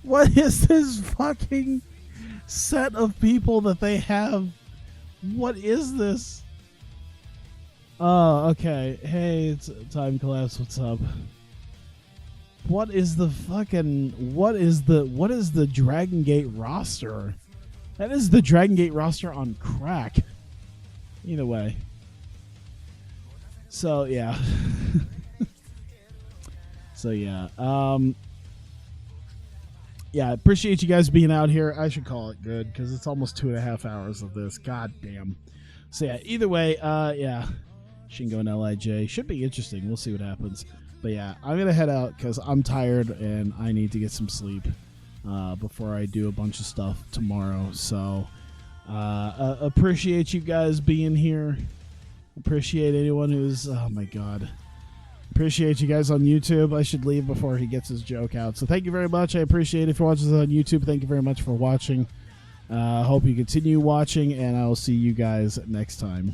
S1: What is this fucking set of people that they have? What is this? Oh, okay. Hey, it's Time Collapse. What's up? What is the Dragon Gate roster? That is the Dragon Gate roster on crack. Either way. So, yeah. Yeah, appreciate you guys being out here. I should call it good because it's almost 2.5 hours of this. God damn. So, yeah, either way, yeah. Shingo and LIJ should be interesting. We'll see what happens. But, yeah, I'm going to head out because I'm tired and I need to get some sleep before I do a bunch of stuff tomorrow. So, appreciate you guys being here. Appreciate anyone who's, oh, my God. Appreciate you guys on YouTube. I should leave before he gets his joke out. So thank you very much. I appreciate it. If you're watching this on YouTube, thank you very much for watching. Hope you continue watching, and I will see you guys next time.